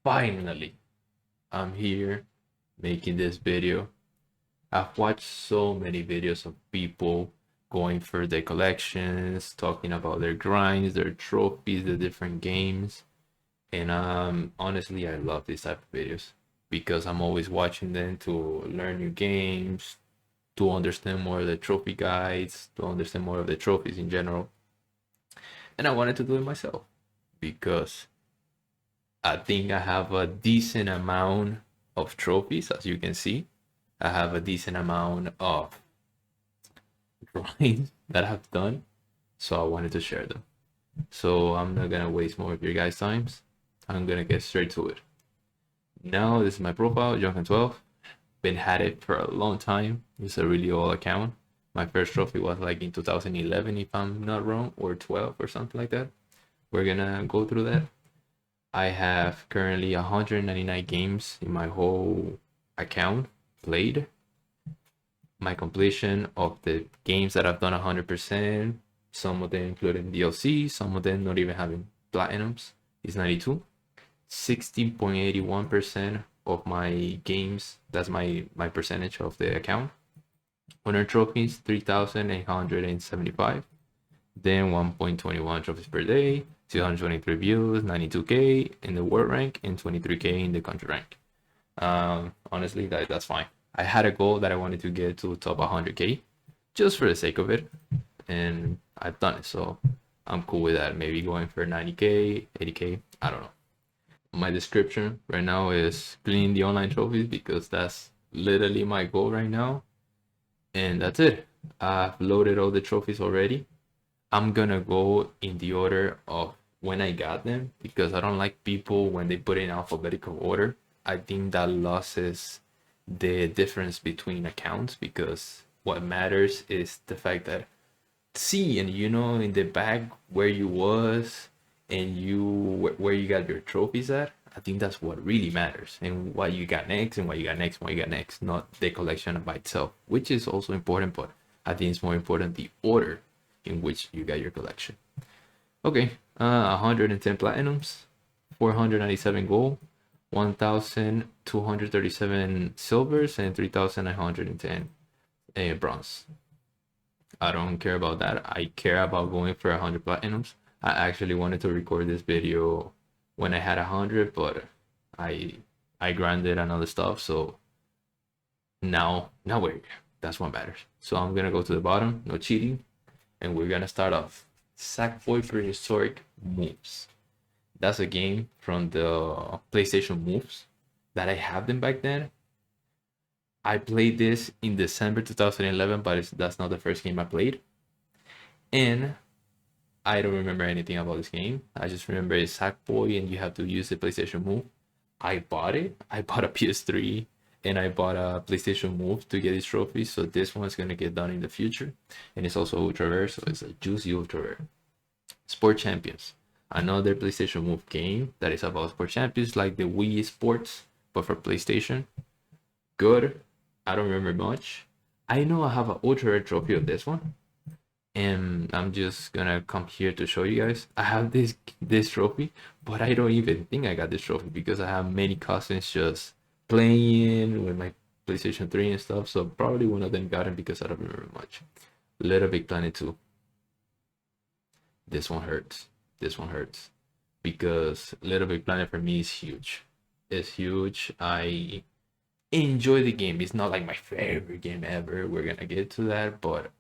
Finally, I'm here making this video. I've watched so many videos of people going for their collections, talking about their grinds, their trophies, the different games. And honestly, I love these type of videos because I'm always watching them to learn new games, to understand more of the trophy guides, to understand more of the trophies in general. And I wanted to do it myself because I think I have a decent amount of trophies, as you can see. I have a decent amount of drawings that I've done, so I wanted to share them. So I'm not gonna waste more of your guys' times. I'm gonna get straight to it. Now this is my profile, Jonathan12. Been had it for a long time. It's a really old account. My first trophy was like in 2011, if I'm not wrong, or 12 or something like that. We're gonna go through that. I have currently 199 games in my whole account played. My completion of the games that I've done 100%, some of them including DLC, some of them not even having platinums, is 92. 16.81% of my games, that's my percentage of the account. Winner trophies, 3,875. Then 1.21 trophies per day, 223 views, 92k in the world rank, and 23k in the country rank. Honestly, that's fine. I had a goal that I wanted to get to top 100k just for the sake of it, and I've done it, so I'm cool with that. Maybe going for 90k, 80k, I don't know. My description right now is clean the online trophies because that's literally my goal right now, and that's it. I've loaded all the trophies already. I'm gonna go in the order of when I got them because I don't like people when they put in alphabetical order. I think that loses the difference between accounts because what matters is the fact that see and you know in the back where you was and where you got your trophies at. I think that's what really matters and what you got next and what you got next, what you got next, not the collection by itself, which is also important, but I think it's more important the order in which you got your collection. Okay, 110 platinums, 497 gold, 1,237 silvers, and 3,910 bronze. I don't care about that. I care about going for 100 platinums. I actually wanted to record this video when I had 100, but I I grinded and other stuff, so now we're here. That's what matters. So I'm gonna go to the bottom, no cheating, and we're gonna start off. Sackboy Prehistoric Moves. That's a game from the PlayStation Moves that I have them back then. I played this in December 2011, but that's not the first game I played. And I don't remember anything about this game. I just remember it's Sackboy and you have to use the PlayStation Move. I bought it. I bought a PS3 and I bought a PlayStation Move to get these trophies. So this one's gonna get done in the future. And it's also ultra rare, so it's a juicy ultra rare. Sport Champions. Another PlayStation Move game that is about sport champions like the Wii Sports, but for PlayStation. Good. I don't remember much. I know I have an ultra rare trophy of this one. And I'm just gonna come here to show you guys. I have this trophy, but I don't even think I got this trophy because I have many cousins just playing with my PlayStation 3 and stuff. So probably one of them got it because I don't remember much. Little Big Planet 2. This one hurts. This one hurts because Little Big Planet for me is huge. It's huge. I enjoy the game. It's not like my favorite game ever. We're gonna get to that, but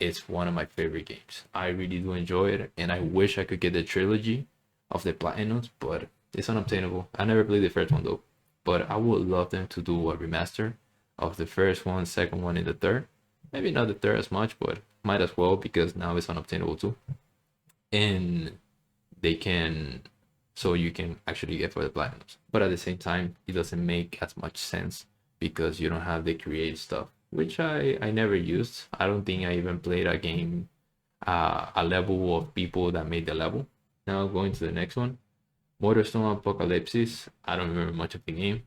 it's one of my favorite games. I really do enjoy it, and I wish I could get the trilogy of the Platinums, but it's unobtainable. I never played the first one though, but I would love them to do a remaster of the first one, second one, and the third. Maybe not the third as much, but might as well because now it's unobtainable too. And they can, so you can actually get for the Platinums. But at the same time, it doesn't make as much sense because you don't have the create stuff, which I never used. I don't think I even played a game, a level of people that made the level. Now going to the next one, Motorstone Apocalypse. I don't remember much of the game.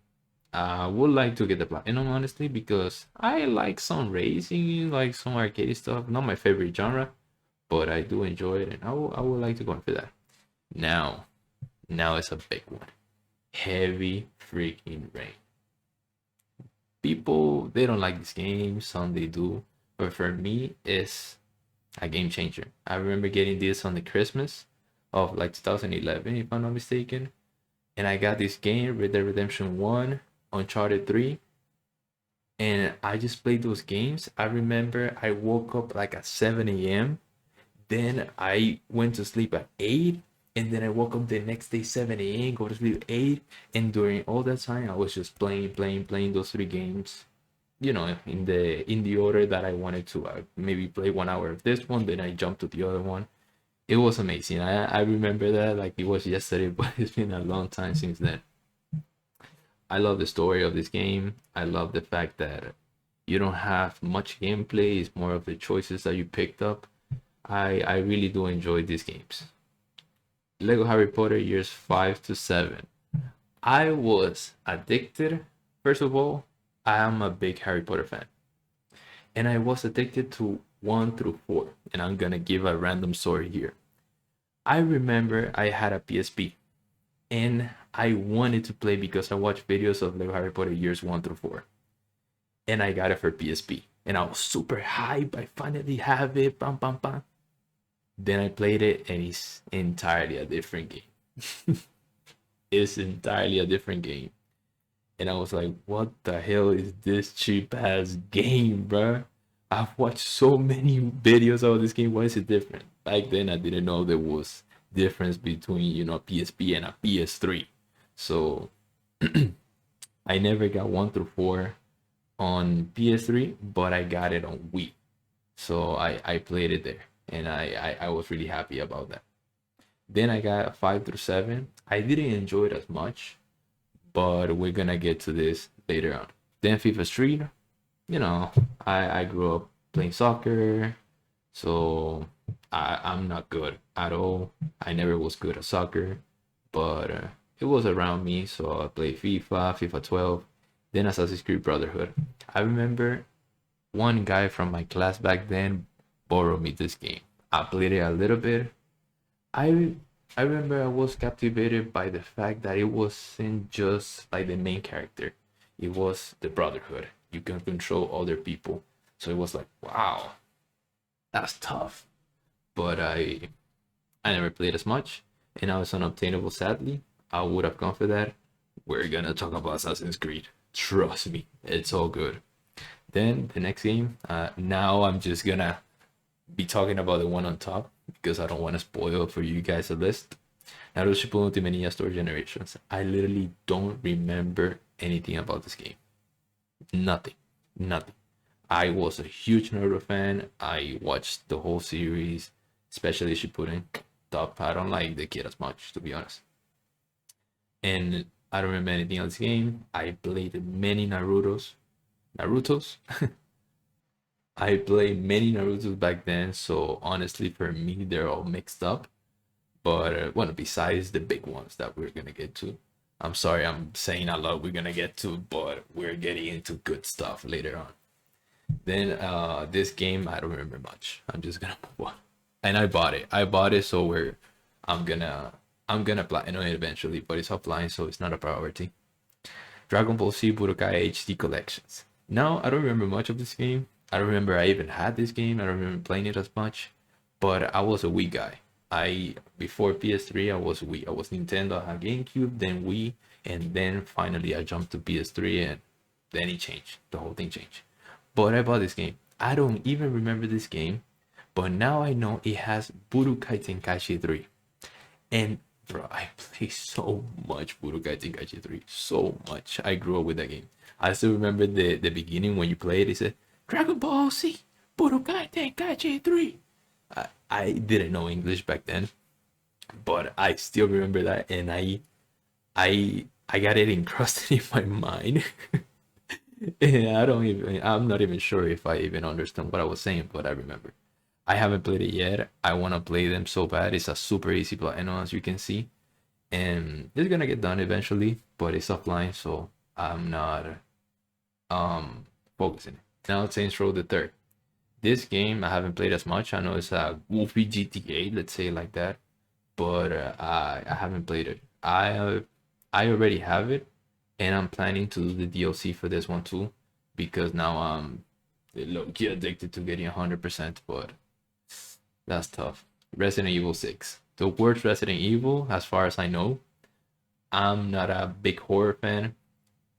I would like to get the platinum honestly because I like some racing, like some arcade stuff. Not my favorite genre, but I do enjoy it, and I would like to go in for that. Now it's a big one. Heavy freaking rain. People, they don't like this game, some they do, but for me it's a game changer. I remember getting this on the Christmas of like 2011, if I'm not mistaken, and I got this game, Red Dead Redemption 1, Uncharted 3, and I just played those games. I remember I woke up like at 7 a.m. Then I went to sleep at 8, and then I woke up the next day 7 a.m., go to sleep 8, and during all that time I was just playing those three games, in the order that I wanted to. Maybe play 1 hour of this one, then I jumped to the other one. It was amazing. I remember that like it was yesterday, but it's been a long time since then. I love the story of this game. I love the fact that you don't have much gameplay. It's more of the choices that you picked up. I really do enjoy these games. Lego Harry Potter years 5 to 7. I was addicted. First of all, I am a big Harry Potter fan, and I was addicted to 1 through 4. And I'm gonna give a random story here. I remember I had a PSP, and I wanted to play because I watched videos of Lego Harry Potter years 1 through 4, and I got it for PSP, and I was super hyped. I finally have it. Bam, bam, bam. Then I played it, and it's entirely a different game. It's entirely a different game. And I was like, what the hell is this cheap ass game, bruh? I've watched so many videos of this game. Why is it different? Back then, I didn't know there was difference between, PSP and a PS3. So I never got 1 through 4 on PS3, but I got it on Wii. So I played it there, and I was really happy about that. Then I got 5 through 7. I didn't enjoy it as much, but we're gonna get to this later on. Then FIFA Street, I grew up playing soccer, so I'm not good at all. I never was good at soccer, but it was around me, so I played FIFA 12, then Assassin's Creed Brotherhood. I remember one guy from my class back then borrowed me this game. I played it a little bit. I I remember I was captivated by the fact that it wasn't just like the main character. It was the brotherhood. You can control other people. So it was like, wow, that's tough. But I never played as much, and now it's unobtainable sadly. I would have gone for that. We're gonna talk about Assassin's Creed. Trust me, it's all good. Then the next game, now I'm just gonna be talking about the one on top because I don't want to spoil for you guys a list. Naruto Shippuden Ultimate Ninja Story Generations. I literally don't remember anything about this game. Nothing. Nothing. I was a huge Naruto fan. I watched the whole series, especially Shippuden. Top. I don't like the kid as much, to be honest. And I don't remember anything on this game. I played many Narutos. I played many Narutos back then, so honestly, for me, they're all mixed up. But well, besides the big ones that we're gonna get to, I'm sorry, I'm saying a lot we're gonna get to, but we're getting into good stuff later on. Then this game, I don't remember much. I'm just gonna move on. And I bought it. So I'm gonna I'm gonna platinum it eventually, but it's offline, so it's not a priority. Dragon Ball Z Budokai HD Collections. Now, I don't remember much of this game. I don't remember I even had this game. I don't remember playing it as much. But I was a Wii guy. Before PS3, I was Wii. I was Nintendo, I had GameCube, then Wii, and then finally I jumped to PS3, and then it changed. The whole thing changed. But I bought this game. I don't even remember this game, but now I know it has Budokai Tenkaichi 3. And bro, I play so much Budokai Tenkaichi 3. So much. I grew up with that game. I still remember the beginning when you play it. It said, Dragon Ball Z, Budokai Tenkaichi 3. I didn't know English back then, but I still remember that, and I got it encrusted in my mind. And I'm not even sure if I even understand what I was saying, but I remember. I haven't played it yet. I want to play them so bad. It's a super easy platinum, as you can see, and it's gonna get done eventually, but it's offline, so I'm not focusing. Now Saints Row the Third. This game I haven't played as much. I know it's a goofy GTA, let's say it like that, but I haven't played it. I already have it, and I'm planning to do the DLC for this one too, because now I'm low-key addicted to getting 100%, but that's tough. Resident Evil 6. The worst Resident Evil, as far as I know. I'm not a big horror fan.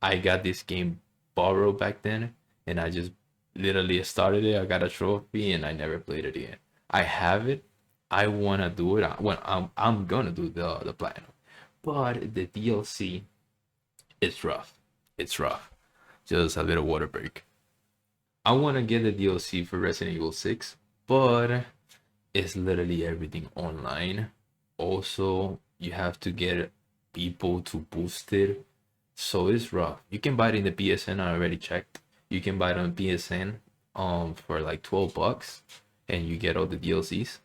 I got this game borrowed back then, and I just literally started it. I got a trophy, and I never played it again. I have it. I wanna do it. Well, I'm gonna do the platinum, but the DLC is rough. It's rough. Just a little water break. I wanna get the DLC for Resident Evil 6, but it's literally everything online. Also, you have to get people to boost it, so it's rough. You can buy it in the PSN. I already checked. You can buy it on PSN for like $12, and you get all the DLCs,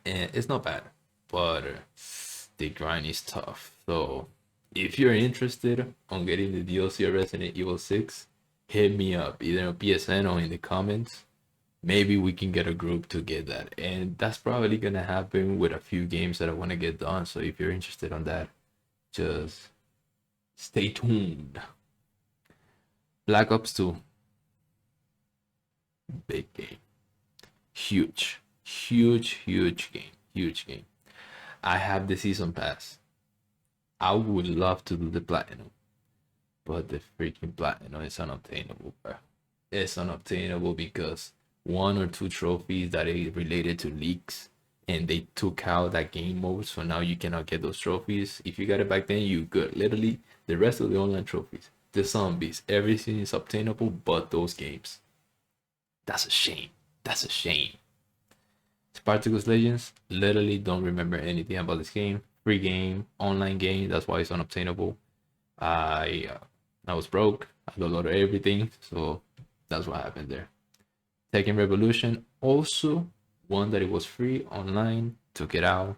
and it's not bad, but the grind is tough. So if you're interested on getting the DLC of Resident Evil 6, hit me up either on PSN or in the comments. Maybe we can get a group to get that, and that's probably gonna happen with a few games that I want to get done. So if you're interested on that, just stay tuned. Black Ops 2, big game, huge, huge game, huge game. I have the season pass. I would love to do the platinum, but the freaking platinum is unobtainable, bro. It's unobtainable because one or two trophies that are related to leaks, and they took out that game mode, so now you cannot get those trophies. If you got it back then, you good. Literally, the rest of the online trophies, the zombies, everything is obtainable but those games. That's a shame. That's a shame. Spartacus Legends, literally don't remember anything about this game. Free game, online game, that's why it's unobtainable. I was broke. I downloaded everything, so that's what happened there. Tekken Revolution, also one that it was free online, took it out.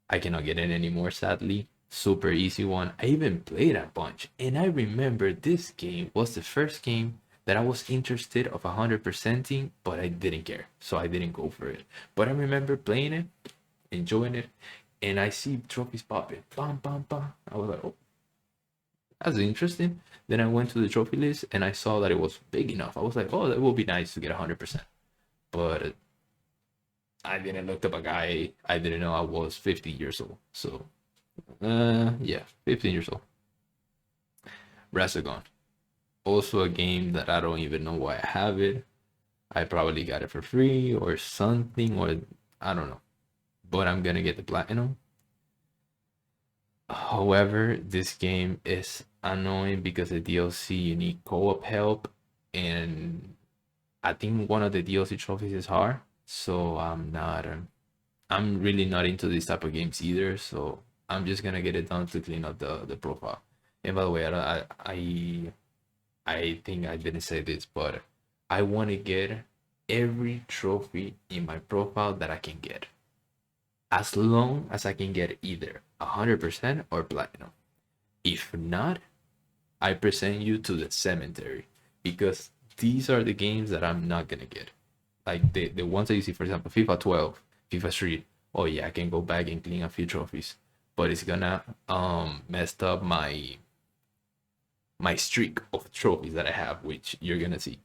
I cannot get it anymore, sadly. Super easy one. I even played a bunch, and I remember this game was the first game that I was interested of 100%ing, but I didn't care, so I didn't go for it. But I remember playing it, enjoying it, and I see trophies popping. Bam, bam, bam. I was like, oh, that's interesting. Then I went to the trophy list and I saw that it was big enough. I was like, oh, that would be nice to get 100%. But I didn't look up a guy. I didn't know I was 15 years old. So, yeah, 15 years old. Resogon. Also a game that I don't even know why I have it. I probably got it for free or something, or I don't know. But I'm gonna get the platinum. However, this game is annoying because the DLC you need co-op help, and I think one of the DLC trophies is hard. So I'm really not into this type of games either. So I'm just gonna get it done to clean up the profile. And by the way, I think I didn't say this, but I want to get every trophy in my profile that I can get, as long as I can get either 100% or platinum. If not, I present you to the Cementary, because these are the games that I'm not gonna get. Like the ones that you see, for example, FIFA 12, FIFA Street. Oh yeah, I can go back and clean a few trophies, but it's gonna mess up my streak of trophies that I have, which you're gonna see.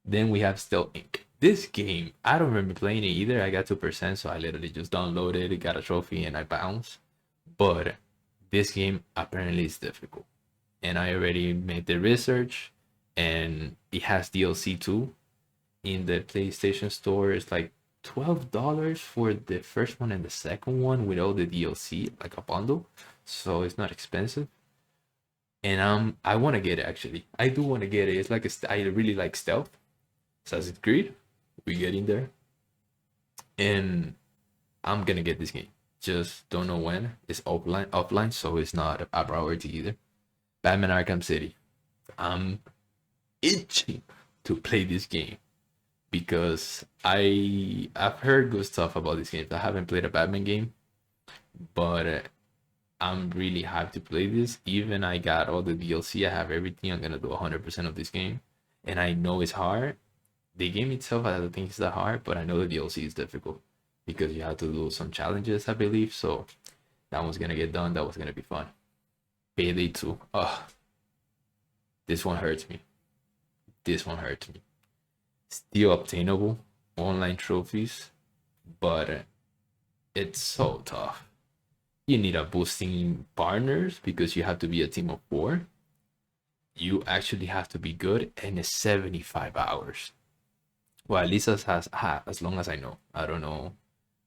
Then we have Stealth Inc. This game, I don't remember playing it either. I got 2%, so I literally just downloaded it, got a trophy, and I bounced. But this game apparently is difficult. And I already made the research, and it has DLC too. In the PlayStation Store, it's like $12 for the first one and the second one with all the DLC, like a bundle. So it's not expensive. And I want to get it actually. I do want to get it. It's like I really like stealth. Assassin's Creed. We get in there, and I'm gonna get this game. Just don't know when. It's offline, so it's not a priority either. Batman Arkham City. I'm itching to play this game because I've heard good stuff about this game. I haven't played a Batman game, but I'm really hyped to play this. Even I got all the DLC. I have everything. I'm gonna do 100% of this game, and I know it's hard. The game itself, I don't think it's that hard, but I know the DLC is difficult because you have to do some challenges, I believe. So That one's gonna get done. That was gonna be fun. Payday 2. Oh, this one hurts me. This one hurts me. Still obtainable online trophies, but it's so tough. You need a boosting partners because you have to be a team of 4. You actually have to be good, and it's 75 hours. Well, at least as long as I know. I don't know.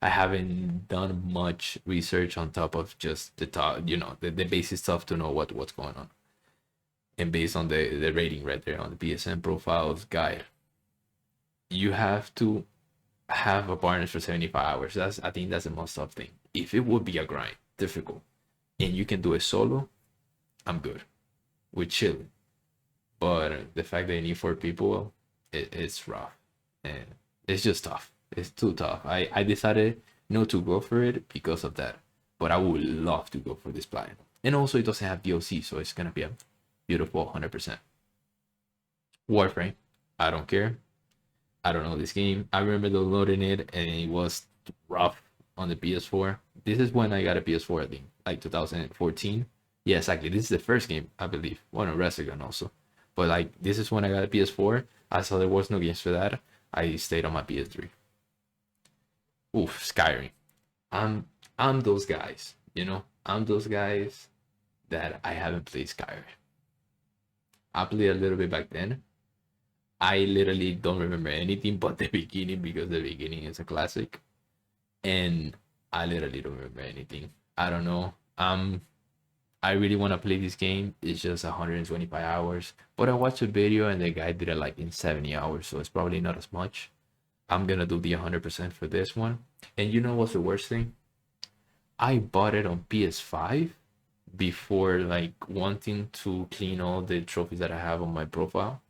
I haven't done much research on top of just the top, the basic stuff to know what's going on. And based on the rating right there on the PSN profiles guide, you have to have a partner for 75 hours. I think that's the most tough thing. If it would be a grind, difficult, and you can do it solo, I'm good. We're chilling. But the fact that you need 4 people, it's rough. And it's just tough. It's too tough. I decided not to go for it because of that. But I would love to go for this plan. And also it doesn't have DLC, so it's gonna be a beautiful 100%. Warframe. I don't care. I don't know this game. I remember downloading it and it was rough on the PS4. This is when I got a PS4, I think, like 2014. Yeah, exactly. This is the first game, I believe. Well, no, Resogun also. But like, this is when I got a PS4. I saw there was no games for that. I stayed on my PS3. Oof, Skyrim. I'm those guys, I'm those guys that I haven't played Skyrim. I played a little bit back then. I literally don't remember anything but the beginning because the beginning is a classic. And I literally don't remember anything. I don't know. I really want to play this game. It's just 125 hours. But I watched a video and the guy did it like in 70 hours, so it's probably not as much. I'm gonna do the 100% for this one. And you know what's the worst thing? I bought it on PS5 before like wanting to clean all the trophies that I have on my profile.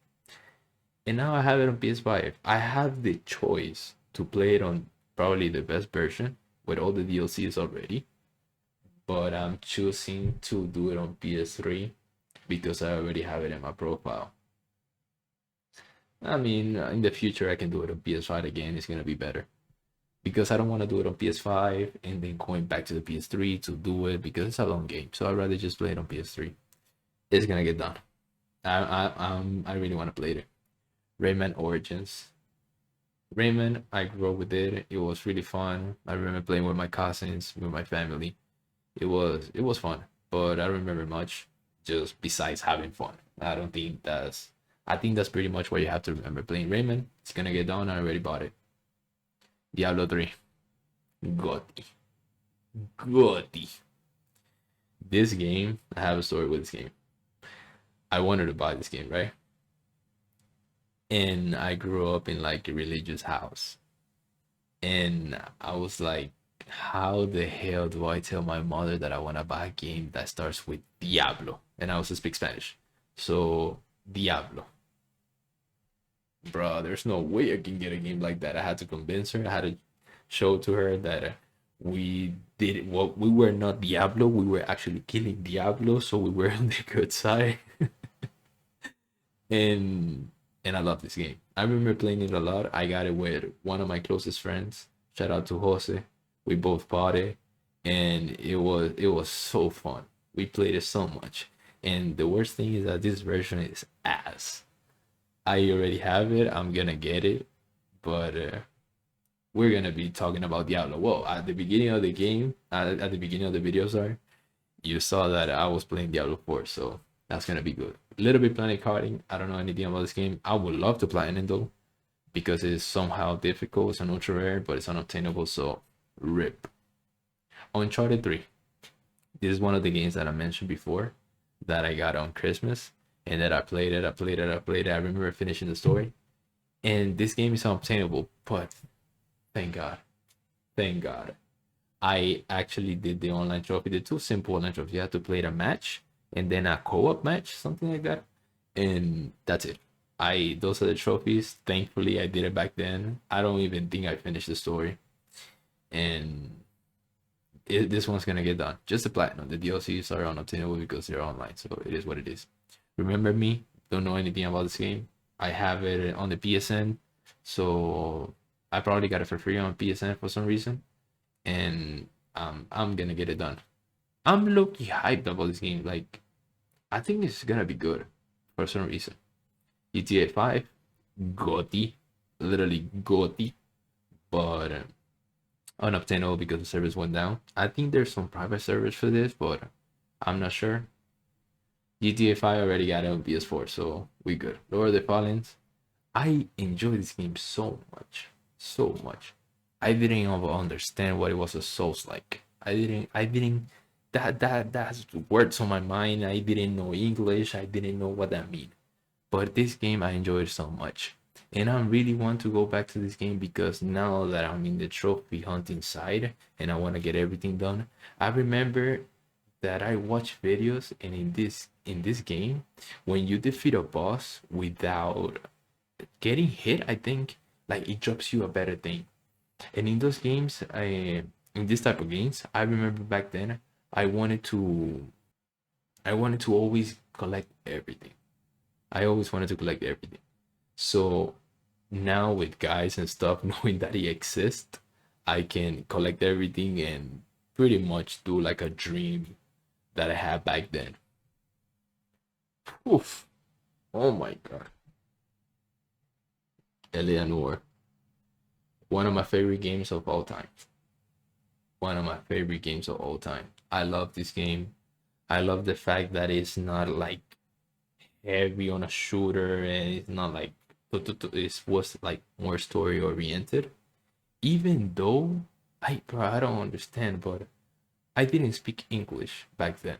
And now I have it on PS5. I have the choice to play it on probably the best version with all the DLCs already. But I'm choosing to do it on PS3 because I already have it in my profile. I mean, in the future, I can do it on PS5 again. It's going to be better. Because I don't want to do it on PS5 and then going back to the PS3 to do it because it's a long game. So I'd rather just play it on PS3. It's going to get done. I really want to play it. Rayman Origins. Rayman, I grew up with it. It was really fun. I remember playing with my cousins, with my family. It was fun, but I don't remember much just besides having fun. I think that's pretty much what you have to remember. Playing Rayman, it's gonna get done. I already bought it. Diablo 3. Gotti. Gotti. This game, I have a story with this game. I wanted to buy this game, right? And I grew up in like a religious house. And I was like, how the hell do I tell my mother that I want to buy a game that starts with Diablo? And I also speak Spanish. So, Diablo. Bro, there's no way I can get a game like that. I had to convince her. I had to show to her that we did what we were not Diablo. We were actually killing Diablo. So we were on the good side. and I love this game. I remember playing it a lot. I got it with one of my closest friends. Shout out to Jose. We both bought it, and it was so fun. We played it so much. And the worst thing is that this version is ass. I already have it. I'm gonna get it, but we're gonna be talking about Diablo. Well, at the beginning of the game, at the beginning of the video, sorry, you saw that I was playing Diablo 4, so that's gonna be good. A little bit planet carding. I don't know anything about this game. I would love to platinum though, because it's somehow difficult. It's an ultra rare, but it's unobtainable, so rip. Uncharted 3. This is one of the games that I mentioned before that I got on Christmas and that I played it. I remember finishing the story. And this game is unobtainable, but thank God. Thank God. I actually did the online trophy, the 2 simple online trophies. You have to play a match and then a co-op match, something like that. And that's it. Those are the trophies. Thankfully, I did it back then. I don't even think I finished the story. And this one's gonna get done. Just the platinum. The DLCs are unobtainable because they're online, so it is what it is. Remember me? Don't know anything about this game. I have it on the PSN, so I probably got it for free on PSN for some reason, and I'm gonna get it done. I'm low-key hyped about this game. Like, I think it's gonna be good for some reason. GTA 5, GOTY, literally GOTY, but unobtainable because the service went down. I think there's some private servers for this, but I'm not sure. GTA 5 already got it on PS4, so we good. Lord of the Fallen, I enjoy this game so much, so much. I didn't even understand what it was a Souls like. I didn't that's words on my mind. I didn't know English. I didn't know what that mean. But this game I enjoyed so much. And I really want to go back to this game because now that I'm in the trophy hunting side and I want to get everything done, I remember that I watch videos, and in this game, when you defeat a boss without getting hit, I think like it drops you a better thing. And in those games, in this type of games, I remember back then I wanted to I wanted to always collect everything. I always wanted to collect everything. So now with guys and stuff, knowing that he exists, I can collect everything and pretty much do like a dream that I had back then. Oof. Oh my god. Eleanor. One of my favorite games of all time. One of my favorite games of all time. I love this game. I love the fact that it's not like heavy on a shooter, and it's not like it was like more story oriented. Even though I don't understand, but I didn't speak English back then,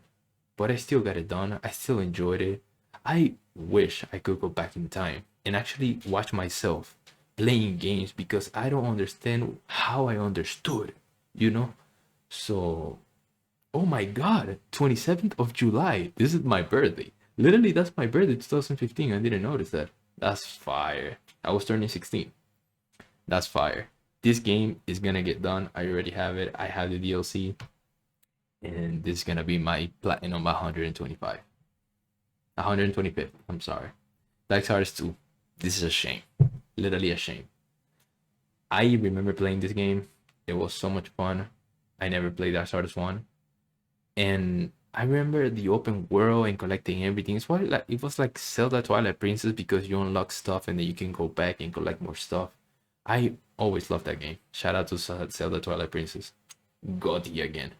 but I still got it done. I still enjoyed it. I wish I could go back in time and actually watch myself playing games because I don't understand how I understood, you know? So, oh my god, 27th of July. This is my birthday. Literally, that's my birthday, 2015. I didn't notice that. That's fire. I was turning 16. That's fire. This game is gonna get done. I already have it. I have the DLC. And this is gonna be my platinum 125. 125th. I'm sorry. Darksiders 2. This is a shame. Literally a shame. I remember playing this game. It was so much fun. I never played Darksiders 1. And I remember the open world and collecting everything. It was like Zelda Twilight Princess because you unlock stuff and then you can go back and collect more stuff. I always loved that game. Shout out to Zelda Twilight Princess. GOTY again.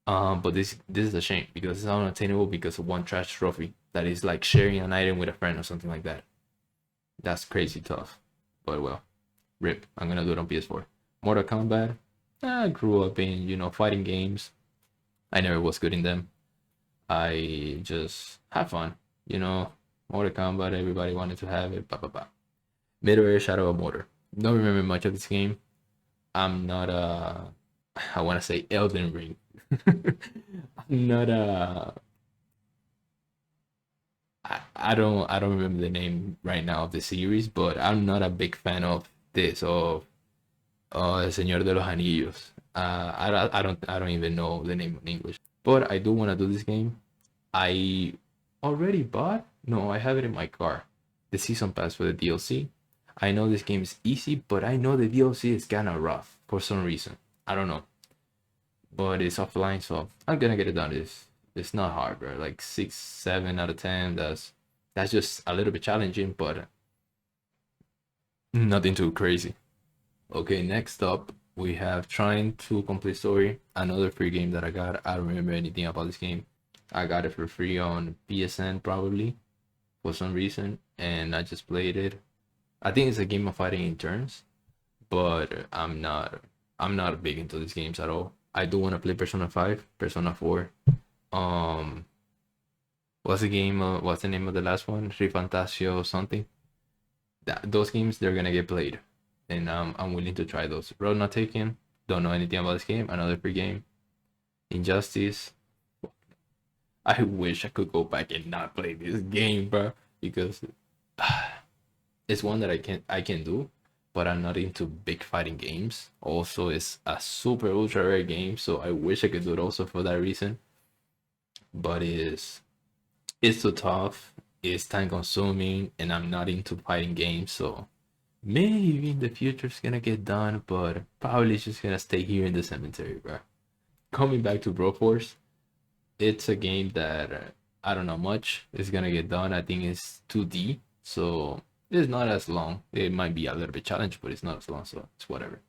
But this is a shame because it's unattainable because of one trash trophy that is like sharing an item with a friend or something like that. That's crazy tough. But well, rip. I'm gonna do it on PS4. Mortal Kombat. I grew up in, fighting games. I never was good in them. I just have fun, Mortal Kombat, everybody wanted to have it. Blah blah blah. Middle-ear Shadow of Mordor. Don't remember much of this game. I'm not I want to say Elden Ring. I'm not I don't remember the name right now of the series, but I'm not a big fan of this of El Señor de los Anillos. I don't even know the name in English, but I do want to do this game. I already bought. No, I have it in my car. The season pass for the DLC. I know this game is easy, but I know the DLC is kind of rough for some reason. I don't know, but it's offline, so I'm gonna get it done. It's not hard, bro. Like 6, 7 out of 10. That's just a little bit challenging, but nothing too crazy. Okay, next up we have Trying to Complete Story, another free game that I got. I don't remember anything about this game. I got it for free on PSN probably for some reason, and I just played it. I think it's a game of fighting in turns, but I'm not big into these games at all. I do want to play Persona 5, Persona 4. Um, what's the game? What's the name of the last one? Rifantasio something. Those games they're gonna get played, and I'm willing to try those. Road Not Taken. Don't know anything about this game. Another free game. Injustice. I wish I could go back and not play this game, bro, because it's one that I can do, but I'm not into big fighting games. Also, it's a super ultra rare game, so I wish I could do it also for that reason. But it's too tough. It's time consuming, and I'm not into fighting games, so maybe in the future it's gonna get done, but probably it's just gonna stay here in the cemetery, bro. coming back to Broforce, it's a game that I don't know much is gonna get done. I think it's 2D, so it's not as long. It might be a little bit challenging, but it's not as long, so it's whatever.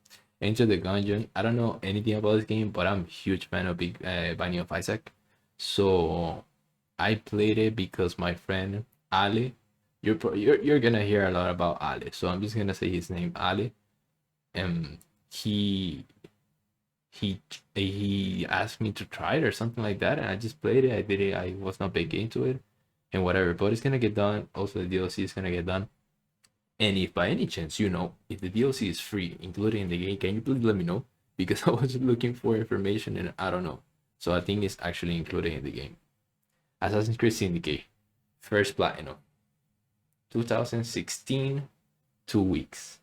Enter the Gungeon. I don't know anything about this game, but I'm a huge fan of Binding of Isaac. So I played it because my friend Ali, you're gonna hear a lot about Ali, so I'm just gonna say his name, Ali. And he he asked me to try it or something like that, and I just played it. I did it. I was not big into it, and whatever. But it's gonna get done. Also, the DLC is gonna get done. And if by any chance you know if the DLC is free, included in the game, can you please let me know? Because I was looking for information and I don't know. So I think it's actually included in the game. Assassin's Creed Syndicate, first platinum, 2016, 2 weeks.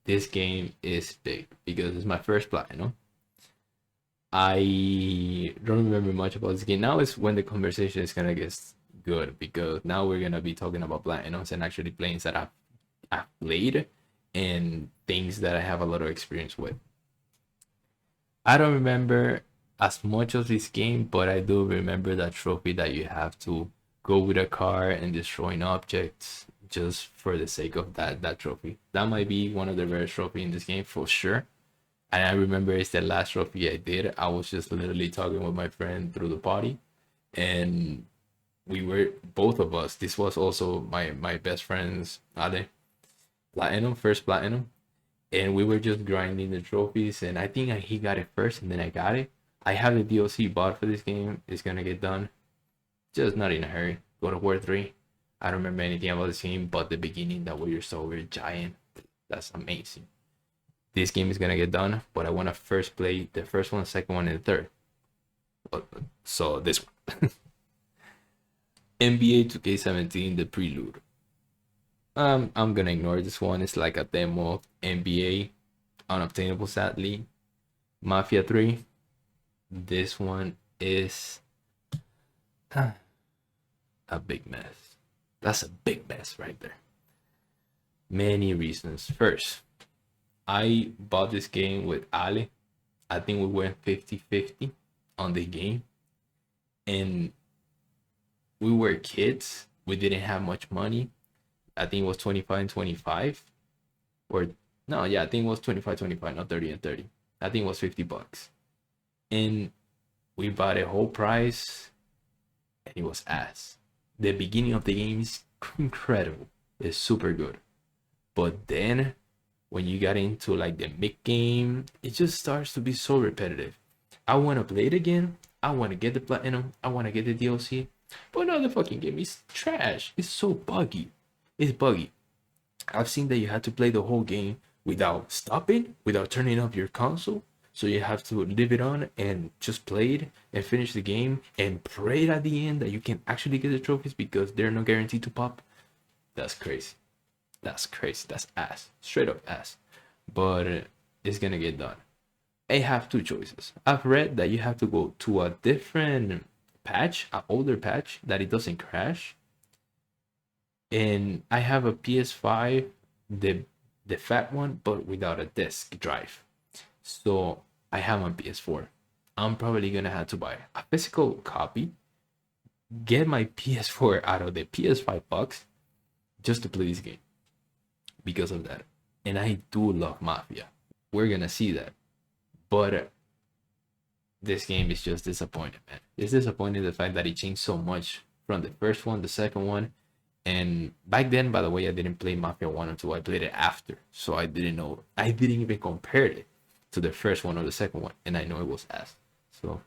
This game is big because it's my first platinum. I don't remember much about this game. Now is when the conversation is gonna get good because now we're gonna be talking about platinums and actually playing that I've played and things that I have a lot of experience with. I don't remember as much of this game, but I do remember that trophy that you have to go with a car and destroying objects just for the sake of that trophy. That might be one of the rarest trophy in this game for sure. And I remember it's the last trophy I did. I was just literally talking with my friend through the party, and we were both of us. This was also my best friend's Ale platinum, first platinum, and we were just grinding the trophies. And I think he got it first, and then I got it. I have the DLC bought for this game. It's gonna get done, just not in a hurry. God of War 3. I don't remember anything about this game, but the beginning that we are so we're giant. That's amazing. This game is gonna get done, but I want to first play the first one, second one, and the third. So this one. NBA 2K17, the prelude. I'm gonna ignore this one. It's like a demo of NBA, unobtainable sadly. Mafia 3. This one is a big mess. That's a big mess right there. Many reasons. First, I bought this game with Ali. I think we went 50-50 on the game. And we were kids. We didn't have much money. I think it was 25 and 25. Or no, yeah, I think it was 25-25, not 30 and 30. I think it was $50. And we bought a whole price and it was ass. The beginning of the game is incredible. It's super good. But then when you got into like the mid game, it just starts to be so repetitive. I want to play it again. I want to get the platinum. I want to get the DLC. But no, the fucking game is trash. It's so buggy. It's buggy. I've seen that you had to play the whole game without stopping, without turning off your console. So you have to leave it on and just play it and finish the game and pray at the end that you can actually get the trophies because they're not guaranteed to pop. That's crazy. That's crazy. That's ass. Straight up ass. But it's gonna get done. I have two choices. I've read that you have to go to a different patch, an older patch, that it doesn't crash. And I have a PS5, the fat one, but without a disk drive. So I have my PS4. I'm probably gonna have to buy a physical copy, get my PS4 out of the PS5 box just to play this game because of that. And I do love Mafia. We're gonna see that. But this game is just disappointing, man. It's disappointing the fact that it changed so much from the first one, the second one. And back then, by the way, I didn't play Mafia 1 or 2. I played it after. So I didn't know. I didn't even compare it to the first one or the second one. And I know it was ass. So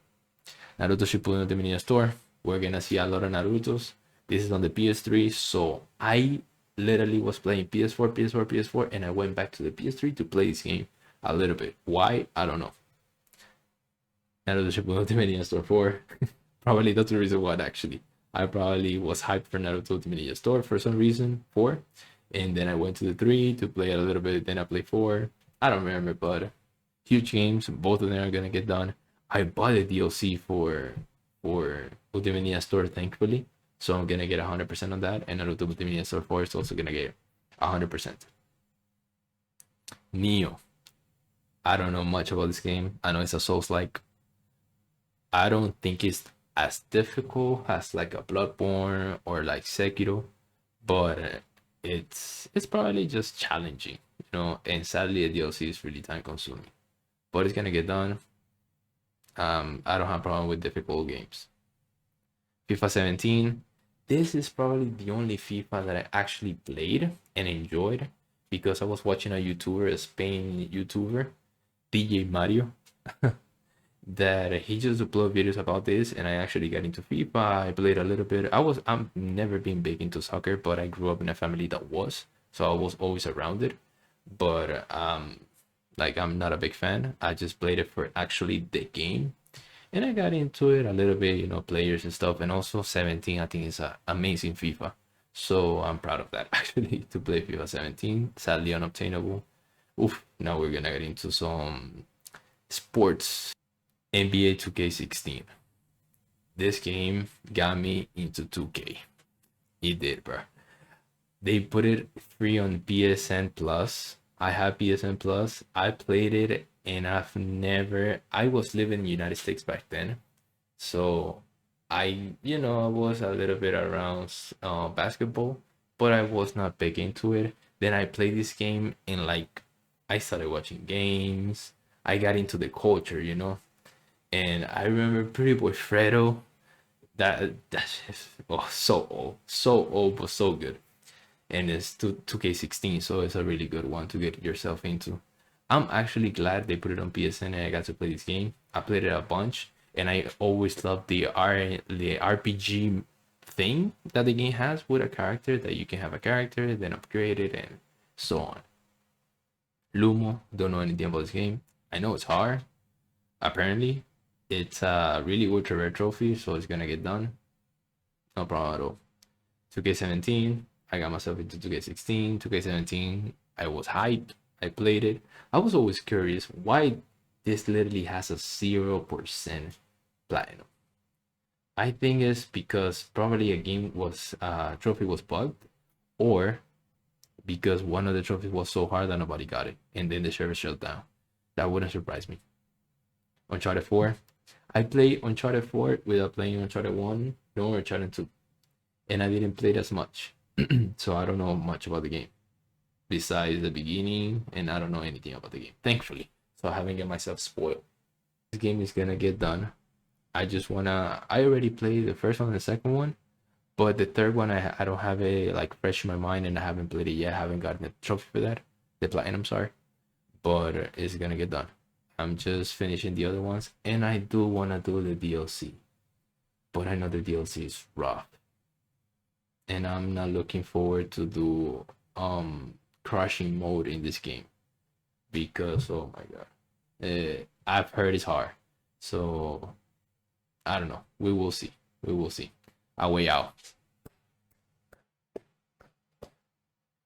Naruto Shippuden Ultimate Ninja Store. We're gonna see a lot of Narutos. This is on the PS3. So I literally was playing PS4, and I went back to the PS3 to play this game a little bit. Why? I don't know. Naruto Shippuden Ultimate Ninja Store 4. Probably that's the reason why, actually. I probably was hyped for Naruto Ultimate Ninja Store for some reason, 4. And then I went to the 3 to play it a little bit. Then I played 4. I don't remember, but huge games. Both of them are going to get done. I bought a DLC for Ultimate Ninja Store, thankfully. So I'm going to get 100% on that. And Naruto Ultimate Ninja Store 4 is also going to get 100%. Neo. I don't know much about this game. I know it's a Souls-like. I don't think it's as difficult as like a Bloodborne or like Sekiro, but it's probably just challenging, you know. And sadly, the DLC is really time consuming, but it's gonna get done. I don't have a problem with difficult games. FIFA 17. This is probably the only FIFA that I actually played and enjoyed because I was watching a YouTuber, a Spain YouTuber, DJ Mario, that he just upload videos about this, and I actually got into FIFA. I played a little bit. I'm never been big into soccer, but I grew up in a family that was, so I was always around it. But like I'm not a big fan. I just played it for actually the game, and I got into it a little bit, you know, players and stuff, and also 17. I think is an amazing FIFA, so I'm proud of that actually to play FIFA 17. Sadly unobtainable. Oof. Now we're gonna get into some sports. NBA 2K16. This game got me into 2K. It did, bro. They put it free on PSN Plus. I have PSN Plus. I played it, and I was living in the United States back then. So I was a little bit around basketball, but I was not big into it. Then I played this game, and like I started watching games. I got into the culture, you know. And I remember Pretty Boy Fredo. That's just, oh, so old, but so good. And it's 2K16, so it's a really good one to get yourself into. I'm actually glad they put it on PSN and I got to play this game. I played it a bunch, and I always loved the RPG thing that the game has with a character, that you can have a character, then upgrade it, and so on. Lumo, don't know anything about this game. I know it's hard, apparently. It's a really ultra rare trophy, so it's gonna get done. No problem at all. 2K17, I got myself into 2K16. 2K17, I was hyped. I played it. I was always curious why this literally has a 0% platinum. I think it's because probably a game was trophy was bugged, or because one of the trophies was so hard that nobody got it, and then the server shut down. That wouldn't surprise me. Uncharted 4. I played Uncharted 4 without playing Uncharted 1 nor Uncharted 2. And I didn't play it as much. So I don't know much about the game. Besides the beginning, and I don't know anything about the game, thankfully. So I haven't get myself spoiled. This game is gonna get done. I already played the first one and the second one, but the third one I don't have it like fresh in my mind, and I haven't played it yet. I haven't gotten the trophy for that. The platinum, sorry. But it's gonna get done. I'm just finishing the other ones, and I do want to do the DLC, but I know the DLC is rough, and I'm not looking forward to do crushing mode in this game because, oh my god, I've heard it's hard. So I don't know. We will see. We will see. A Way Out.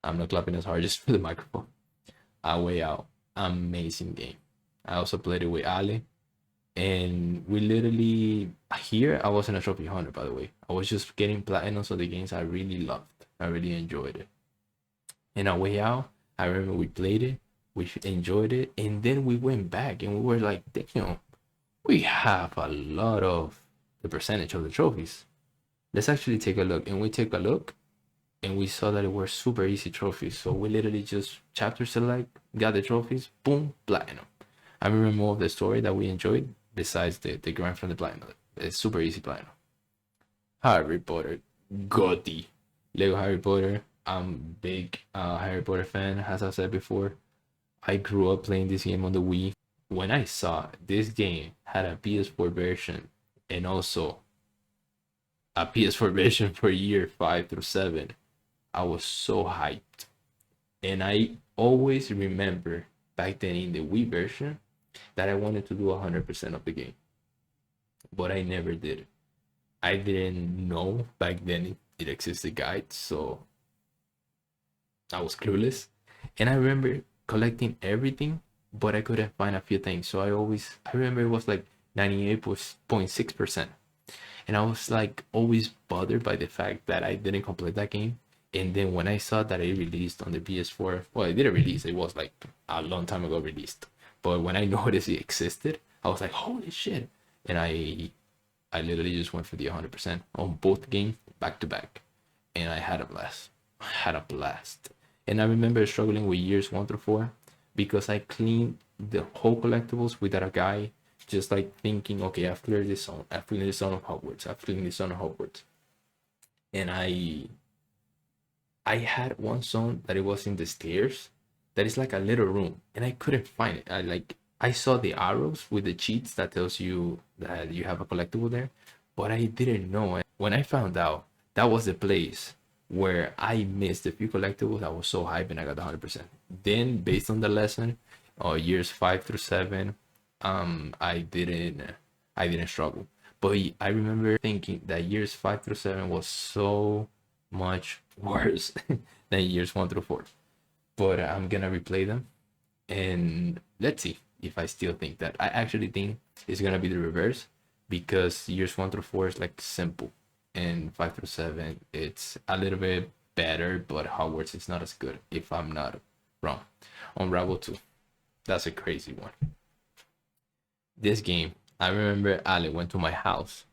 I'm not clapping as hard just for the microphone. A Way Out. Amazing game. I also played it with Ale, and we literally here I wasn't a trophy hunter, by the way. I was just getting platinums of the games I really loved. I really enjoyed it. And A Way Out, I remember we played it, we enjoyed it, and then we went back and we were like, damn, we have a lot of the percentage of the trophies. Let's actually take a look. And we take a look, and we saw that it were super easy trophies. So we literally just chapter select, got the trophies, boom, platinum. I remember more of the story that we enjoyed besides the grind from the platinum. It's super easy platinum. Harry Potter, Gotti. Lego Harry Potter. I'm big Harry Potter fan, as I said before. I grew up playing this game on the Wii. When I saw this game had a PS4 version and also a PS4 version for year 5 through 7, I was so hyped. And I always remember back then in the Wii version that I wanted to do 100% of the game, but I never did. I didn't know back then it existed guides, so I was clueless. And I remember collecting everything, but I couldn't find a few things. So I remember it was like 98.6%. And I was like always bothered by the fact that I didn't complete that game. And then when I saw that it released on the PS4, well, it didn't release, it was like a long time ago released. But when I noticed it existed, I was like, holy shit. And I I literally just went for the 100% on both games back to back, and I had a blast. I had a blast. And I remember struggling with years 1 through 4 because I cleaned the whole collectibles without a guy, just like thinking, okay, I've cleared this zone, I've cleared this zone of Hogwarts, I've cleared this zone of Hogwarts. And I had one zone that it was in the stairs, that is like a little room, and I couldn't find it. I saw the arrows with the cheats that tells you that you have a collectible there, but I didn't know. And when I found out that was the place where I missed a few collectibles, I was so hyped and I got 100%. Then based on the lesson, years 5 through 7, I didn't struggle. But I remember thinking that years 5 through 7 was so much worse than years 1 through 4. But I'm gonna replay them, and let's see if I still think that. I actually think it's gonna be the reverse, because years 1 through 4 is like simple, and 5 through 7 it's a little bit better, but Hogwarts is not as good, if I'm not wrong. Unravel 2, that's a crazy one. This game, I remember Ale went to my house.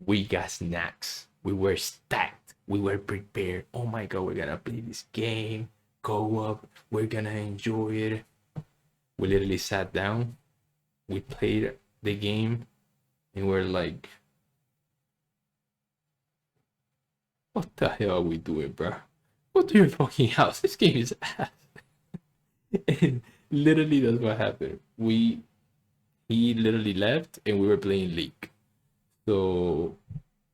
We got snacks. We were stacked. We were prepared. Oh my god, we're gonna play this game. Go up. We're gonna enjoy it. We literally sat down. We played the game, and we're like, what the hell are we doing, bro? Go to your fucking house. This game is ass. And literally, that's what happened. He literally left, and we were playing League. So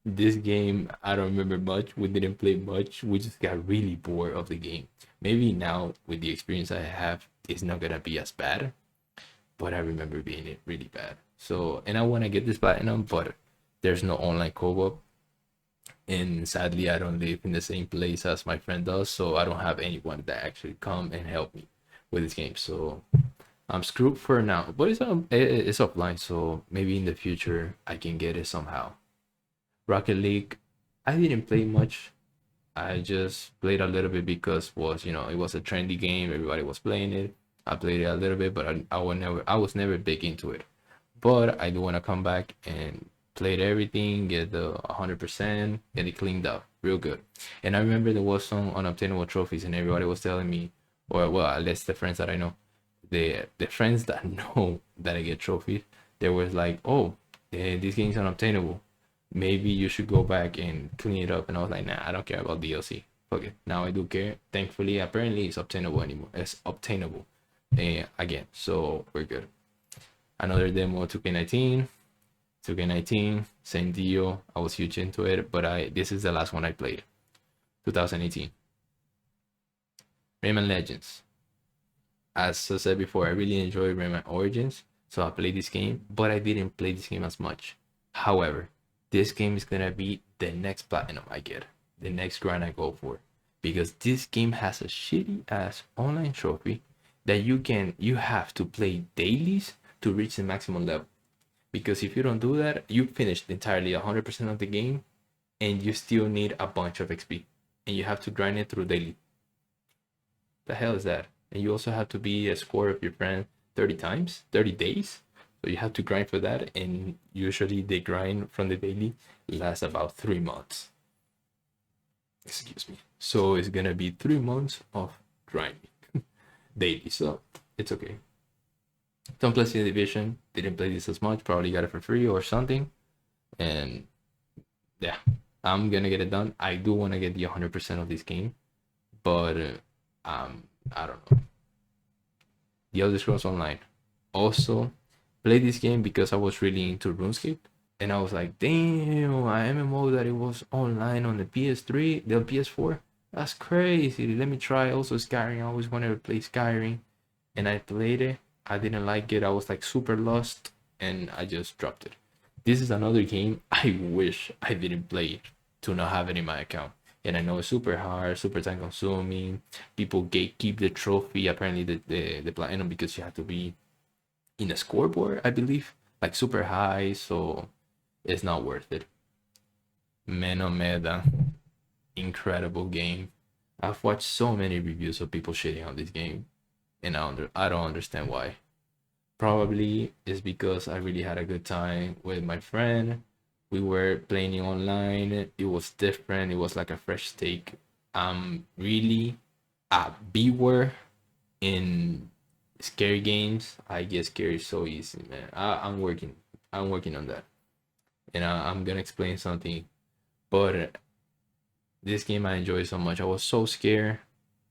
this game, I don't remember much. We didn't play much. We just got really bored of the game. Maybe now, with the experience I have, it's not gonna be as bad. But I remember being it really bad. So, and I want to get this platinum, but there's no online co-op. And sadly, I don't live in the same place as my friend does, so I don't have anyone that actually come and help me with this game. So I'm screwed for now. But it's offline, so maybe in the future I can get it somehow. Rocket League, I didn't play much. I just played a little bit because it was a trendy game. Everybody was playing it. I played it a little bit, but I was never big into it. But I do want to come back and play everything, get the 100%, get it cleaned up real good. And I remember there was some unobtainable trophies, and everybody was telling me, or well, at least the friends that I know, the friends that know that I get trophies, they was like, oh, this game's unobtainable. Maybe you should go back and clean it up. And I was like, nah, I don't care about DLC. Okay, now I do care. Thankfully, apparently it's obtainable anymore. It's obtainable again, so we're good. Another demo, 2K19, same deal. I was huge into it, but this is the last one I played. 2018. Rayman Legends. As I said before, I really enjoyed Rayman Origins, so I played this game, but I didn't play this game as much. However, this game is gonna be the next platinum I get, the next grind I go for, because this game has a shitty ass online trophy that you have to play dailies to reach the maximum level. Because if you don't do that, you finished entirely 100% of the game, and you still need a bunch of XP, and you have to grind it through daily. The hell is that? And you also have to be a score of your friend 30 times, 30 days. So you have to grind for that, and usually the grind from the daily lasts about 3 months. Excuse me. So it's gonna be 3 months of grinding daily. So it's okay. Don't play the division. Didn't play this as much. Probably got it for free or something. And yeah, I'm gonna get it done. I do want to get the 100% of this game, but I don't know. The Elder Scrolls Online. Also, played this game because I was really into RuneScape, and I was like, damn, an MMO that it was online on the PS3, the PS4. That's crazy. Let me try. Also Skyrim. I always wanted to play Skyrim, and I played it. I didn't like it. I was like super lost, and I just dropped it. This is another game I wish I didn't play to not have it in my account. And I know it's super hard, super time consuming. People gatekeep the trophy, apparently the platinum, because you have to be in a scoreboard, I believe, like super high, so it's not worth it. Menomeda, incredible game. I've watched so many reviews of people shitting on this game, and I don't understand why. Probably it's because I really had a good time with my friend. We were playing it online. It was different. It was like a fresh take. Really a beware in scary games. I get scared so easy, man. I'm working. I'm working on that, and I'm gonna explain something. But this game I enjoyed so much. I was so scared.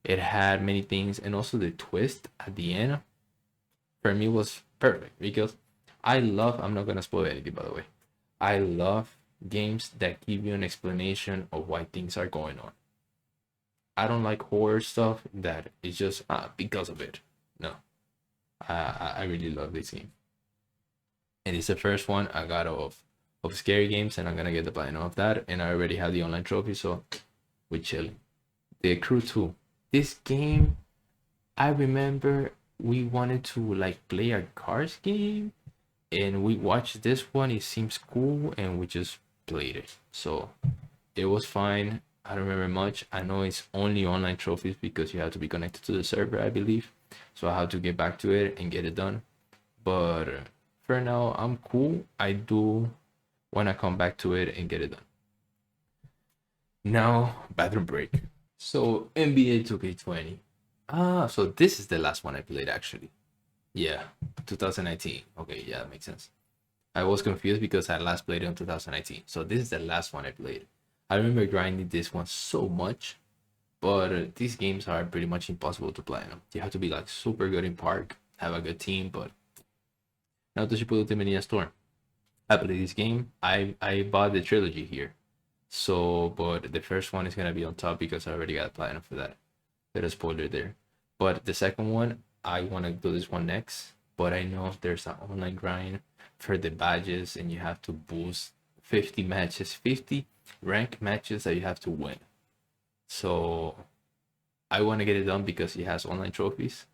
It had many things, and also the twist at the end for me was perfect because I love. I'm not gonna spoil anything, by the way. I love games that give you an explanation of why things are going on. I don't like horror stuff that is just because of it. No, I really love this game, and it's the first one I got of scary games, and I'm gonna get the platinum of that, and I already have the online trophy, so we chilling. The Crew 2. This game, I remember we wanted to like play a cars game, and we watched this one. It seems cool, and we just played it. So it was fine. I don't remember much. I know it's only online trophies because you have to be connected to the server, I believe. So I have to get back to it and get it done. But for now, I'm cool. I do want to come back to it and get it done. Now, bathroom break. So NBA 2K20. So this is the last one I played actually. Yeah, 2019. Okay, yeah, that makes sense. I was confused because I last played it in 2019. So this is the last one I played. I remember grinding this one so much, but these games are pretty much impossible to play them. You have to be like super good in park, have a good team, but now to put Ultimate Ninja Storm. I played this game. I bought the trilogy here. So, but the first one is gonna be on top because I already got platinum for that. There's a spoiler there. But the second one, I want to do this one next. But I know there's an online grind for the badges, and you have to boost 50 matches, 50 rank matches that you have to win. So I want to get it done because it has online trophies.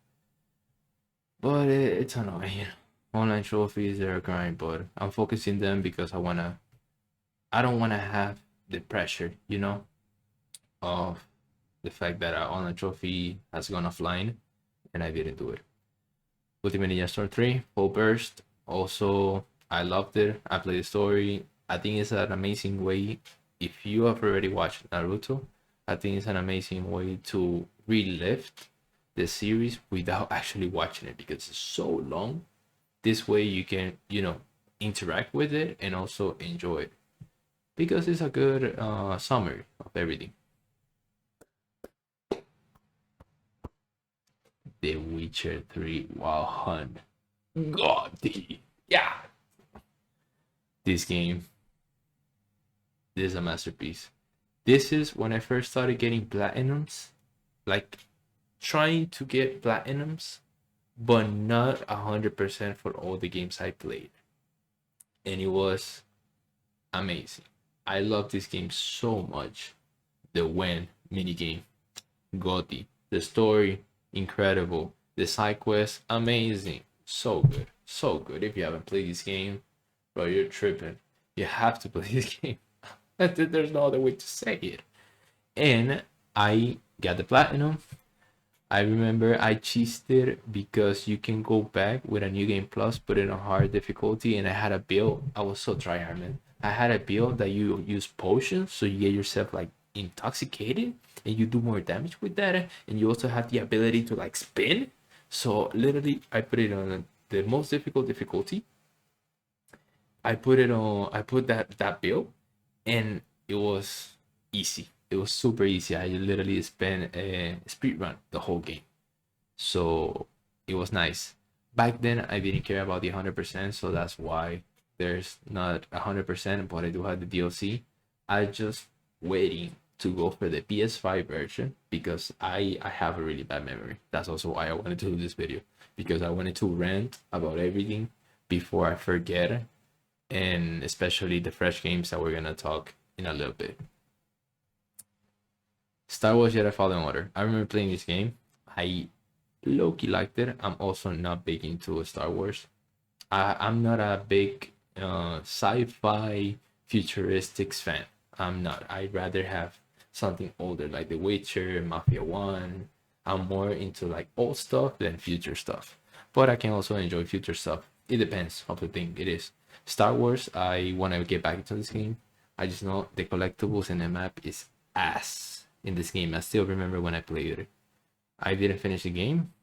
But it's annoying. Online trophies, they're a grind, but I'm focusing them because I don't want to have the pressure, of the fact that our online trophy has gone offline and I didn't do it. Ultimate Ninja Storm 3, full burst. Also, I loved it. I played the story. I think it's an amazing way. If you have already watched Naruto, I think it's an amazing way to relive the series without actually watching it because it's so long. This way you can, interact with it and also enjoy it because it's a good summary of everything. The Witcher 3 Wild Hunt. God, yeah. This game, this is a masterpiece. This is when I first started getting platinums, like trying to get platinums, but not 100% for all the games I played. And it was amazing. I love this game so much. The When minigame, Gotti. The story, incredible. The side quest, amazing. So good. So good. If you haven't played this game, bro, you're tripping. You have to play this game. There's no other way to say it. And I got the platinum. I remember I cheated because you can go back with a new game plus, put it on hard difficulty, and I had a build. I was so tryhard, man. I had a build that you use potions, so you get yourself like intoxicated, and you do more damage with that, and you also have the ability to like spin. So literally, I put it on the most difficult difficulty. I put that build, and it was easy. It was super easy. I literally spent a speed run the whole game, so it was nice. Back then, I didn't care about the 100%, so that's why there's not 100%. But I do have the DLC. I just waiting to go for the PS5 version because I have a really bad memory. That's also why I wanted to do this video because I wanted to rant about everything before I forget, and especially the fresh games that we're gonna talk in a little bit. Star Wars Jedi Fallen Order. I remember playing this game. I low-key liked it. I'm also not big into Star Wars. I'm not a big sci-fi futuristics fan. I'm not. I'd rather have something older like The Witcher, Mafia 1. I'm more into like old stuff than future stuff. But I can also enjoy future stuff. It depends of the thing it is. Star Wars, I want to get back into this game. I just know the collectibles and the map is ass in this game. I still remember when I played it. I didn't finish the game.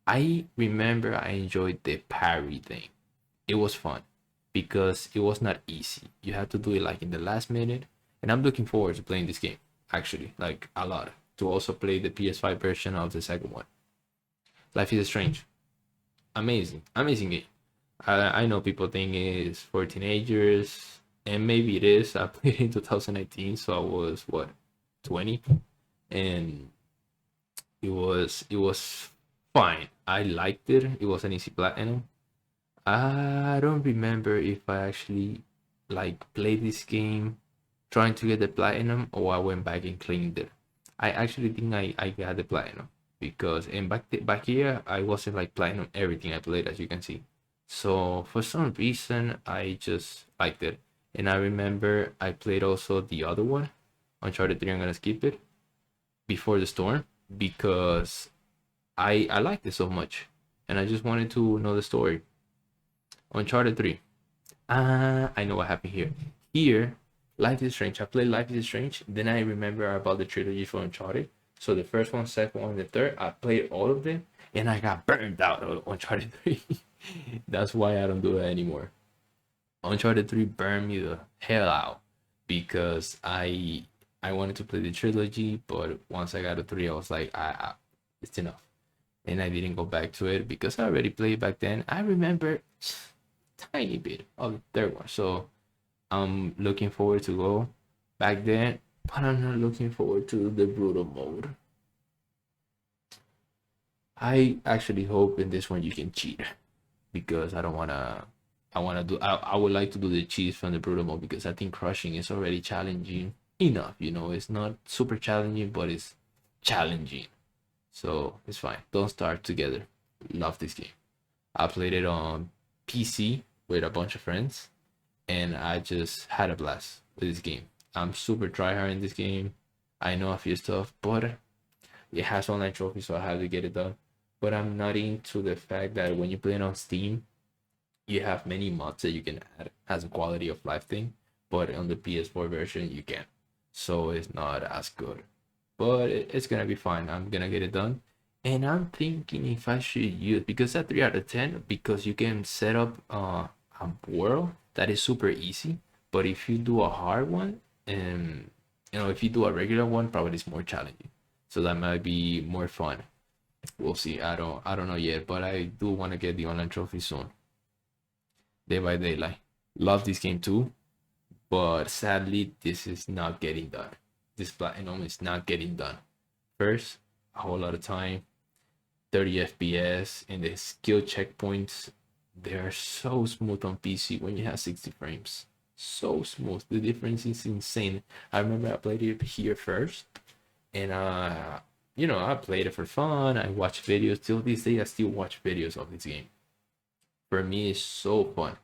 I remember I enjoyed the parry thing. It was fun because it was not easy. You had to do it like in the last minute. And I'm looking forward to playing this game, actually, like a lot. To also play the PS5 version of the second one. Life is Strange. Amazing. Amazing game. I know people think it's for teenagers, and maybe it is. I played it in 2019, so I was what, 20, and it was fine. I liked it. It was an easy platinum. I don't remember if I actually like played this game trying to get the platinum or I went back and cleaned it. I actually think I got the platinum because in back here I wasn't like platinum everything I played, as you can see. So for some reason I just liked it. And I remember I played also the other one, Uncharted 3. I'm gonna skip it, Before the Storm, because I liked it so much and I just wanted to know the story. Uncharted 3. I know what happened here. Here, Life is Strange. I played Life is Strange. Then I remember about the trilogy for Uncharted. So the first one, second one, the third, I played all of them, and I got burned out on Uncharted 3. That's why I don't do that anymore. Uncharted 3 burned me the hell out because I wanted to play the trilogy, but once I got to 3, I was like, it's enough. And I didn't go back to it because I already played back then. I remember tiny bit of the third one, so I'm looking forward to go back then, but I'm not looking forward to the brutal mode. I actually hope in this one you can cheat because I don't wanna. I would like to do the cheats from the brutal mode because I think crushing is already challenging enough. You know, it's not super challenging, but it's challenging, so it's fine. Don't start together. Love this game. I played it on PC with a bunch of friends, and I just had a blast with this game. I'm super tryhard in this game. I know a few stuff, but it has online trophies, so I have to get it done. But I'm not into the fact that when you play it on Steam, you have many mods that you can add as a quality of life thing, but on the PS4 version you can't. So it's not as good. But it's gonna be fine. I'm gonna get it done. And I'm thinking if I should use, because at 3 out of 10, because you can set up a world that is super easy. But if you do a hard one, and if you do a regular one, probably it's more challenging. So that might be more fun. We'll see. I don't know yet, but I do want to get the online trophy soon. Day by Daylight. Love this game too, but sadly this is not getting done. This platinum is not getting done. First, a whole lot of time, 30 FPS, and the skill checkpoints, they are so smooth on PC when you have 60 frames. So smooth. The difference is insane. I remember I played it here first, and I played it for fun. I watched videos. Till this day I still watch videos of this game. For me it's so fun.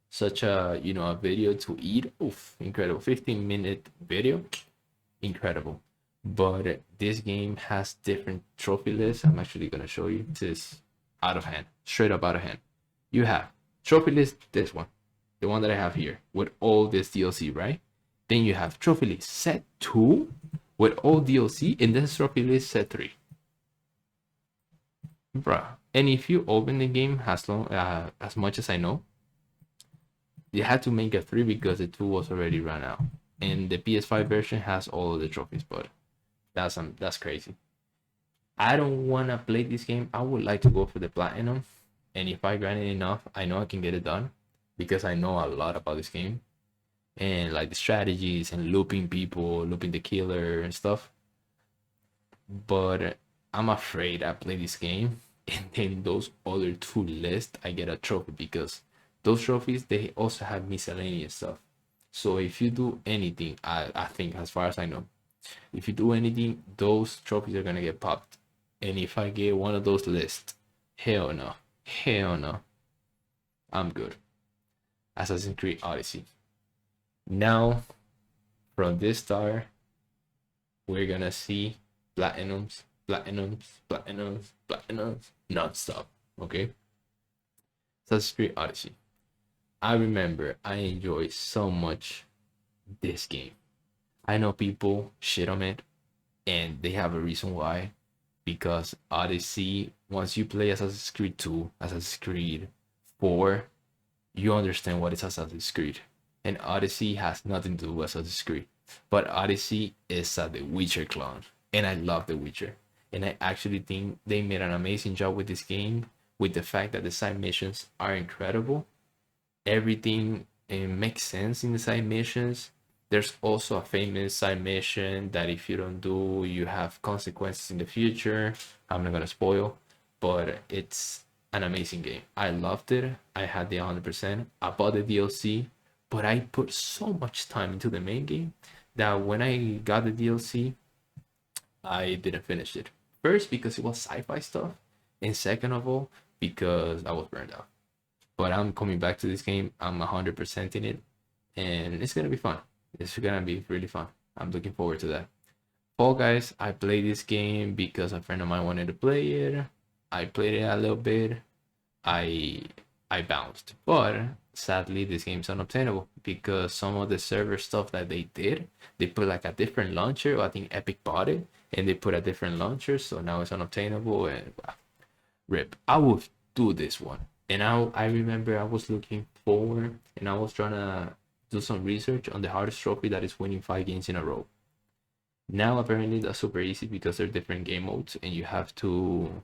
Such a video to eat. Oof, incredible. 15-minute video, incredible. But this game has different trophy lists. I'm actually gonna show you this out of hand, straight up out of hand. You have trophy list, this one, the one that I have here with all this DLC, right? Then you have trophy list set 2 with all DLC, and then trophy list set 3. Bruh. And if you open the game as much as I know, you had to make a 3 because the 2 was already run out. And the PS5 version has all of the trophies, but that's crazy. I don't wanna play this game. I would like to go for the platinum. And if I grind it enough, I know I can get it done because I know a lot about this game. And like the strategies and looping people, looping the killer and stuff. But I'm afraid I play this game and then those other 2 lists I get a trophy because those trophies, they also have miscellaneous stuff. So if you do anything, I think as far as I know, if you do anything, those trophies are gonna get popped. And if I get one of those lists, hell no, I'm good. Assassin's Creed Odyssey. Now from this star we're gonna see platinums non-stop. Okay, Assassin's Creed Odyssey. I remember I enjoyed so much this game. I know people shit on it, and they have a reason why. Because Odyssey, once you play Assassin's Creed 2, Assassin's Creed 4, you understand what is Assassin's Creed. And Odyssey has nothing to do with Assassin's Creed. But Odyssey is a The Witcher clone. And I love The Witcher. And I actually think they made an amazing job with this game, with the fact that the side missions are incredible. Everything makes sense in the side missions. There's also a famous side mission that if you don't do, you have consequences in the future. I'm not gonna spoil, but it's an amazing game. I loved it. I had the 100%. I bought the DLC, but I put so much time into the main game that when I got the DLC, I didn't finish it. First, because it was sci-fi stuff, and second of all, because I was burned out. But I'm coming back to this game. I'm 100% in it, and it's gonna be fun. It's gonna be really fun. I'm looking forward to that. Fall Guys, I played this game because a friend of mine wanted to play it. I played it a little bit. I I bounced, but sadly this game's unobtainable because some of the server stuff that they did, they put like a different launcher. I think Epic bought it and they put a different launcher, so now it's unobtainable. And rip. I will do this one. And I remember I was looking forward and I was trying to do some research on the hardest trophy that is winning 5 games in a row. Now apparently that's super easy because they're different game modes and you have to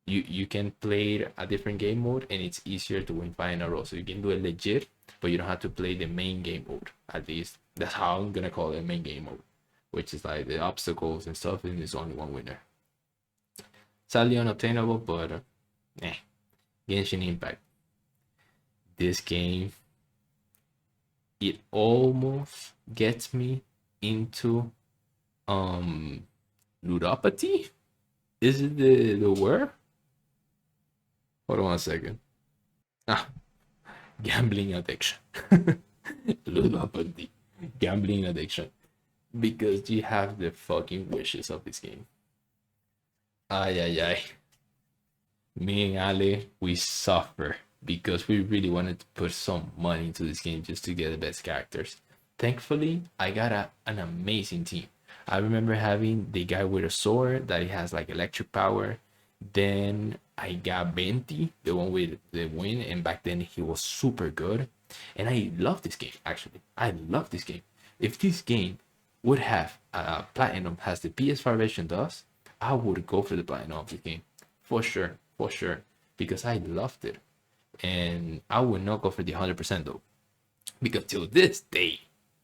you can play a different game mode and it's easier to win 5 in a row. So you can do it legit, but you don't have to play the main game mode. At least that's how I'm gonna call it, main game mode, which is like the obstacles and stuff, and there's only one winner. Sadly unobtainable, but Genshin Impact. This game, it almost gets me into ludopathy. Is it the word? Hold on a second. Ah, gambling addiction. Ludopathy. Gambling addiction. Because you have the fucking wishes of this game. Ay ay ay. Me and Ale, we suffer because we really wanted to put some money into this game just to get the best characters. Thankfully, I got an amazing team. I remember having the guy with a sword that he has like electric power. Then I got Venti, the one with the wind, and back then he was super good. And I love this game, actually. I love this game. If this game would have platinum, as the PS5 version does, I would go for the platinum of this game. For sure. Because I loved it. And I would not go for the 100% though. Because till this day,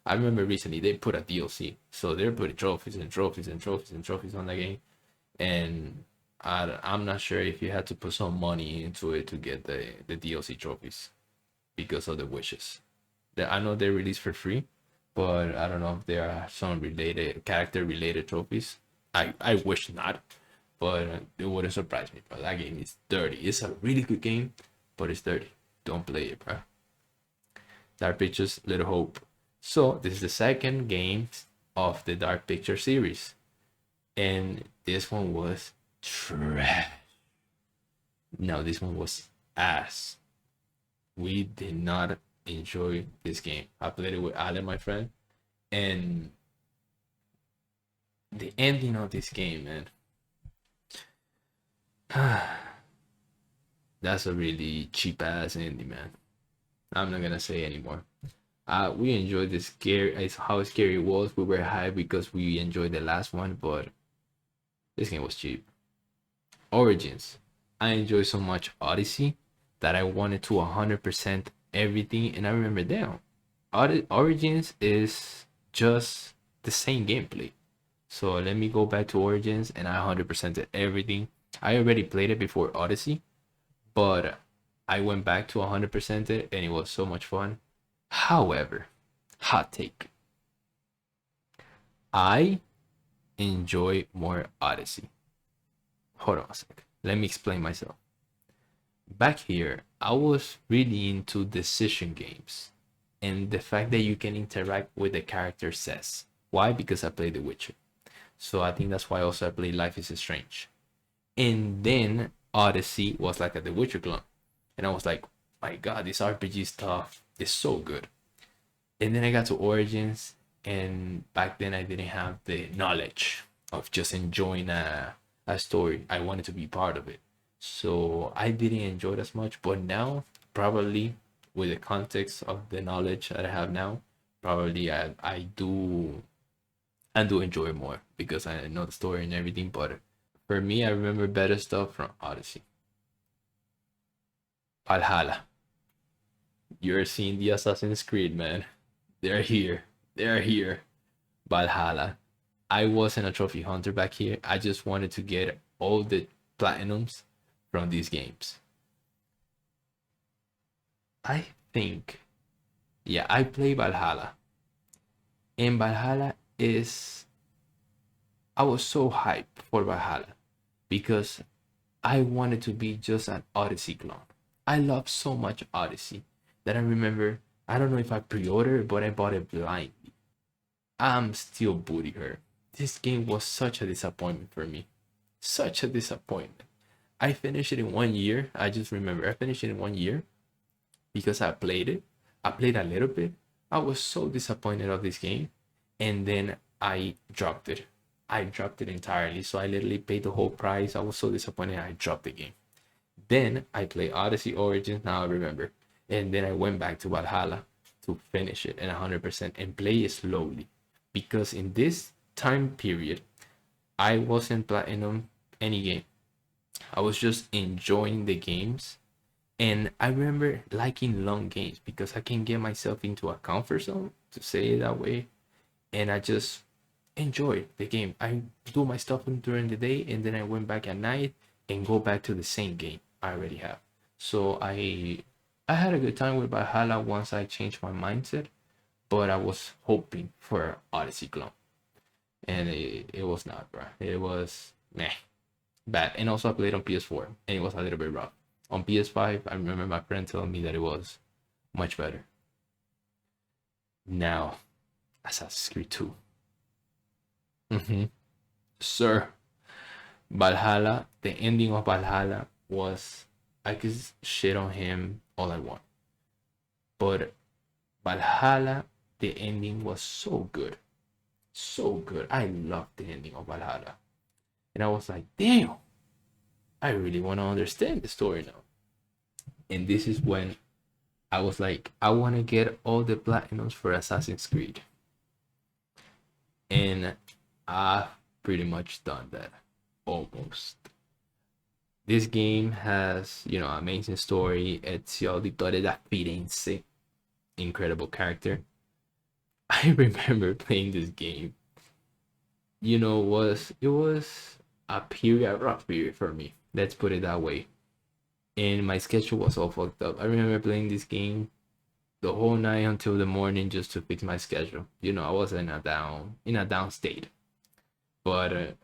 I remember recently they put a DLC. So they're putting trophies and trophies and trophies and trophies on the game. And I'm not sure if you had to put some money into it to get the DLC trophies because of the wishes. I know they're released for free, but I don't know if there are some related character related trophies. I wish not, but it wouldn't surprise me. But that game is dirty. It's a really good game, but it's dirty. Don't play it, bro. Dark Pictures, Little Hope. So this is the second game of the Dark Picture series, and this one was trash. No, this one was ass. We did not enjoy this game. I played it with Alan, my friend, and the ending of this game, man. That's a really cheap ass ending, man. I'm not gonna say anymore. We enjoyed the scary, how scary it was. We were high because we enjoyed the last one, but this game was cheap. Origins. I enjoyed so much Odyssey that I wanted to 100% everything, and I remember damn, Origins is just the same gameplay. So let me go back to Origins, and I 100%ed everything. I already played it before Odyssey, but I went back to 100% it, and it was so much fun. However, hot take. I enjoy more Odyssey. Hold on a sec. Let me explain myself. Back here, I was really into decision games and the fact that you can interact with the character says. Why? Because I played The Witcher. So I think that's why also I played Life is Strange. And then Odyssey was like a The Witcher clone. And I was like, my god, this RPG stuff is so good. And then I got to Origins, and back then I didn't have the knowledge of just enjoying a story. I wanted to be part of it. So I didn't enjoy it as much. But now, probably with the context of the knowledge that I have now, probably I do enjoy it more because I know the story and everything. But for me, I remember better stuff from Odyssey. Valhalla. You're seeing the Assassin's Creed, man. They're here. They're here. Valhalla. I wasn't a trophy hunter back here. I just wanted to get all the platinums from these games. I think, yeah, I play Valhalla. And Valhalla is, I was so hyped for Valhalla because I wanted to be just an Odyssey clone. I love so much Odyssey that I remember, I don't know if I pre-ordered, but I bought it blind. I'm still booty hurt. This game was such a disappointment for me. Such a disappointment. I finished it in 1 year. I just remember I finished it in 1 year because I played it. I played a little bit. I was so disappointed of this game. And then I dropped it. I dropped it entirely. So I literally paid the whole price. I was so disappointed I dropped the game. Then I played Odyssey Origins, now I remember. And then I went back to Valhalla to finish it at 100% and play it slowly. Because in this time period, I wasn't platinum any game. I was just enjoying the games. And I remember liking long games because I can get myself into a comfort zone, to say it that way. And I just enjoy the game. I do my stuff during the day and then I went back at night and go back to the same game I already have. So I had a good time with Valhalla once I changed my mindset, but I was hoping for Odyssey clone. And it was not, bro. It was meh, bad. And also I played on PS4 and it was a little bit rough. On PS5, I remember my friend telling me that it was much better. Now, Assassin's Creed 2. Sir, Valhalla, the ending of Valhalla was, I could shit on him all I want. But Valhalla, the ending was so good. So good. I loved the ending of Valhalla. And I was like, damn, I really want to understand the story now. And this is when I was like, I want to get all the platinums for Assassin's Creed. And I've pretty much done that. Almost. This game has, amazing story. Ezio Auditore da Firenze. Incredible character. I remember playing this game. It was a rough period for me. Let's put it that way. And my schedule was all fucked up. I remember playing this game the whole night until the morning just to fix my schedule. I was in a down state. But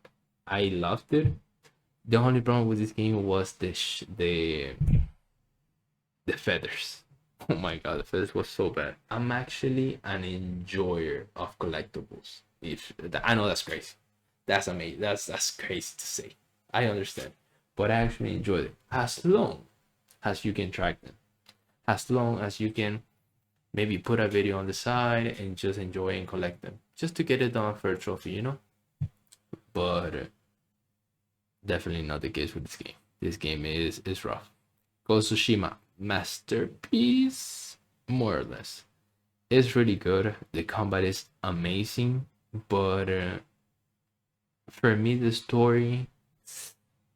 I loved it. The only problem with this game was the feathers. Oh my god, the feathers was so bad. I'm actually an enjoyer of collectibles. I know that's crazy. That's amazing. That's crazy to say. I understand. But I actually enjoy it. As long as you can track them. As long as you can maybe put a video on the side and just enjoy and collect them. Just to get it done for a trophy, But definitely not the case with this game. This game is rough. Ghost of Tsushima, masterpiece, more or less. It's really good. The combat is amazing, but for me, the story,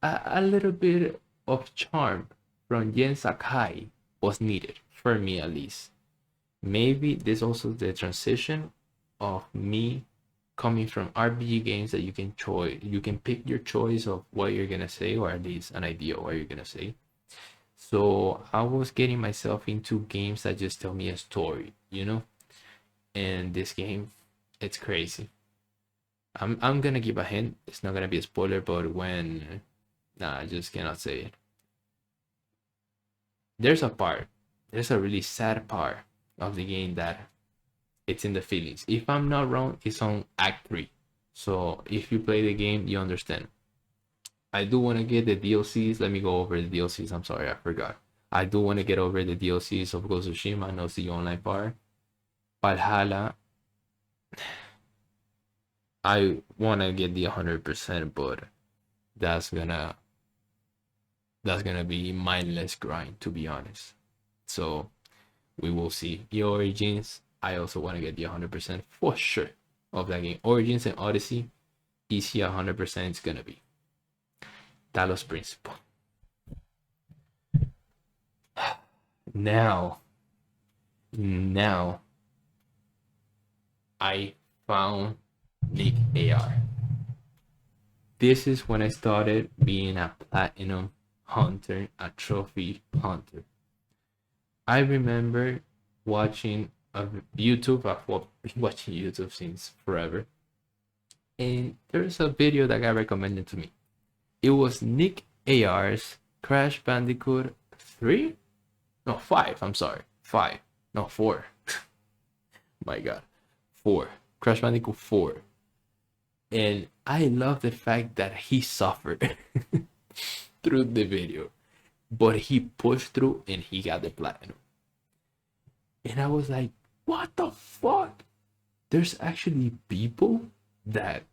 a little bit of charm from Yen Sakai was needed, for me at least. Maybe this also the transition of me coming from RPG games that you can pick your choice of what you're gonna say, or at least an idea of what you're gonna say. So I was getting myself into games that just tell me a story, And this game, it's crazy. I'm gonna give a hint. It's not gonna be a spoiler, but I just cannot say it. There's a really sad part of the game that it's in the feelings. If I'm not wrong, it's on Act 3. So if you play the game, you understand. I do want to get the DLCs. Let me go over the DLCs. I'm sorry, I forgot. I do want to get over the DLCs of Ghost of Tsushima. I know it's the online part. Valhalla, I want to get the 100%, but that's gonna be mindless grind, to be honest. So we will see. The Origins, I also want to get the 100% for sure of that game. Origins and Odyssey, easy 100% it's gonna be. Talos Principle. Now I found Nick AR. This is when I started being a platinum hunter, a trophy hunter. I remember watching YouTube. I've been watching YouTube since forever. And there's a video that got recommended to me. It was Nick AR's Crash Bandicoot 3? No, 5. I'm sorry. 5. No, 4. My God. 4. Crash Bandicoot 4. And I love the fact that he suffered through the video. But he pushed through and he got the platinum. And I was like, what the fuck? There's actually people that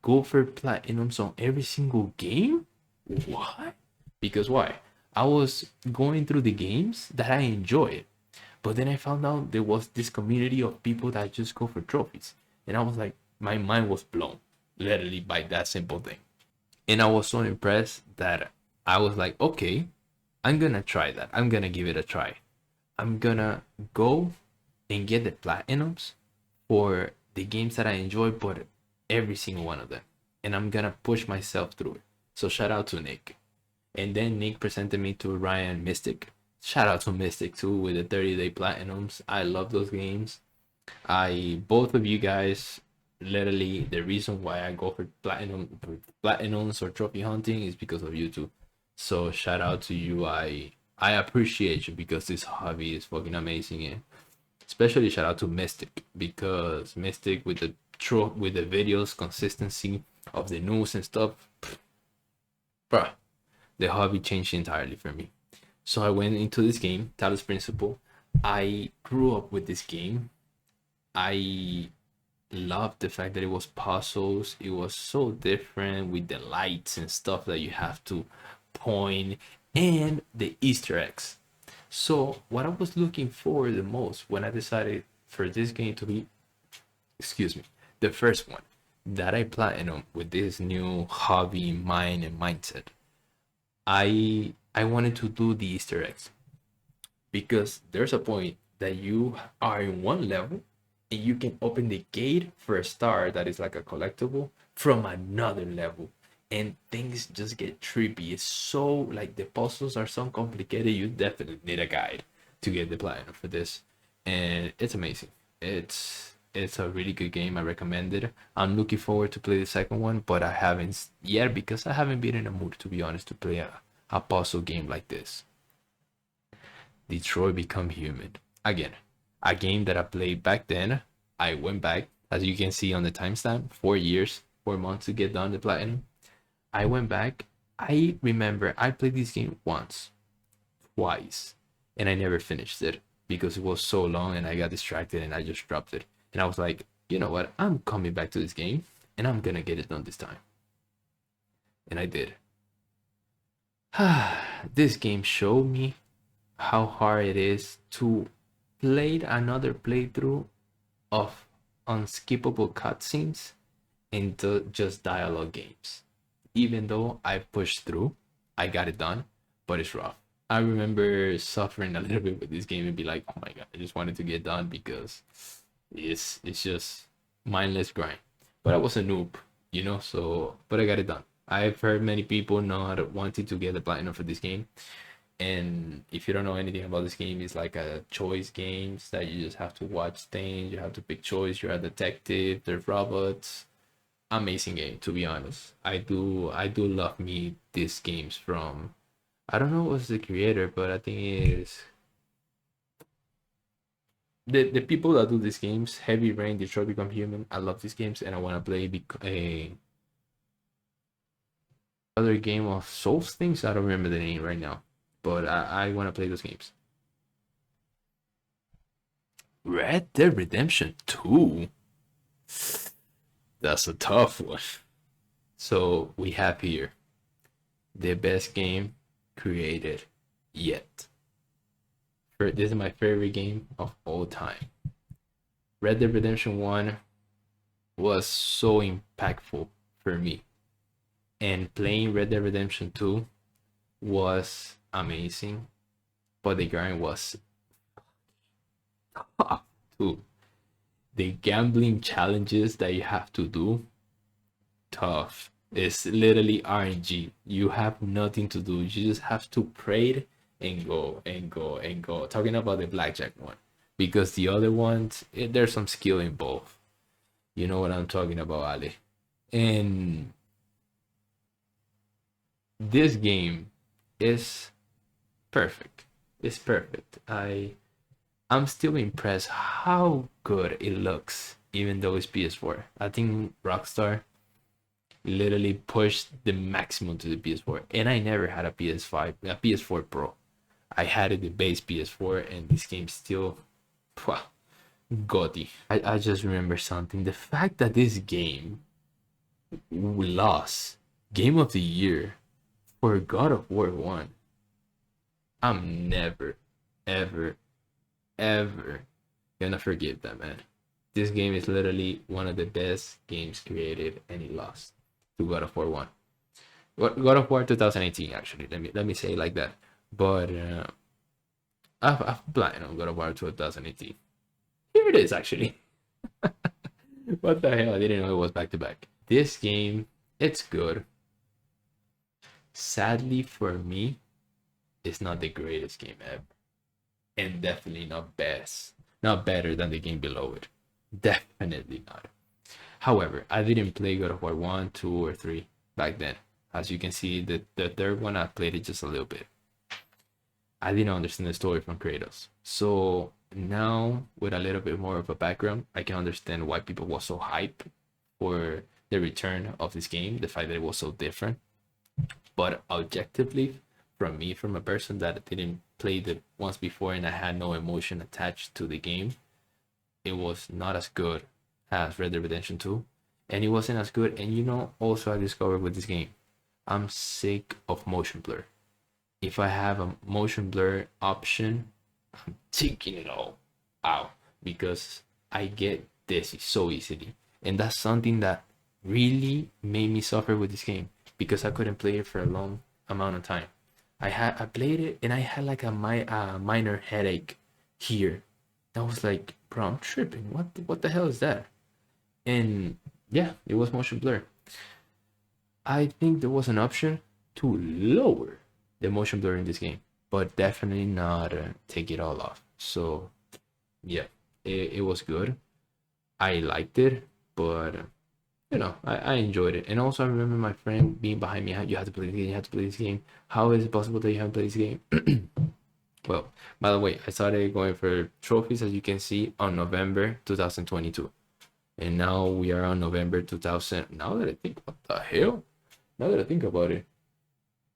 go for platinums on every single game? What? Because why? I was going through the games that I enjoyed, but then I found out there was this community of people that just go for trophies. And I was like, my mind was blown, literally, by that simple thing. And I was so impressed that I was like, okay, I'm gonna try that. I'm gonna give it a try. I'm gonna go and get the platinums for the games that I enjoy, but every single one of them. And I'm gonna push myself through it. So shout out to Nick. And then Nick presented me to Ryan Mystic. Shout out to Mystic too with the 30-day platinums. I love those games. Both of you guys, literally the reason why I go for platinums or trophy hunting is because of you two. So shout out to you. I appreciate you because this hobby is fucking amazing. And especially shout out to Mystic, because Mystic with the videos, consistency of the news and stuff, bruh, the hobby changed entirely for me. So I went into this game, Talos Principle. I grew up with this game. I loved the fact that it was puzzles. It was so different with the lights and stuff that you have to point, and the Easter eggs. So what I was looking for the most when I decided for this game to be, the first one that I platinum with this new hobby mind and mindset, I wanted to do the Easter eggs, because there's a point that you are in one level and you can open the gate for a star that is like a collectible from another level, and things just get trippy. It's so, like, the puzzles are so complicated. You definitely need a guide to get the platinum for this, and it's amazing. It's a really good game. I recommend it. I'm looking forward to play the second one, but I haven't yet because I haven't been in a mood, to be honest, to play a puzzle game like this. Detroit Become Human. Again, a game that I played back then. I went back, as you can see on the timestamp, 4 years, 4 months to get done the platinum. I went back. I remember I played this game once, twice, and I never finished it because it was so long and I got distracted and I just dropped it. And I was like, you know what? I'm coming back to this game and I'm gonna get it done this time. And I did. This game showed me how hard it is to play another playthrough of unskippable cutscenes into just dialogue games. Even though I pushed through, I got it done, but it's rough. I remember suffering a little bit with this game and be like, oh my god, I just wanted to get done because it's just mindless grind. But I was a noob, so, but I got it done. I've heard many people not wanting to get the platinum for this game. And if you don't know anything about this game, it's like a choice games that you just have to watch things. You have to pick choice. You're a detective. There's robots. Amazing game, to be honest. I do love me these games from, I don't know what's the creator, but I think it is the people that do these games. Heavy Rain, Detroit Become Human. I love these games and I want to play a other game of Souls things. I don't remember the name right now. but I want to play those games. Red Dead Redemption 2. That's a tough one. So we have here the best game created yet. This is my favorite game of all time. Red Dead Redemption 1 was so impactful for me. And playing Red Dead Redemption 2 was amazing. But the grind was tough too. The gambling challenges that you have to do, tough. It's literally RNG. You have nothing to do. You just have to pray and go and go and go. Talking about the blackjack one, because the other ones, there's some skill involved. You know what I'm talking about, Ali. And this game is perfect. It's perfect. I'm still impressed how good it looks, even though it's PS4. I think Rockstar literally pushed the maximum to the PS4, and I never had a PS5, a PS4 Pro. I had the base PS4, and this game still, wow, gaudy. I just remember something. The fact that this game lost Game of the Year for God of War 1, I'm never, ever, ever gonna forgive that, man. This game is literally one of the best games created, and it lost to God of War 1. God of War 2018, actually. Let me say it like that. But I've blind on God of War 2018. Here it is, actually. What the hell? I didn't know it was back to back. This game, it's good. Sadly for me, it's not the greatest game ever. And definitely not best. Not better than the game below it. Definitely not. However, I didn't play God of War 1, 2, or 3 back then. As you can see, the third one, I played it just a little bit. I didn't understand the story from Kratos. So now, with a little bit more of a background, I can understand why people were so hyped for the return of this game, the fact that it was so different. But objectively, from a person that didn't play it once before and I had no emotion attached to the game, it was not as good as Red Dead Redemption 2. And it wasn't as good. And also I discovered with this game, I'm sick of motion blur. If I have a motion blur option, I'm taking it all out because I get dizzy so easily. And that's something that really made me suffer with this game because I couldn't play it for a long amount of time. I played it and I had like a minor headache here. I was like, bro, I'm tripping. What the hell is that? And yeah, it was motion blur. I think there was an option to lower the motion blur in this game, but definitely not take it all off. So yeah, it was good. I liked it, but I enjoyed it. And also I remember my friend being behind me. You have to play this game. You have to play this game. How is it possible that you haven't played this game? Well, by the way, I started going for trophies, as you can see, on November 2022. And now we are on November 2000. Now that I think, what the hell? Now that I think about it,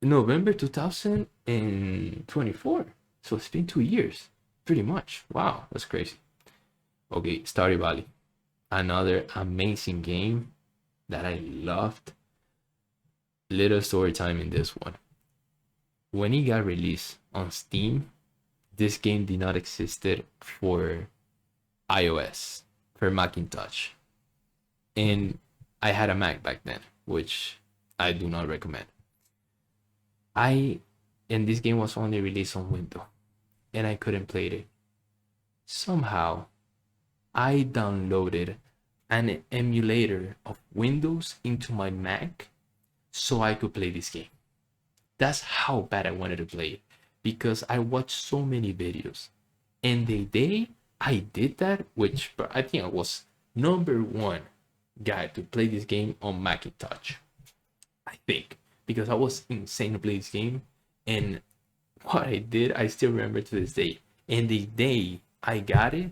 November 2024. So it's been 2 years, pretty much. Wow, that's crazy. Okay, Stardew Valley. Another amazing game that I loved. Little story time in this one. When it got released on Steam, this game did not existed for iOS, for Macintosh. And I had a Mac back then, which I do not recommend. And this game was only released on Windows, and I couldn't play it. Somehow, I downloaded an emulator of Windows into my Mac so I could play this game. That's how bad I wanted to play it because I watched so many videos. And the day I did that, which I think I was #1 guy to play this game on Macintosh, I think, because I was insane to play this game. And what I did, I still remember to this day. And the day I got it,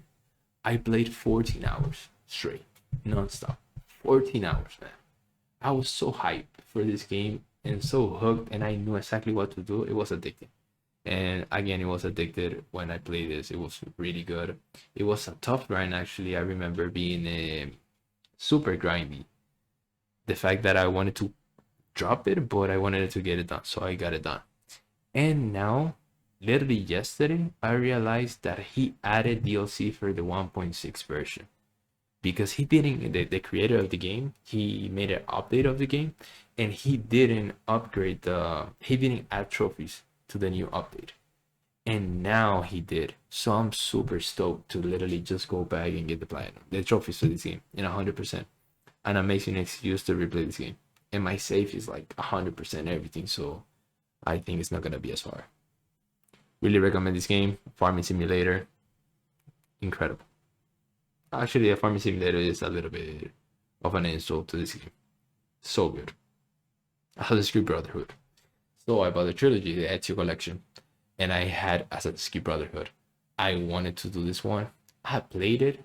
I played 14 hours straight, non-stop. 14 hours, man. I was so hyped for this game and so hooked, and I knew exactly what to do. It was addicting. And again, it was addicted when I played this. It was really good. It was a tough grind actually. I remember being super grindy. The fact that I wanted to drop it, but I wanted to get it done, so I got it done. And now, literally yesterday, I realized that he added DLC for the 1.6 version because he didn't. The creator of the game, he made an update of the game, and he didn't upgrade the. He didn't add trophies to the new update, and now he did. So I'm super stoked to literally just go back and get the trophies for this game in 100%, an amazing excuse to replay this game. And my save is like 100% everything, so I think it's not gonna be as far. Really recommend this game. Farming simulator, incredible. Actually, a farming simulator is a little bit of an insult to this game. So good. Assassin's Creed Brotherhood. So I bought the trilogy, the Ezio collection, and I had Assassin's Creed Brotherhood. I wanted to do this one. I played it,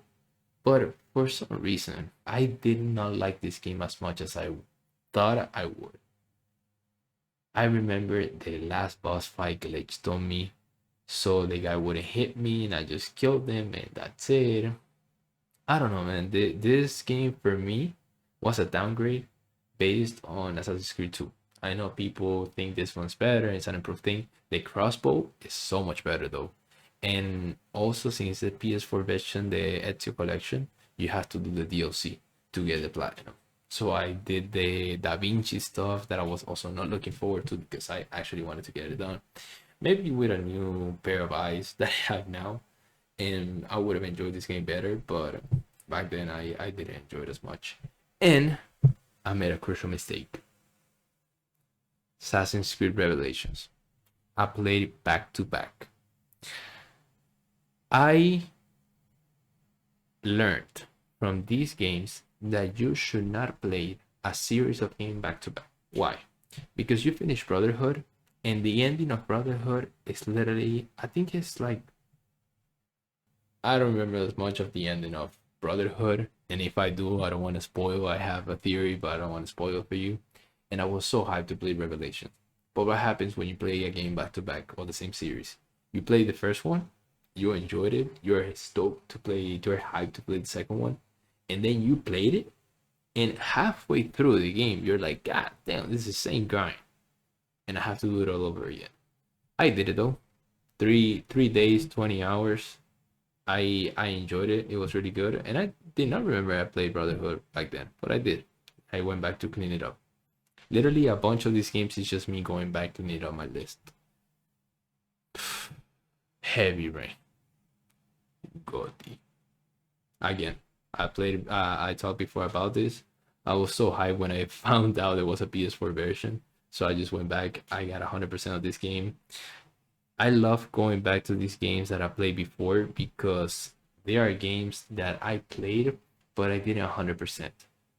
but for some reason, I did not like this game as much as I thought I would. I remember the last boss fight glitched on me, so the guy wouldn't hit me, and I just killed him, and that's it. I don't know, man. This game for me was a downgrade based on Assassin's Creed 2. I know people think this one's better, it's an improved thing. The crossbow is so much better though. And also, since the PS4 version, the Ezio collection, you have to do the DLC to get the platinum. So I did the Da Vinci stuff that I was also not looking forward to because I actually wanted to get it done. Maybe with a new pair of eyes that I have now, and I would have enjoyed this game better, but back then I didn't enjoy it as much. And I made a crucial mistake. Assassin's Creed Revelations. I played it back to back. I learned from these games that you should not play a series of games back to back. Why? Because you finish Brotherhood, and the ending of Brotherhood is literally, I think it's like, I don't remember as much of the ending of Brotherhood, and if I do, I don't want to spoil. I have a theory, but I don't want to spoil it for you. And I was so hyped to play Revelation. But what happens when you play a game back to back or the same series? You play the first one, you enjoyed it, you're stoked to play, you're hyped to play the second one, and then you played it, and halfway through the game, you're like, God damn, this is the same grind, and I have to do it all over again. I did it though. 3 days, 20 hours. I enjoyed it. It was really good, and I did not remember I played Brotherhood back then, but I did. I went back to clean it up. Literally, a bunch of these games is just me going back to clean it up my list. Heavy Rain. Gotti. Again, I played. I talked before about this. I was so hyped when I found out there was a PS4 version, so I just went back. I got 100% of this game. I love going back to these games that I played before because they are games that I played, but I didn't 100%.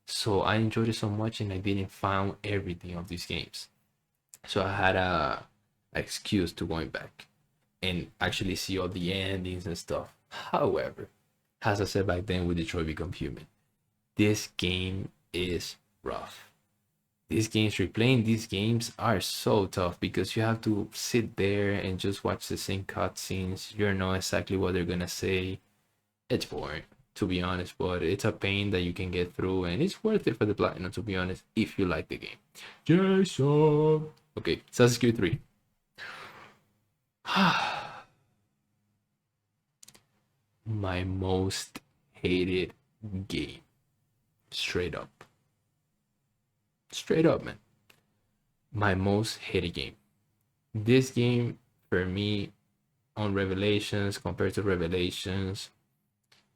So I enjoyed it so much, and I didn't find everything of these games. So I had a excuse to going back and actually see all the endings and stuff. However, as I said back then with Detroit Become Human, this game is rough. These games, replaying these games are so tough because you have to sit there and just watch the same cutscenes. You know exactly what they're gonna say. It's boring, to be honest, but it's a pain that you can get through, and it's worth it for the platinum, to be honest, if you like the game. Jason. Okay, Assassin's Creed 3. My most hated game. Straight up. Straight up, man. My most hated game. This game, for me, on Revelations, compared to Revelations,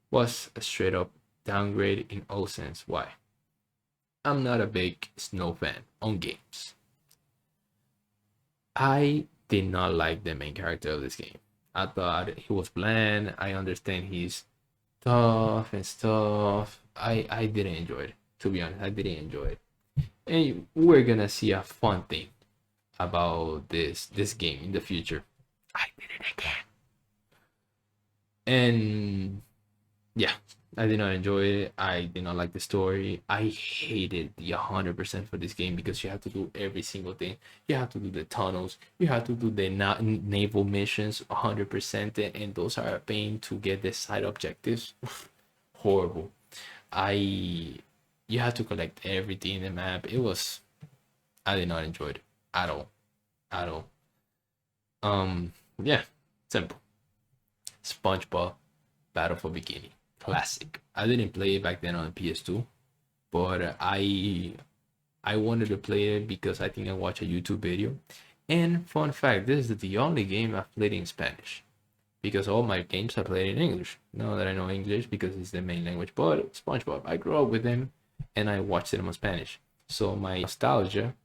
was a straight up downgrade in all sense. Why? I'm not a big Snow fan on games. I did not like the main character of this game. I thought he was bland. I understand he's tough and stuff. I didn't enjoy it. To be honest, I didn't enjoy it. And we're gonna see a fun thing about this game in the future. I did it again. And yeah, I did not enjoy it. I did not like the story. I hated the 100% for this game because you have to do every single thing. You have to do the tunnels. You have to do the naval missions 100%, and those are a pain to get the side objectives. Horrible. I You have to collect everything in the map. I did not enjoy it at all. At all. Yeah, simple. SpongeBob Battle for Bikini. Classic. I didn't play it back then on the PS2, but I wanted to play it because I think I watched a YouTube video. And fun fact, this is the only game I've played in Spanish because all my games I played in English. Now that I know English because it's the main language, but SpongeBob, I grew up with him and I watched it in Spanish. So my nostalgia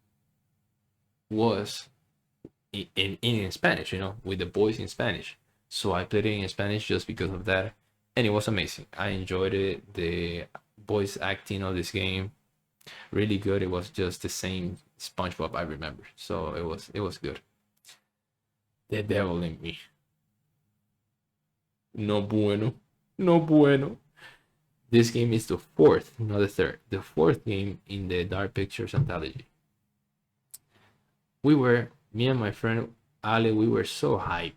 was in Spanish, with the boys in Spanish. So I played it in Spanish just because of that, and it was amazing. I enjoyed it. The voice acting of this game really good. It was just the same SpongeBob I remember, so it was good. The devil in me. No bueno, no bueno. This game is the fourth, not the third. The fourth game in the Dark Pictures anthology. Me and my friend Ale, we were so hyped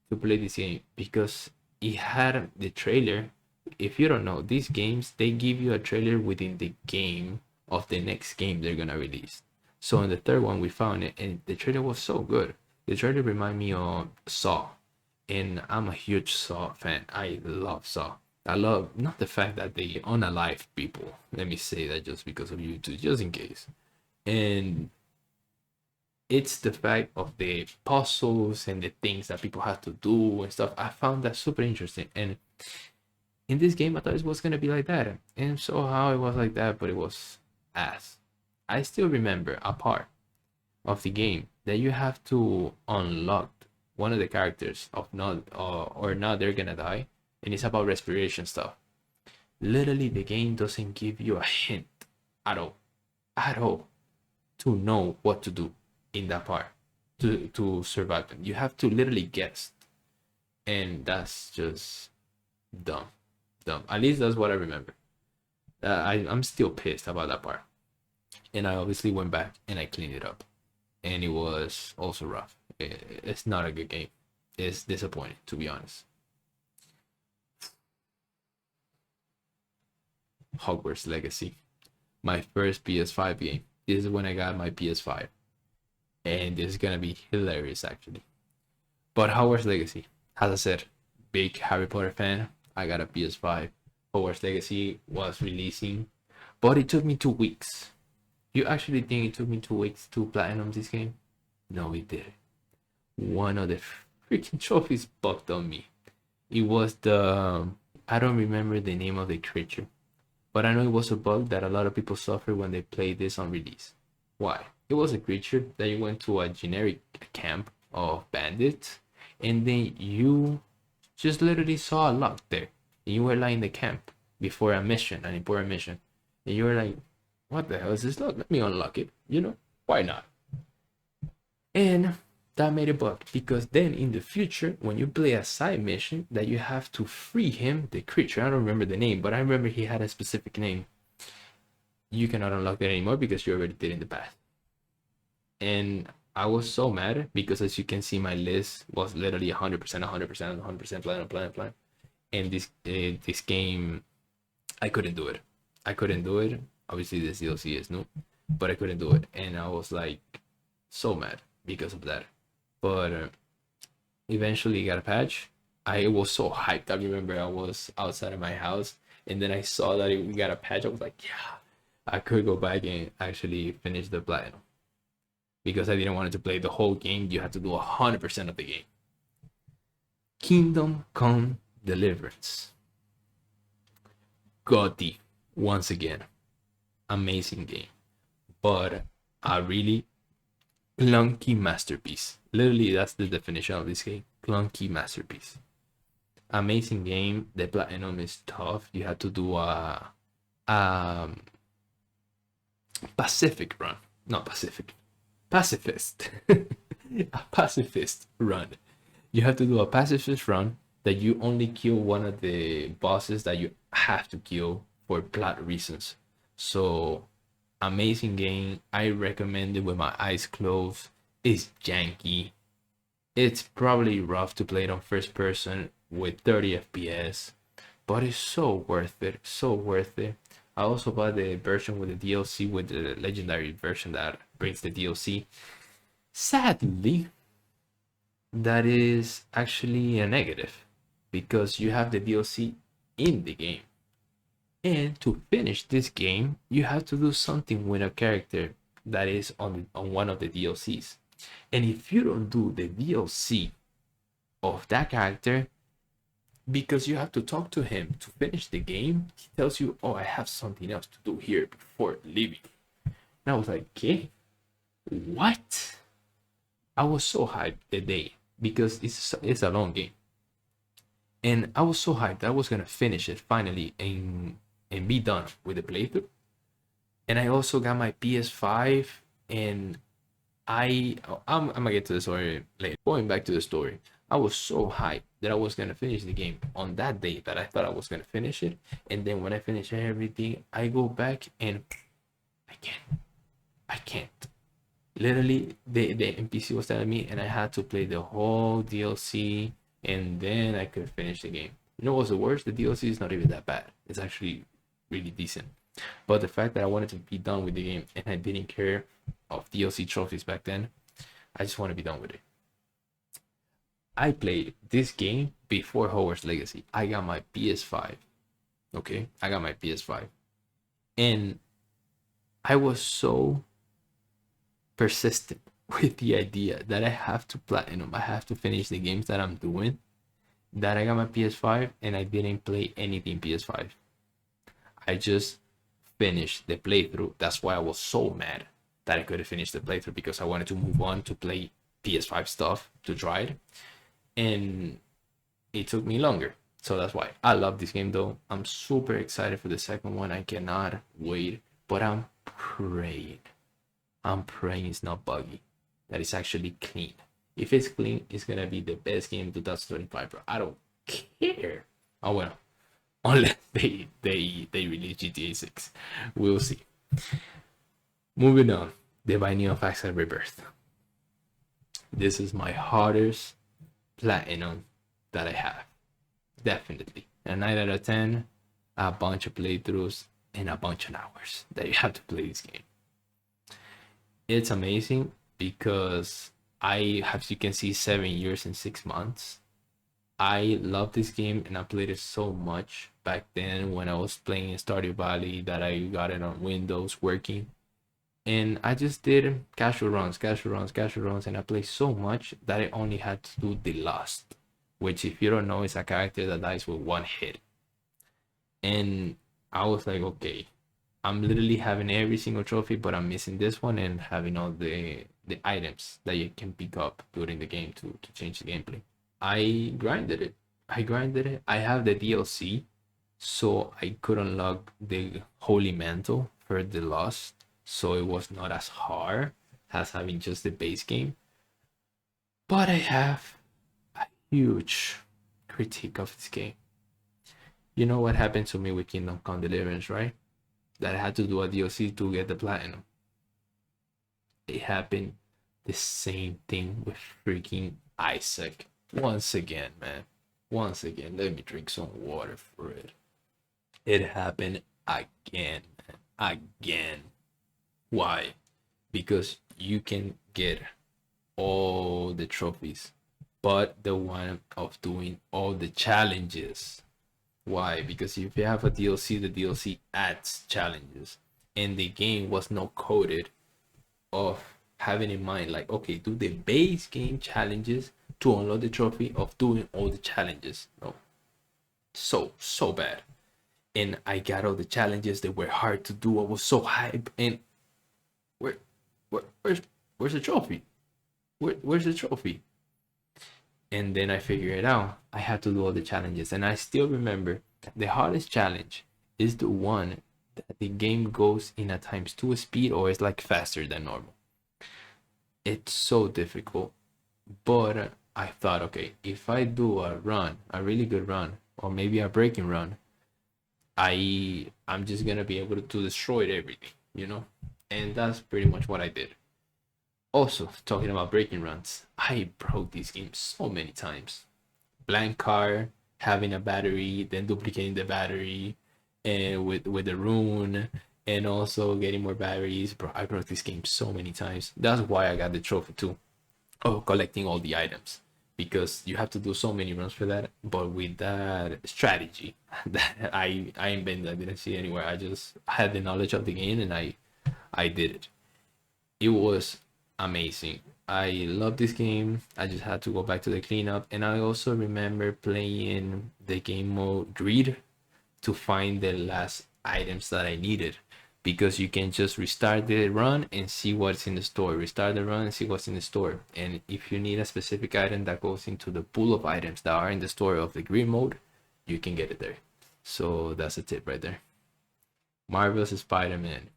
to play this game because it had the trailer. If you don't know, these games, they give you a trailer within the game of the next game they're gonna release. So in the third one, we found it, and the trailer was so good. The trailer reminded me of Saw, and I'm a huge Saw fan. I love Saw. I love not the fact that they unalive people. Let me say that just because of YouTube, just in case. And it's the fact of the puzzles and the things that people have to do and stuff. I found that super interesting. And in this game, I thought it was gonna be like that. And so how it was like that, but it was ass. I still remember a part of the game that you have to unlock one of the characters of not or not they're gonna die, and it's about respiration stuff. Literally, the game doesn't give you a hint at all, to know what to do in that part to survive them. You have to literally guess, and that's just dumb. At least that's what I remember. I'm still pissed about that part, and I obviously went back and I cleaned it up, and it was also rough. It's not a good game. It's disappointing, to be honest. Hogwarts Legacy, my first PS5 game. This is when I got my PS5, and this is gonna be hilarious actually. But Hogwarts Legacy, as I said, big Harry Potter fan. I got a PS5. Hogwarts Legacy was releasing, but it took me 2 weeks. You actually think it took me 2 weeks to platinum this game? No, it didn't. One of the freaking trophies bugged on me. It was I don't remember the name of the creature, but I know it was a bug that a lot of people suffered when they played this on release. Why? It was a creature that you went to a generic camp of bandits, and then you just literally saw a lock there, and you were like in the camp before a mission, an important mission, and you were like, "What the hell is this lock? Let me unlock it." Why not? And that made it bug because then in the future, when you play a side mission that you have to free him, the creature, I don't remember the name, but I remember he had a specific name. You cannot unlock that anymore because you already did in the past. And I was so mad because, as you can see, my list was literally 100%, 100%, 100% plan. And this game, I couldn't do it. Obviously, this DLC is new, but I couldn't do it, and I was like so mad because of that. But eventually got a patch. I was so hyped. I remember I was outside of my house, and then I saw that we got a patch. I was like, yeah, I could go back and actually finish the platinum because I didn't want to play the whole game. You have to do 100% of the game. Kingdom Come Deliverance. GOTY once again. Amazing game, but a really clunky masterpiece. Literally, that's the definition of this game. Clunky masterpiece. Amazing game. The platinum is tough. You have to do a Pacific run. Not Pacific. Pacifist. A pacifist run. You have to do a pacifist run that you only kill one of the bosses that you have to kill for plot reasons. So amazing game. I recommend it with my eyes closed. It's janky. It's probably rough to play it on first person with 30 FPS, but it's so worth it. So worth it. I also bought the version with the DLC, with the legendary version that brings the DLC. Sadly, that is actually a negative because you have the DLC in the game. And to finish this game, you have to do something with a character that is on one of the DLCs. And if you don't do the DLC of that character, because you have to talk to him to finish the game, he tells you, "Oh, I have something else to do here before leaving." And I was like, "Okay, what?" I was so hyped the day because it's a long game, and I was so hyped that I was gonna finish it finally and be done with the playthrough. And I also got my PS5, and I'm gonna get to the story later. Going back to the story, I was so hyped that I was gonna finish the game on that day that I thought I was gonna finish it. And then when I finish everything, I go back and I can't. Literally, the NPC was telling me, and I had to play the whole DLC, and then I could finish the game. You know what's the worst? The DLC is not even that bad. It's actually really decent. But the fact that I wanted to be done with the game and I didn't care of DLC trophies back then, I just want to be done with it. I played this game before Hogwarts Legacy. I got my PS5. Okay, I got my PS5, and I was so persistent with the idea that I have to platinum, I have to finish the games that I'm doing, that I got my PS5 and I didn't play anything PS5. I just finished the playthrough. That's why I was so mad that I couldn't finish the playthrough, because I wanted to move on to play PS5 stuff to try it, and it took me longer. So that's why I love this game though. I'm super excited for the second one. I cannot wait, but I'm praying it's not buggy, that it's actually clean. If it's clean, it's gonna be the best game in 2025, bro. I don't care. Oh well, unless they release GTA 6, we'll see. Moving on, the Binding of Isaac Rebirth. This is my hardest platinum that I have, definitely. A 9 out of 10, a bunch of playthroughs, and a bunch of hours that you have to play this game. It's amazing because as you can see, 7 years and 6 months. I love this game and I played it so much back then when I was playing Stardew Valley, that I got it on Windows working. And I just did casual runs, and I played so much that I only had to do the Lost, which, if you don't know, is a character that dies with one hit. And I was like, okay, I'm literally having every single trophy, but I'm missing this one, and having all the items that you can pick up during the game to change the gameplay. I grinded it. I have the DLC, so I could unlock the Holy Mantle for the Lost, so it was not as hard as having just the base game. But I have a huge critique of this game. You know what happened to me with Kingdom Come Deliverance, right? That I had to do a DLC to get the platinum. It happened the same thing with freaking Isaac. Once again, man. Once again, let me drink some water for it. It happened again, man. Again. Why? Because you can get all the trophies, but the one of doing all the challenges. Why? Because if you have a DLC, the DLC adds challenges, and the game was not coded of having in mind, like, okay, do the base game challenges to unlock the trophy of doing all the challenges. No, so bad. And I got all the challenges that were hard to do. I was so hyped, and where's the trophy? Where's the trophy? And then I figured it out. I had to do all the challenges, and I still remember the hardest challenge is the one that the game goes in a ×2 speed, or it's like faster than normal. It's so difficult, but I thought, okay, if I do a run, a really good run, or maybe a breaking run, I'm just gonna be able to destroy everything, you know? And that's pretty much what I did. Also, talking about breaking runs, I broke this game so many times. Blank car, having a battery, then duplicating the battery, and with the rune, and also getting more batteries. Bro, I broke this game so many times. That's why I got the trophy too. Oh, collecting all the items, because you have to do so many runs for that. But with that strategy that I invented, I didn't see anywhere. I just had the knowledge of the game and I did it. It was amazing. I love this game. I just had to go back to the cleanup, and I also remember playing the game mode greed to find the last items that I needed, because you can just restart the run and see what's in the store, restart the run and see what's in the store. And if you need a specific item that goes into the pool of items that are in the store of the greed mode, you can get it there. So that's a tip right there. Marvel's Spider-Man.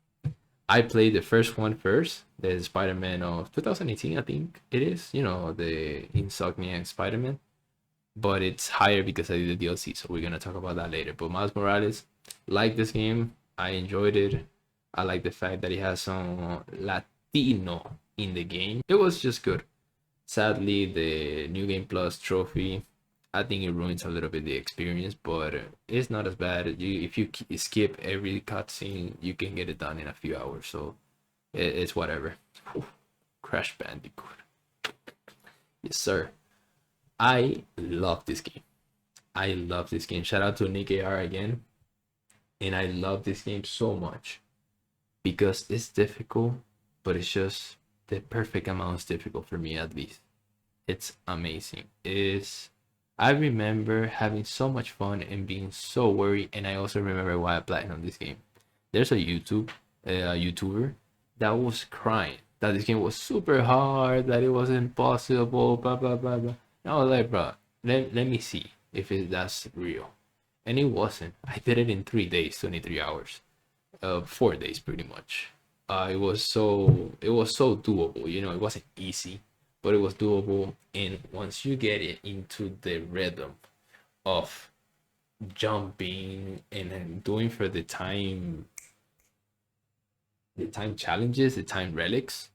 I played the first one first, the Spider-Man of 2018, I think it is. You know, the Insomniac Spider-Man, but it's higher because I did the DLC. So we're gonna talk about that later. But Miles Morales, like this game, I enjoyed it. I like the fact that it has some Latino in the game. It was just good. Sadly, the New Game Plus trophy, I think it ruins a little bit the experience, but it's not as bad. If you skip every cutscene, you can get it done in a few hours. So it's whatever. Crash Bandicoot. Yes, sir. I love this game. I love this game. Shout out to Nick AR again. And I love this game so much because it's difficult, but it's just the perfect amount of difficult for me, at least. It's amazing. I remember having so much fun and being so worried, and I also remember why I platinum this game. There's a YouTuber that was crying that this game was super hard, that it was impossible, blah blah blah blah. And I was like, bro, let me see if that's real. And it wasn't. I did it in 3 days, 23 hours, 4 days pretty much. It was so doable. You know, it wasn't easy, but it was doable. And once you get it into the rhythm of jumping and then doing for the time challenges, the time relics,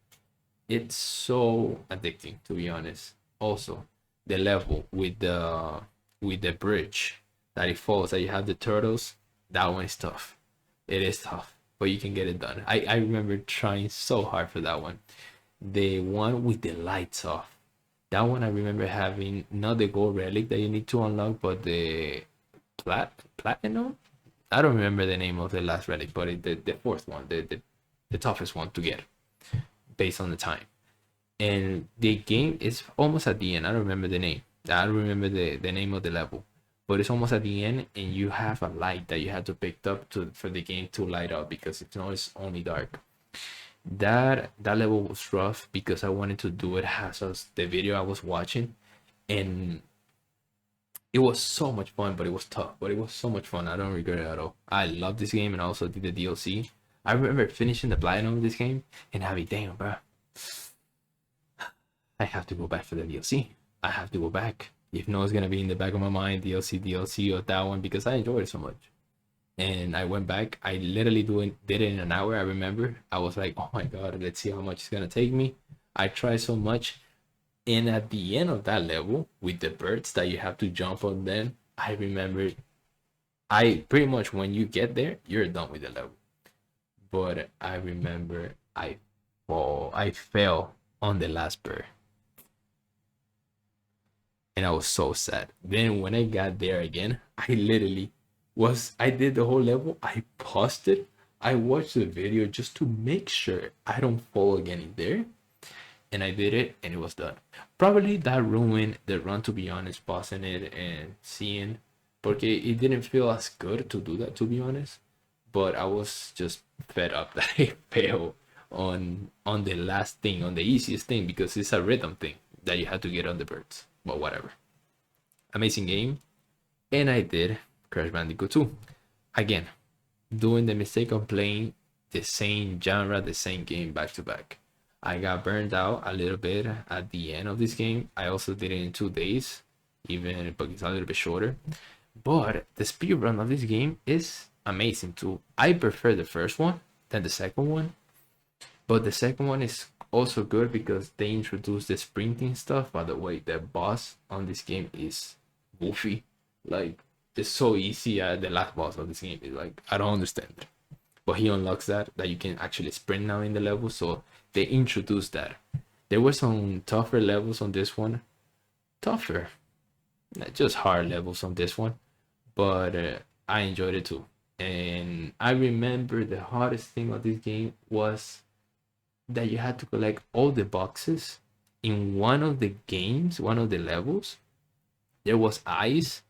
it's so addicting, to be honest. Also, the level with the bridge that it falls, that you have the turtles, that one is tough. It is tough, but you can get it done. I remember trying so hard for that one. The one with the lights off. That one I remember having not the gold relic that you need to unlock, but the platinum. I don't remember the name of the last relic, but the fourth one, the toughest one to get based on the time. And the game is almost at the end. I don't remember the name. I don't remember the name of the level, but it's almost at the end, and you have a light that you have to pick up for the game to light up, because if not, it's only dark. That level was rough because I wanted to do it as the video I was watching, and it was so much fun, but it was tough. But it was so much fun. I don't regret it at all. I love this game, and I also did the DLC. I remember finishing the platinum of this game and having, damn, bro, I have to go back for the DLC. I have to go back. If no, it's gonna be in the back of my mind, DLC or that one, because I enjoyed it so much. And I went back. I literally did it in an hour. I remember. I was like, oh my god, let's see how much it's gonna take me. I tried so much, and at the end of that level with the birds that you have to jump on, them, I remember. I pretty much, when you get there, you're done with the level. But I remember I fell on the last bird, and I was so sad. Then when I got there again, I did the whole level. I paused it. I watched the video just to make sure I don't fall again in there. And I did it, and it was done. Probably that ruined the run, to be honest, pausing it and seeing, porque it didn't feel as good to do that, to be honest. But I was just fed up that I failed on the last thing, on the easiest thing, because it's a rhythm thing that you had to get on the birds. But whatever. Amazing game. And I did Crash Bandicoot 2. Again, doing the mistake of playing the same genre, the same game back to back. I got burned out a little bit at the end of this game. I also did it in 2 days, even but it's a little bit shorter. But the speed run of this game is amazing too. I prefer the first one than the second one, but the second one is also good because they introduced the sprinting stuff. By the way, the boss on this game is goofy. Like, it's so easy. The last boss of this game is like, I don't understand. But he unlocks that you can actually sprint now in the level. So they introduced that. There were some tougher levels on this one. Tougher, not just hard levels on this one. But I enjoyed it too. And I remember the hardest thing of this game was that you had to collect all the boxes in one of the games, one of the levels. There was ice,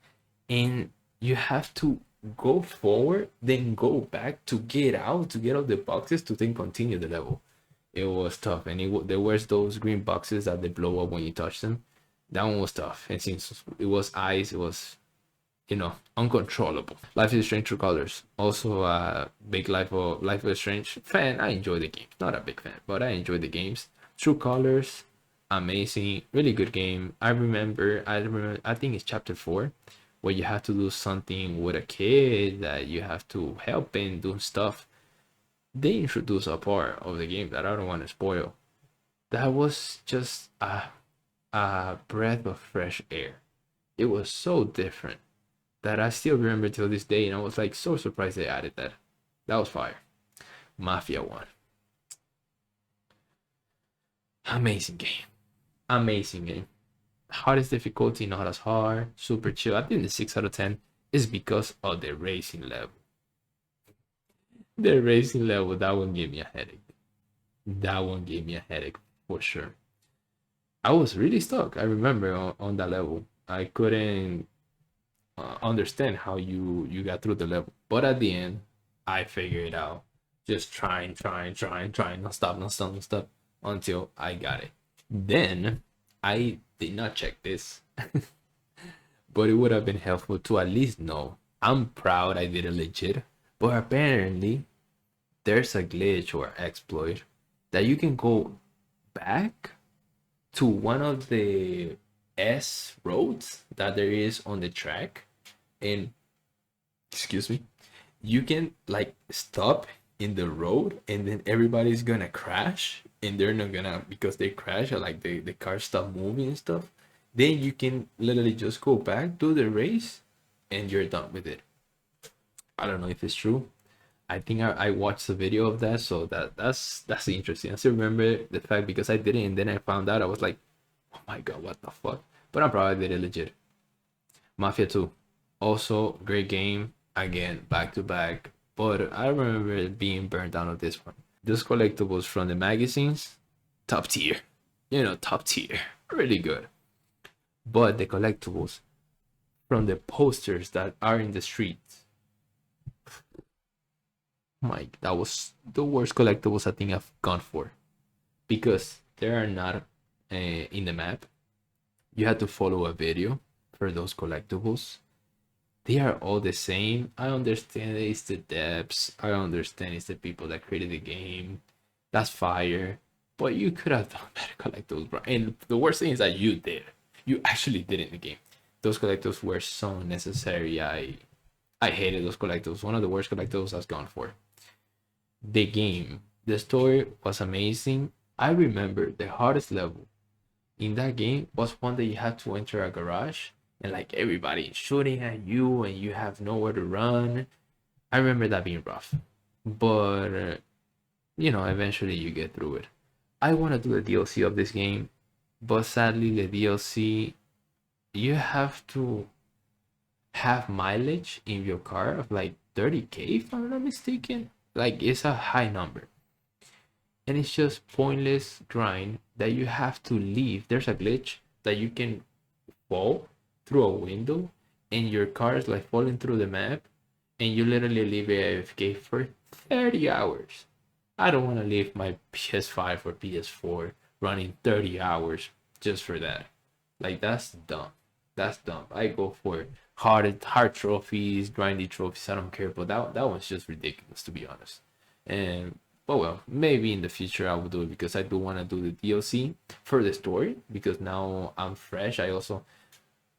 and you have to go forward, then go back to get out, to get all the boxes, to then continue the level. It was tough, and there was those green boxes that they blow up when you touch them. That one was tough, and since it was ice, it was, uncontrollable. Life is Strange True Colors, also a big Life is Strange fan. I enjoy the game, not a big fan, but I enjoy the games. True Colors, amazing, really good game. I think it's chapter 4, where you have to do something with a kid that you have to help and do stuff. They introduce a part of the game that I don't want to spoil. That was just a breath of fresh air. It was so different that I still remember till this day, and I was like so surprised they added that. That was fire. Mafia 1. Amazing game. Amazing game. Hardest difficulty, not as hard. Super chill. I think the 6 out of 10 is because of the racing level. The racing level, that one gave me a headache. That one gave me a headache for sure. I was really stuck. I remember on that level. I couldn't understand how you got through the level, but at the end I figured it out, just trying non stop until I got it. Then I did not check this but it would have been helpful to at least know. I'm proud I did it legit, but apparently there's a glitch or exploit that you can go back to one of the S roads that there is on the track, and excuse me, you can like stop in the road, and then everybody's gonna crash, and they're not gonna, because they crash or like the cars stop moving and stuff. Then you can literally just go back, do the race, and you're done with it. I don't know if it's true. I think I watched a video of that, so that's interesting. I still remember the fact because I did it, and then I found out. I was like, oh my god, what the fuck? But I'm proud I did it legit. Mafia 2, also great game. Again, back to back. But I remember being burned down on this one. Those collectibles from the magazines, top tier. Top tier. Really good. But the collectibles from the posters that are in the streets, Mike, that was the worst collectibles I think I've gone for, because they are not in the map. You had to follow a video for those collectibles. They are all the same. I understand it's the devs. I understand it's the people that created the game. That's fire. But you could have done better collectibles, bro. And the worst thing is that you did. You actually did in the game. Those collectibles were so unnecessary. I hated those collectibles. One of the worst collectibles I've gone for. The game, the story was amazing. I remember the hardest level in that game was one that you had to enter a garage, and like everybody is shooting at you and you have nowhere to run. I remember that being rough, but eventually you get through it. I want to do the DLC of this game, but sadly the DLC, you have to have mileage in your car of like 30k if I'm not mistaken. Like, it's a high number, and it's just pointless grind that you have to leave. There's a glitch that you can fall through a window and your car is like falling through the map, and you literally leave AFK for 30 hours. I don't want to leave my PS5 or PS4 running 30 hours just for that. Like, that's dumb. That's dumb. I go for hard trophies, grindy trophies. I don't care, but that one's just ridiculous, to be honest. And well, maybe in the future I will do it because I do want to do the DLC for the story because now I'm fresh.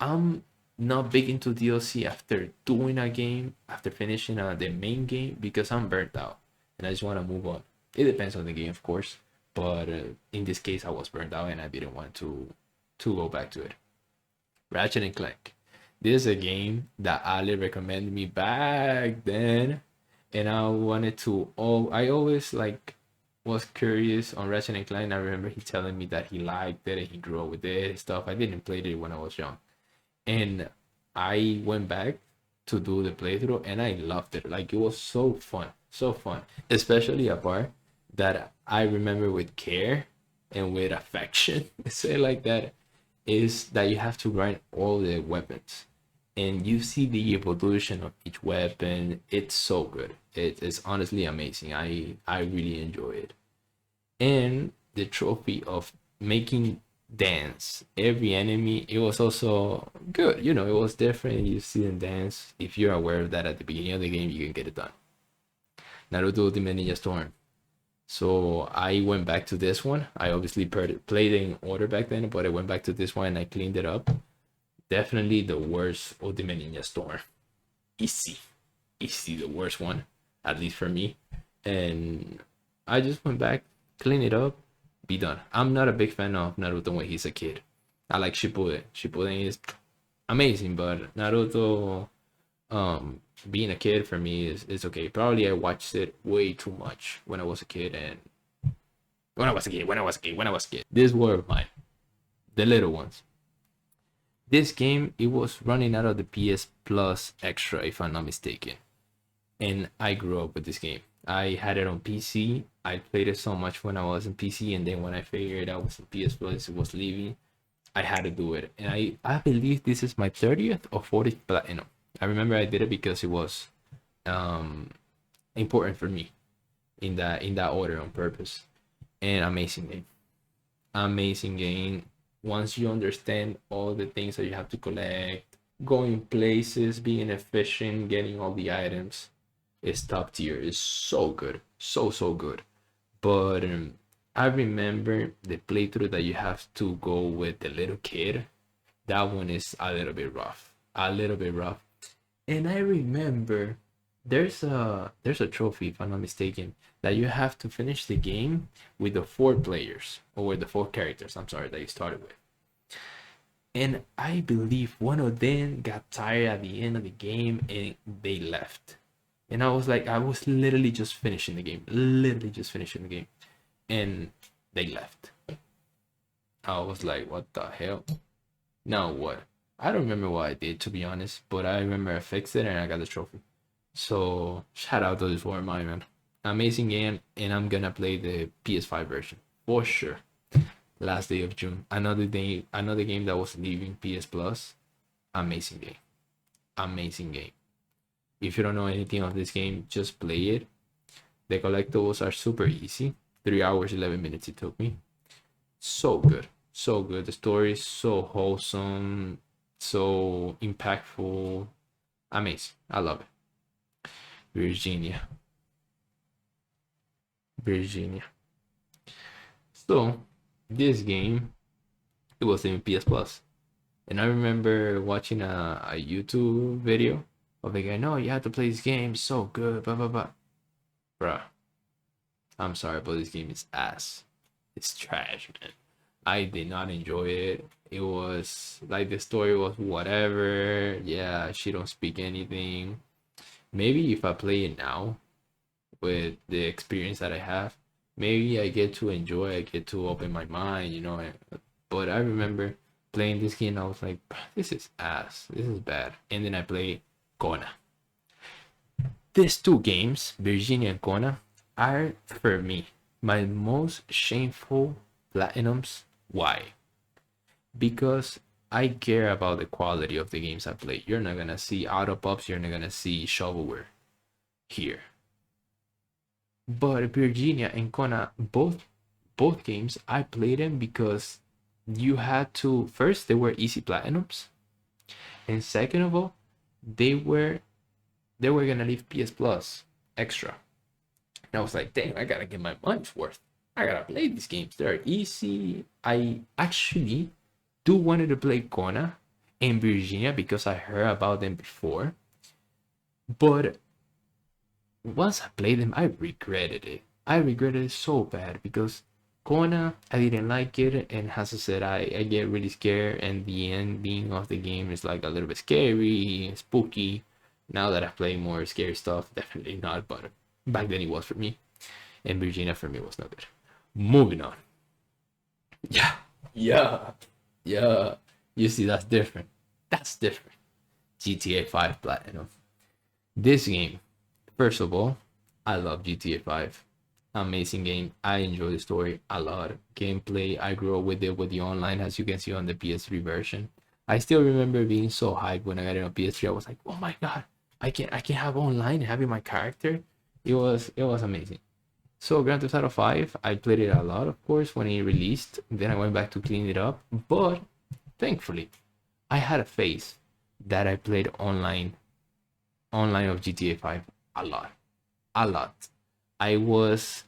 I'm not big into DLC after doing a game, after finishing the main game because I'm burnt out and I just want to move on. It depends on the game, of course, but in this case I was burnt out and I didn't want to go back to it. Ratchet and Clank. This is a game that Ali recommended me back then, and I wanted to. Oh, I always like was curious on Ratchet and Clank. I remember he telling me that he liked it and he grew up with it and stuff. I didn't play it when I was young, and I went back to do the playthrough and I loved it. Like it was so fun, especially a part that I remember with care and with affection. Say like that is that you have to grind all the weapons and you see the evolution of each weapon. It's so good. It's honestly amazing. I really enjoy it. And the trophy of making dance every enemy, it was also good. You know, it was different. You see them dance. If you're aware of that at the beginning of the game, you can get it done. Naruto Ultimate Ninja Storm. So I went back to this one. I obviously played in order back then, but I went back to this one and I cleaned it up. Definitely the worst Ultimate Ninja Storm. Easy. Easy, the worst one, at least for me. And I just went back, clean it up, be done. I'm not a big fan of Naruto when he's a kid. I like Shippuden. Shippuden is amazing, but Naruto, being a kid for me is okay. Probably I watched it way too much when I was a kid, and when I was a kid. This were mine, the little ones. This game, it was running out of the PS Plus Extra, if I'm not mistaken, and I grew up with this game. I had it on PC. I played it so much when I was in PC, and then when I figured out was in PS Plus, it was leaving. I had to do it, and I believe this is my 30th or 40th platinum. I remember I did it because it was important for me in that order on purpose. And amazing game. Once you understand all the things that you have to collect, going places, being efficient, getting all the items, is top tier. It's so good, so good. But I remember the playthrough that you have to go with the little kid. That one is a little bit rough, and I remember there's a trophy, if I'm not mistaken, that you have to finish the game with the 4 players or with the 4 characters. I'm sorry, that you started with. And I believe one of them got tired at the end of the game and they left. And I was like, I was literally just finishing the game, and they left. I was like, what the hell? Now what? I don't remember what I did, to be honest, but I remember I fixed it and I got the trophy. So shout out to this war mine, man. Amazing game, and I'm gonna play the PS5 version for sure. Last day of June. Another game that was leaving PS Plus. Amazing game. If you don't know anything of this game, just play it. The collectibles are super easy. 3 hours 11 minutes it took me. So good. The story is so wholesome, so impactful. Amazing. I love it. Virginia. So this game, it was in PS Plus, and I remember watching a YouTube video of a guy. No, you have to play this game. So good. Blah blah blah. Bruh, I'm sorry, but this game is ass. It's trash, man. I did not enjoy it. It was like the story was whatever. Yeah, she don't speak anything. Maybe if I play it now with the experience that I have, maybe I get to enjoy, I get to open my mind, you know. But I remember playing this game, I was like, this is ass. This is bad. And then I play Kona. These 2 games, Virginia and Kona, are for me my most shameful platinums. Why? Because I care about the quality of the games I play. You're not gonna see auto pops, you're not gonna see shovelware here. But Virginia and Kona, both games, I played them because you had to, first they were easy platinums, and second of all, they were gonna leave PS Plus Extra. And I was like, damn, I gotta get my money's worth. I gotta play these games. They're easy. I actually do wanted to play Kona and Virginia because I heard about them before. But once I played them, I regretted it. I regretted it so bad because Kona, I didn't like it, and as I said, I get really scared, and the ending of the game is like a little bit scary, spooky. Now that I play more scary stuff, definitely not, but back then it was for me, and Virginia for me was not good. Moving on. Yeah, yeah, yeah. You see, that's different. That's different. GTA 5 Platinum. This game, first of all, I love GTA 5. Amazing game. I enjoy the story a lot. Gameplay, I grew up with it with the online, as you can see on the PS3 version. I still remember being so hyped when I got it on PS3. I was like, oh my god, I can have online and having my character. It was amazing. So Grand Theft Auto 5, I played it a lot, of course, when it released. Then I went back to clean it up. But thankfully, I had a phase that I played online of GTA 5 a lot. A lot. I was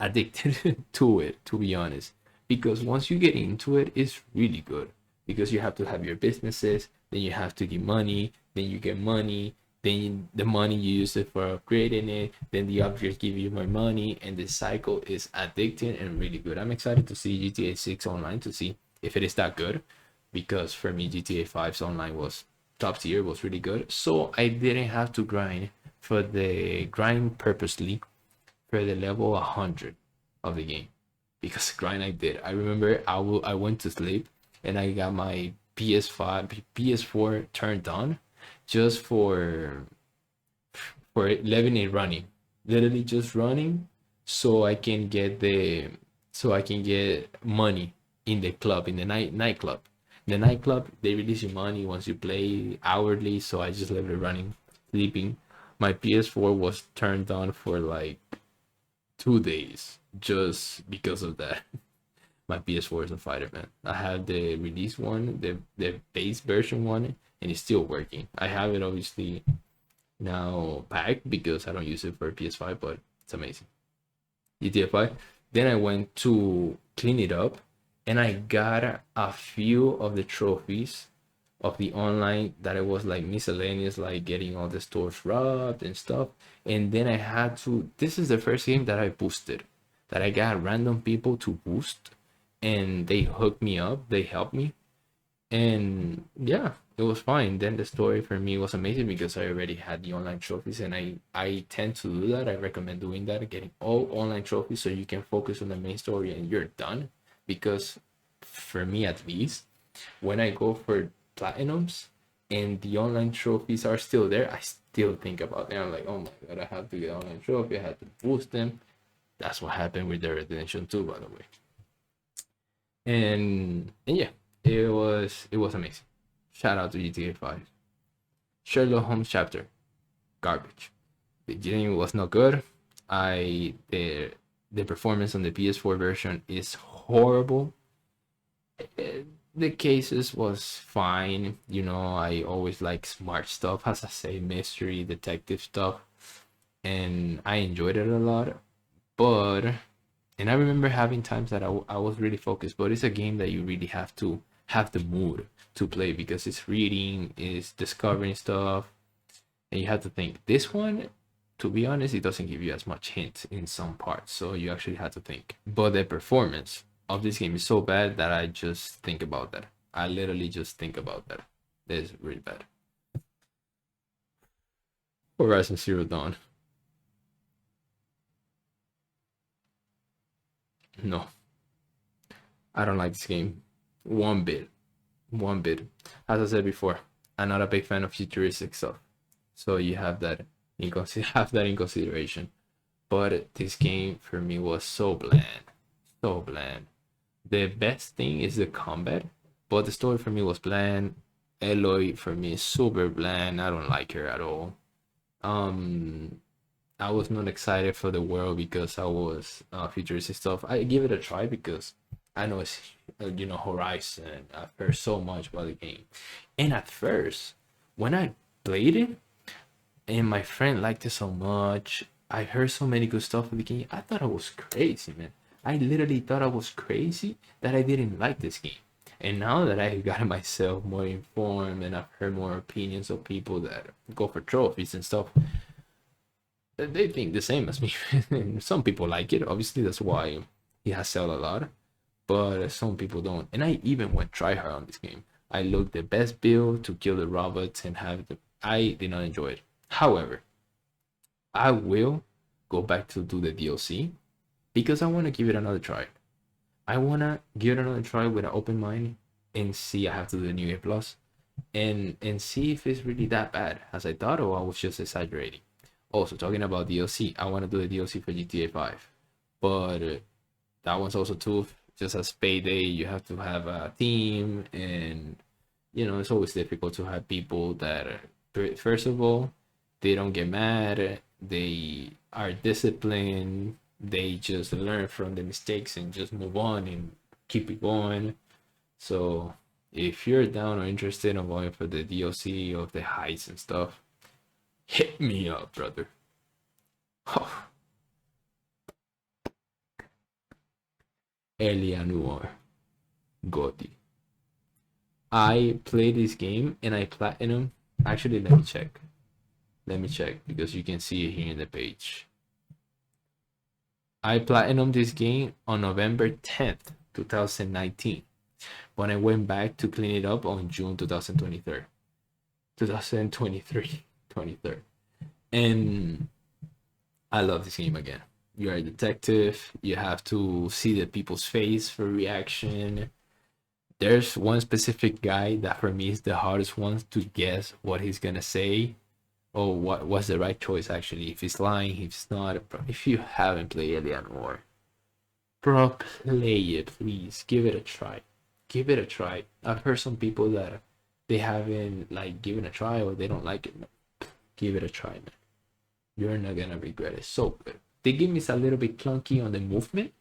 addicted to it, to be honest, because once you get into it, it's really good because you have to have your businesses, then you have to give money, then you get money, then the money you use it for upgrading it, then the upgrades give you more money, and the cycle is addicting and really good. I'm excited to see GTA 6 online to see if it is that good, because for me GTA 5's online was top tier, was really good, so I didn't have to grind purposely for the level 100 of the game, because the grind I did, I remember I went to sleep and I got my PS5 PS4 turned on just for leaving it running, literally just running, so I can get money in the club, in the nightclub. The nightclub, they release you money once you play hourly, so I just left it running, sleeping. My PS4 was turned on for like 2 days just because of that. My PS4 is a fighter, man. I have the release one, the base version one, and it's still working. I have it obviously now packed because I don't use it for PS5, but it's amazing. GTA 5. Then I went to clean it up and I got a few of the trophies of the online that it was like miscellaneous, like getting all the stores robbed and stuff. And then I had to, this is the first game that I boosted, that I got random people to boost, and they hooked me up, they helped me, and yeah, it was fine. Then the story for me was amazing because I already had the online trophies, and I tend to do that. I recommend doing that, getting all online trophies so you can focus on the main story and you're done. Because for me at least, when I go for platinums and the online trophies are still there, I still think about them. I'm like, oh my god, I have to get online trophy, I have to boost them. That's what happened with the Redemption 2, by the way. And yeah, it was amazing. Shout out to GTA 5. Sherlock Holmes chapter, garbage. The game was not good. The performance on the PS4 version is horrible. The cases was fine. I always like smart stuff, as I say, mystery, detective stuff, and I enjoyed it a lot. But and I remember having times that I was really focused, but it's a game that you really have to have the mood to play because it's reading, it's discovering stuff, and you have to think. This one, to be honest, it doesn't give you as much hint in some parts, so you actually have to think. But the performance of this game is so bad that I just think about that. I literally just think about that. That is really bad. Horizon Zero Dawn. No, I don't like this game one bit. One bit. As I said before, I'm not a big fan of futuristic stuff, so you have that have that in consideration. But this game for me was so bland, so bland. The best thing is the combat, but the story for me was bland. Eloy for me is super bland. I don't like her at all. Um, I was not excited for the world because I was futuristic stuff. I give it a try because I know it's Horizon. I've heard so much about the game, and at first when I played it and my friend liked it so much, I heard so many good stuff of the game. I thought I was crazy, man. I literally thought I was crazy that I didn't like this game. And now that I got myself more informed and I've heard more opinions of people that go for trophies and stuff, they think the same as me. Some people like it. Obviously, that's why he has sold a lot. But some people don't. And I even went try hard on this game. I looked the best build to kill the robots and have the. I did not enjoy it. However, I will go back to do the DLC because I want to give it another try. I want to give it another try with an open mind and see. I have to do the New Year Plus and see if it's really that bad as I thought, or I was just exaggerating. Also, talking about DLC, I want to do the DLC for GTA 5, but that one's also too. Just as payday, you have to have a team, and it's always difficult to have people that, first of all, they don't get mad, they are disciplined, they just learn from the mistakes and just move on and keep it going. So if you're down or interested in going for the DLC of the heights and stuff, hit me up, brother. Oh, Eleanor Gotti. I played this game and I platinum. Actually, let me check. Let me check because you can see it here in the page. I platinum this game on November 10th, 2019. When I went back to clean it up on June 2023. 2023. 23rd. And I love this game again. You're a detective. You have to see the people's face for reaction. There's one specific guy that for me is the hardest one to guess what he's gonna say or what was the right choice actually. If he's lying, if he's not. If you haven't played Alien War, bro, play it, please. Give it a try. Give it a try. I've heard some people that they haven't like given a try or they don't like it. Give it a try, man. You're not gonna regret it. So good. The game is a little bit clunky on the movement,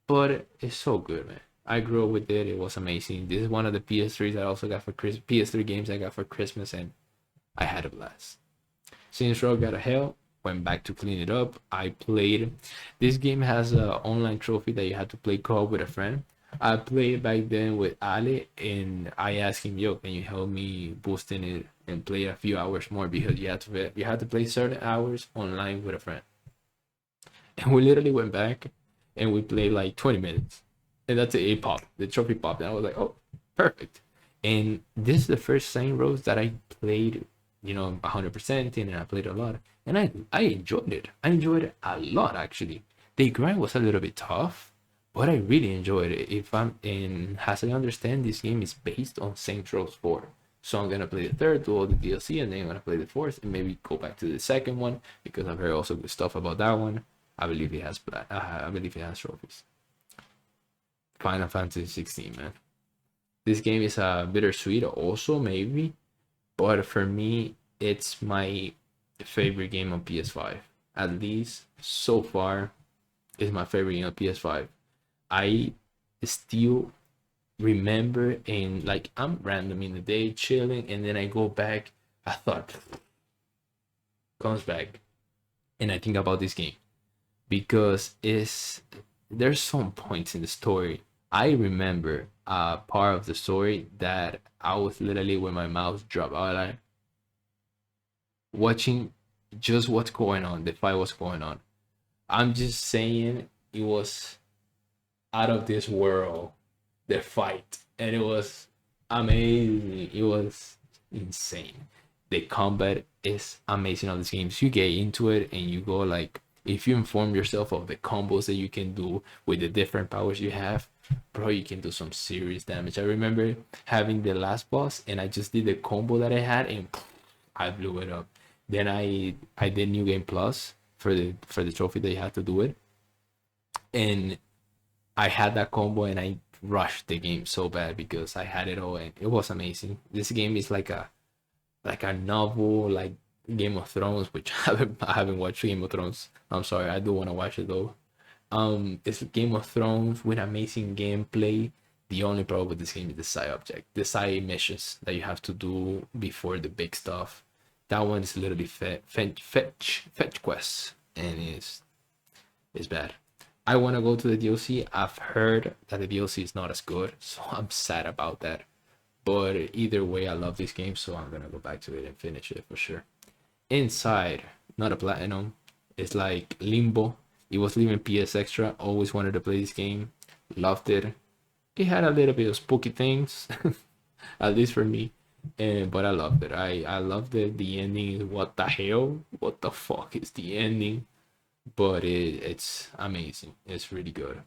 but it's so good, man. I grew up with it. It was amazing. This is one of the PS3s I also got for Christmas. PS3 games I got for Christmas, and I had a blast. Saints Row got a hell. Went back to clean it up. I played. This game has an online trophy that you had to play co-op with a friend. I played back then with Ale, and I asked him, "Yo, can you help me boosting it and play a few hours more because you had to play certain hours online with a friend." And we literally went back and we played like 20 minutes. And that's it popped. The trophy popped. And I was like, oh, perfect. And this is the first Saint Rose that I played, 100% in, and I played a lot. And I enjoyed it. I enjoyed it a lot, actually. The grind was a little bit tough, but I really enjoyed it. As I understand, this game is based on Saints Row 4. So I'm gonna play the third, do all the DLC, and then I'm gonna play the fourth, and maybe go back to the second one because I've heard also good stuff about that one. I believe it has trophies. Final Fantasy 16, man. This game is bittersweet also maybe, but for me it's my favorite game on PS5. At least so far, it's my favorite game on PS5. I still remember and like I'm random in the day chilling, and then I go back. I thought comes back, and I think about this game because there's some points in the story. I remember a part of the story that I was literally with my mouth dropped out, like watching just what's going on, the fight was going on. I'm just saying it was out of this world, the fight, and it was amazing. It was insane. The combat is amazing on these games. You get into it and you go like, if you inform yourself of the combos that you can do with the different powers you have, bro, you can do some serious damage. I remember having the last boss and I just did the combo that I had and I blew it up. Then I did New Game Plus for the trophy that you had to do it, and I had that combo and I rushed the game so bad because I had it all and it was amazing. This game is like a novel, like Game of Thrones, which I haven't watched Game of Thrones. I'm sorry, I do want to watch it though. It's Game of Thrones with amazing gameplay. The only problem with this game is the side missions that you have to do before the big stuff. That one is literally fetch quests. and it's bad. I want to go to the DLC. I've heard that the DLC is not as good, so I'm sad about that. But either way, I love this game, so I'm gonna go back to it and finish it for sure. Inside, not a platinum. It's like Limbo. It was leaving PS Extra. Always wanted to play this game. Loved it. It had a little bit of spooky things, at least for me. But I loved it. I loved it. The ending. What the hell? What the fuck is the ending? But it's amazing. It's really good.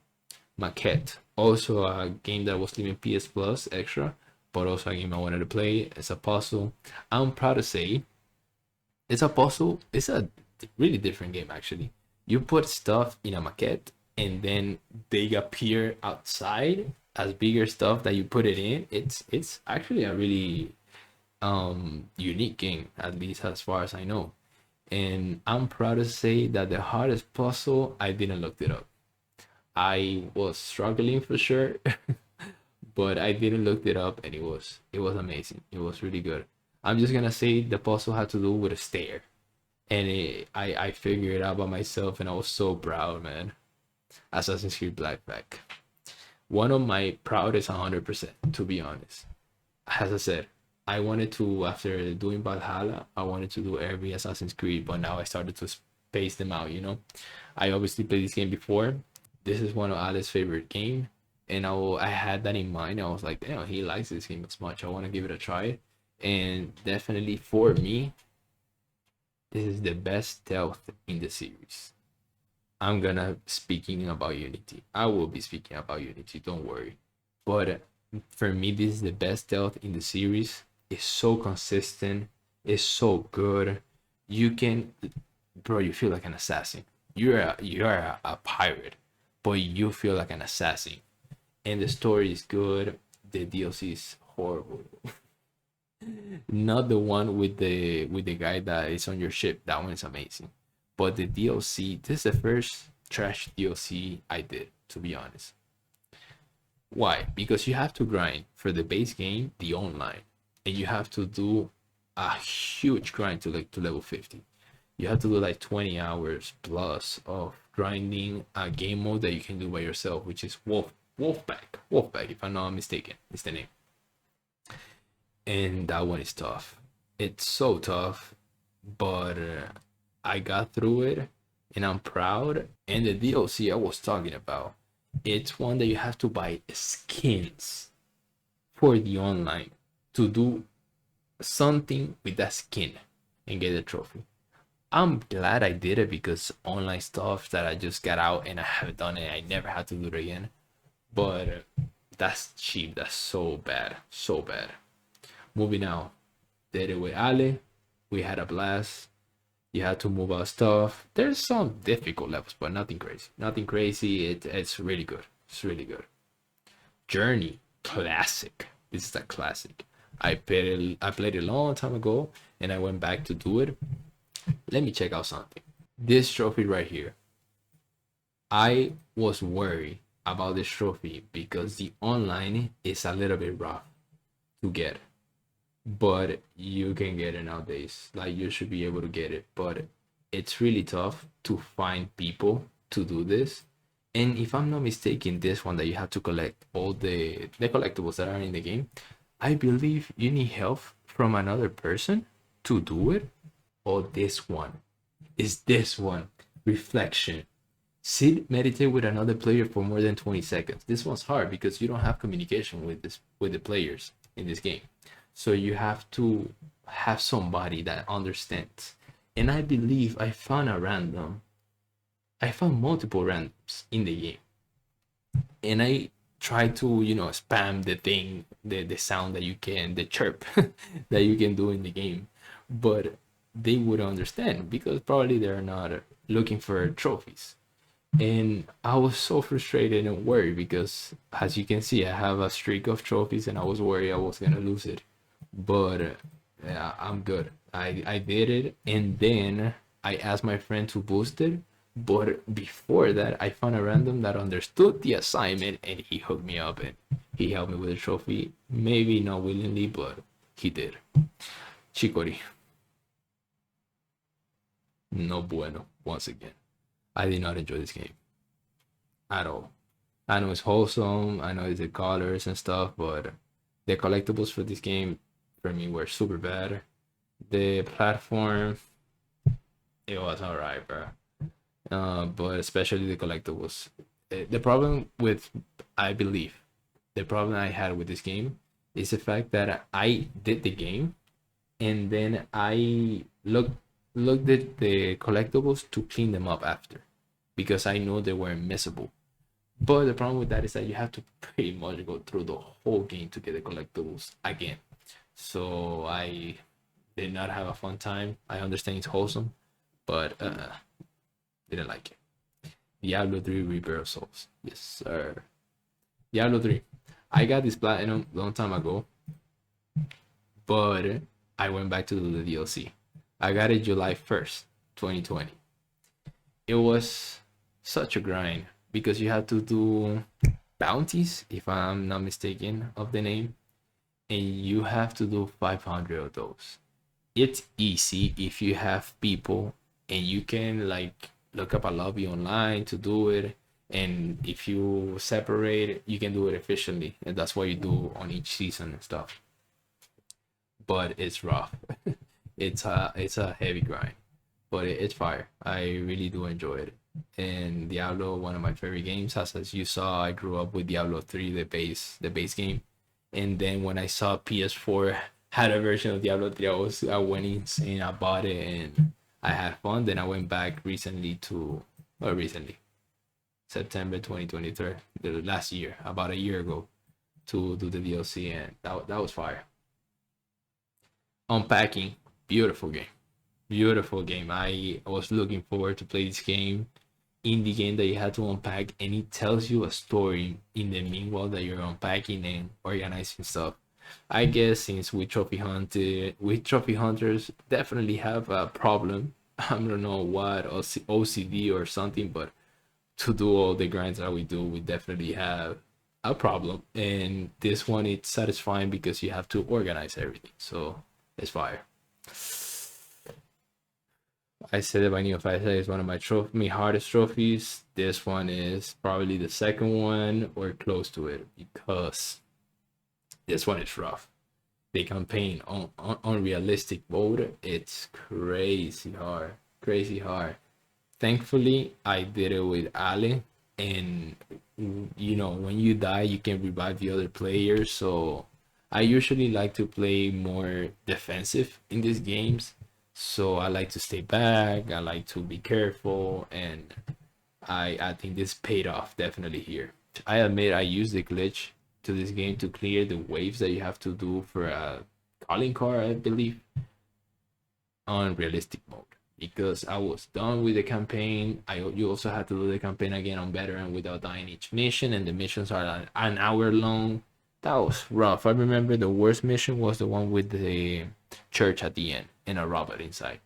Maquette, also a game that was leaving PS Plus Extra, but also a game I wanted to play. It's a puzzle. I'm proud to say it's a puzzle. It's a really different game actually. You put stuff in a maquette and then they appear outside as bigger stuff that you put it in. It's actually a really unique game, at least as far as I know. And I'm proud to say that the hardest puzzle, I didn't look it up. I was struggling for sure, but I didn't look it up, and it was amazing. It was really good. I'm just gonna say the puzzle had to do with a stair, and I figured it out by myself, and I was so proud, man. Assassin's Creed Black Flag, one of my proudest 100%, to be honest. As I said, I wanted to, after doing Valhalla, I wanted to do every Assassin's Creed, but now I started to space them out, you know? I obviously played this game before. This is one of Ali's favorite game, and I had that in mind. I was like, damn, he likes this game as much. I want to give it a try. And definitely for me, this is the best stealth in the series. I'm gonna speaking about Unity. I will be speaking about Unity, don't worry. But for me, this is the best stealth in the series. It's so consistent. It's so good. You can, bro, you feel like an assassin. You're a pirate, but you feel like an assassin. And the story is good. The DLC is horrible. Not the one with the guy that is on your ship. That one is amazing. But the DLC, this is the first trash DLC I did, to be honest. Why? Because you have to grind for the base game, the online, and you have to do a huge grind to level 50. You have to do like 20 hours plus of grinding a game mode that you can do by yourself, which is Wolfpack, if I'm not mistaken, is the name. And that one is tough. It's so tough, but I got through it, and I'm proud. And the DLC I was talking about, it's one that you have to buy skins for the online to do something with that skin and get a trophy. I'm glad I did it because online stuff that I just got out and I haven't done it, I never had to do it again. But that's cheap. That's so bad. So bad. Moving out. Did it with Ale. We had a blast. You had to move our stuff. There's some difficult levels, but nothing crazy. Nothing crazy. It's really good. It's really good. Journey. Classic. This is a classic. I played it a long time ago and I went back to do it. Let me check out something. This trophy right here. I was worried about this trophy because the online is a little bit rough to get, but you can get it nowadays. Like, you should be able to get it, but it's really tough to find people to do this. And if I'm not mistaken, this one that you have to collect all the collectibles that are in the game, I believe you need help from another person to do it. Or this one is this one, reflection. Sit, meditate with another player for more than 20 seconds. This one's hard because you don't have communication with the players in this game, so you have to have somebody that understands. And I believe I found multiple randoms in the game, and I tried to spam the thing, the sound that you can, the chirp that you can do in the game, but they would understand because probably they're not looking for trophies. And I was so frustrated and worried because, as you can see, I have a streak of trophies and I was worried I was gonna lose it. But yeah, I'm good. I did it, and then I asked my friend to boost it. But before that, I found a random that understood the assignment and he hooked me up and he helped me with a trophy. Maybe not willingly, but he did. Chicory. No bueno, once again. I did not enjoy this game at all. I know it's wholesome, I know it's the colors and stuff, but the collectibles for this game for me were super bad. The platform, it was alright, bro. But especially the collectibles. The problem with, I believe, the problem I had with this game is the fact that I did the game and then I looked at the collectibles to clean them up after because I know they were missable. But the problem with that is that you have to pretty much go through the whole game to get the collectibles again. So I did not have a fun time. I understand it's wholesome, but didn't like it. Diablo 3 Reaper of Souls. Yes, sir. Diablo 3. I got this platinum long time ago, but I went back to do the DLC. I got it July 1st, 2020. It was such a grind because you had to do bounties, if I'm not mistaken of the name, and you have to do 500 of those. It's easy if you have people and you can like look up a lobby online to do it, and if you separate you can do it efficiently, and that's what you do on each season and stuff. But it's rough. It's a heavy grind, but it's fire. I really do enjoy it. And Diablo, one of my favorite games. As you saw, I grew up with Diablo 3, the base game. And then when I saw PS4 had a version of Diablo 3, I went insane. I bought it and I had fun. Then I went back recently to, well, recently, September 2023, the last year, about a year ago, to do the DLC, and that was fire. Unpacking, beautiful game, beautiful game. I was looking forward to play this game. Indie game that you had to unpack, and it tells you a story in the meanwhile that you're unpacking and organizing stuff. I guess since we trophy hunters definitely have a problem. I don't know what, OCD or something, but to do all the grinds that we do, we definitely have a problem. And this one, it's satisfying because you have to organize everything. So it's fire. I said that Binding of Isaac is one of my hardest trophies. This one is probably the second one or close to it because this one is rough. The campaign on realistic mode, it's crazy hard, crazy hard. Thankfully, I did it with Ale, and when you die, you can revive the other players. So I usually like to play more defensive in these games. So I like to stay back. I like to be careful, and I think this paid off definitely here. I admit I used the glitch to this game to clear the waves that you have to do for a calling card, I believe, on realistic mode because I was done with the campaign. You also had to do the campaign again on veteran without dying each mission, and the missions are an hour long. That was rough. I remember the worst mission was the one with the church at the end and a robot inside.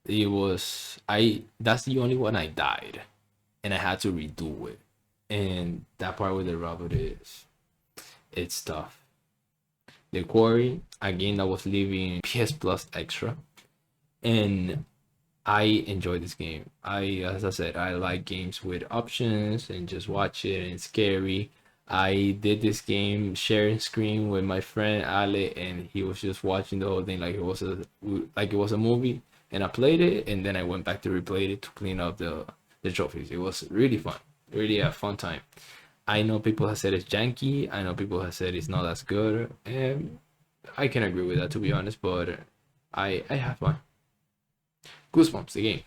It was I That's the only one I died, and I had to redo it. And that part with the robot it's tough. The quarry again, that was leaving PS Plus extra, and I enjoy this game. As I said, I like games with options and just watch it and it's scary. I did this game sharing screen with my friend Ale, and he was just watching the whole thing like it was a movie. And I played it, and then I went back to replay it to clean up the trophies. It was really fun, really a fun time. I know people have said it's janky. I know people have said it's not as good, and I can agree with that to be honest. But I have fun. Goosebumps, the game,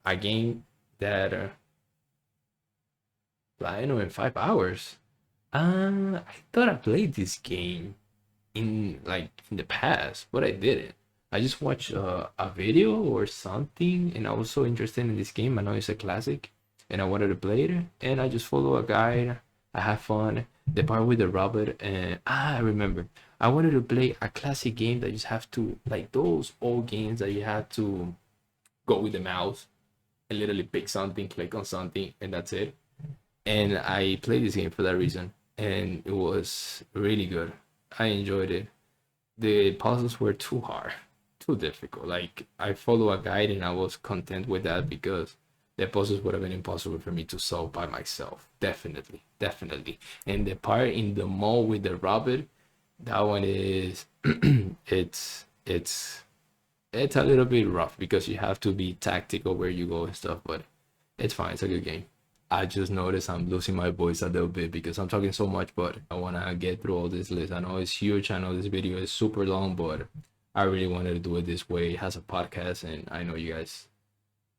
a game that I know in 5 hours. I thought I played this game in the past, but I didn't. I just watched a video or something, and I was so interested in this game. I know it's a classic, and I wanted to play it, and I just follow a guide. I have fun. The part with the robot, and I remember I wanted to play a classic game that you just have to, like those old games that you have to go with the mouse and literally pick something, click on something, and that's it. And I played this game for that reason, and it was really good. I enjoyed it. The puzzles were too hard, too difficult. Like I follow a guide, and I was content with that because The puzzles would have been impossible for me to solve by myself. Definitely, definitely. And the part in the mall with the rabbit, that one is it's a little bit rough because you have to be tactical where you go and stuff, but it's fine. It's a good game. I just noticed I'm losing my voice a little bit because I'm talking so much, but I want to get through all this list. I know it's huge. I know this video is super long, but I really wanted to do it this way. It has a podcast, and I know you guys,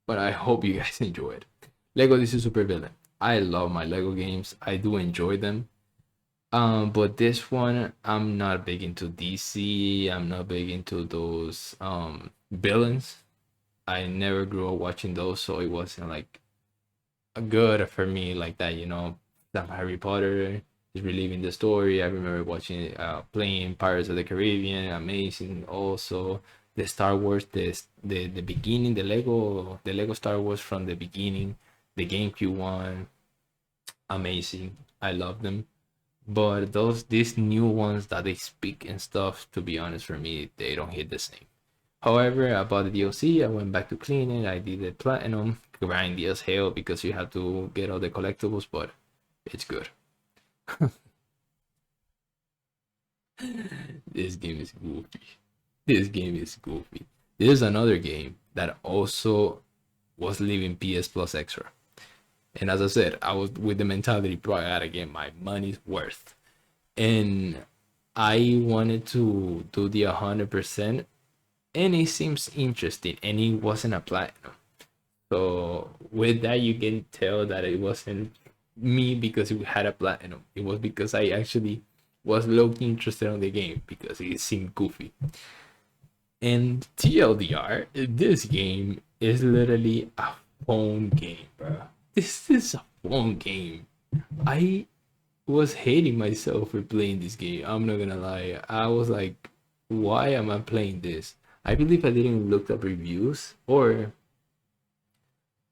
but I hope you guys enjoy it. Lego, this is super villain. I love my Lego games. I do enjoy them. But this one, I'm not big into DC. I'm not big into those villains. I never grew up watching those, so it wasn't like good for me like that. Some Harry Potter is reliving the story. I remember watching, playing Pirates of the Caribbean, amazing. Also, the Star Wars, the beginning, the Lego Star Wars from the beginning, the GameCube one, amazing. I love them. But these new ones that they speak and stuff, to be honest, for me, they don't hit the same. However, I bought the DLC, I went back to clean it, I did the platinum, grindy as hell because you have to get all the collectibles, but it's good. This game is goofy. This game is goofy. There's another game that also was leaving PS Plus Extra. And as I said, I was with the mentality, bro, I gotta get my money's worth. And I wanted to do the 100%, and it seems interesting, and it wasn't a platinum. So with that, you can tell that it wasn't me because it had a platinum. It was because I actually was low-key interested on the game because it seemed goofy. And TLDR, this game is literally a phone game, bro. This is a phone game. I was hating myself for playing this game. I'm not gonna lie. I was like, why am I playing this? I believe I didn't look up reviews, or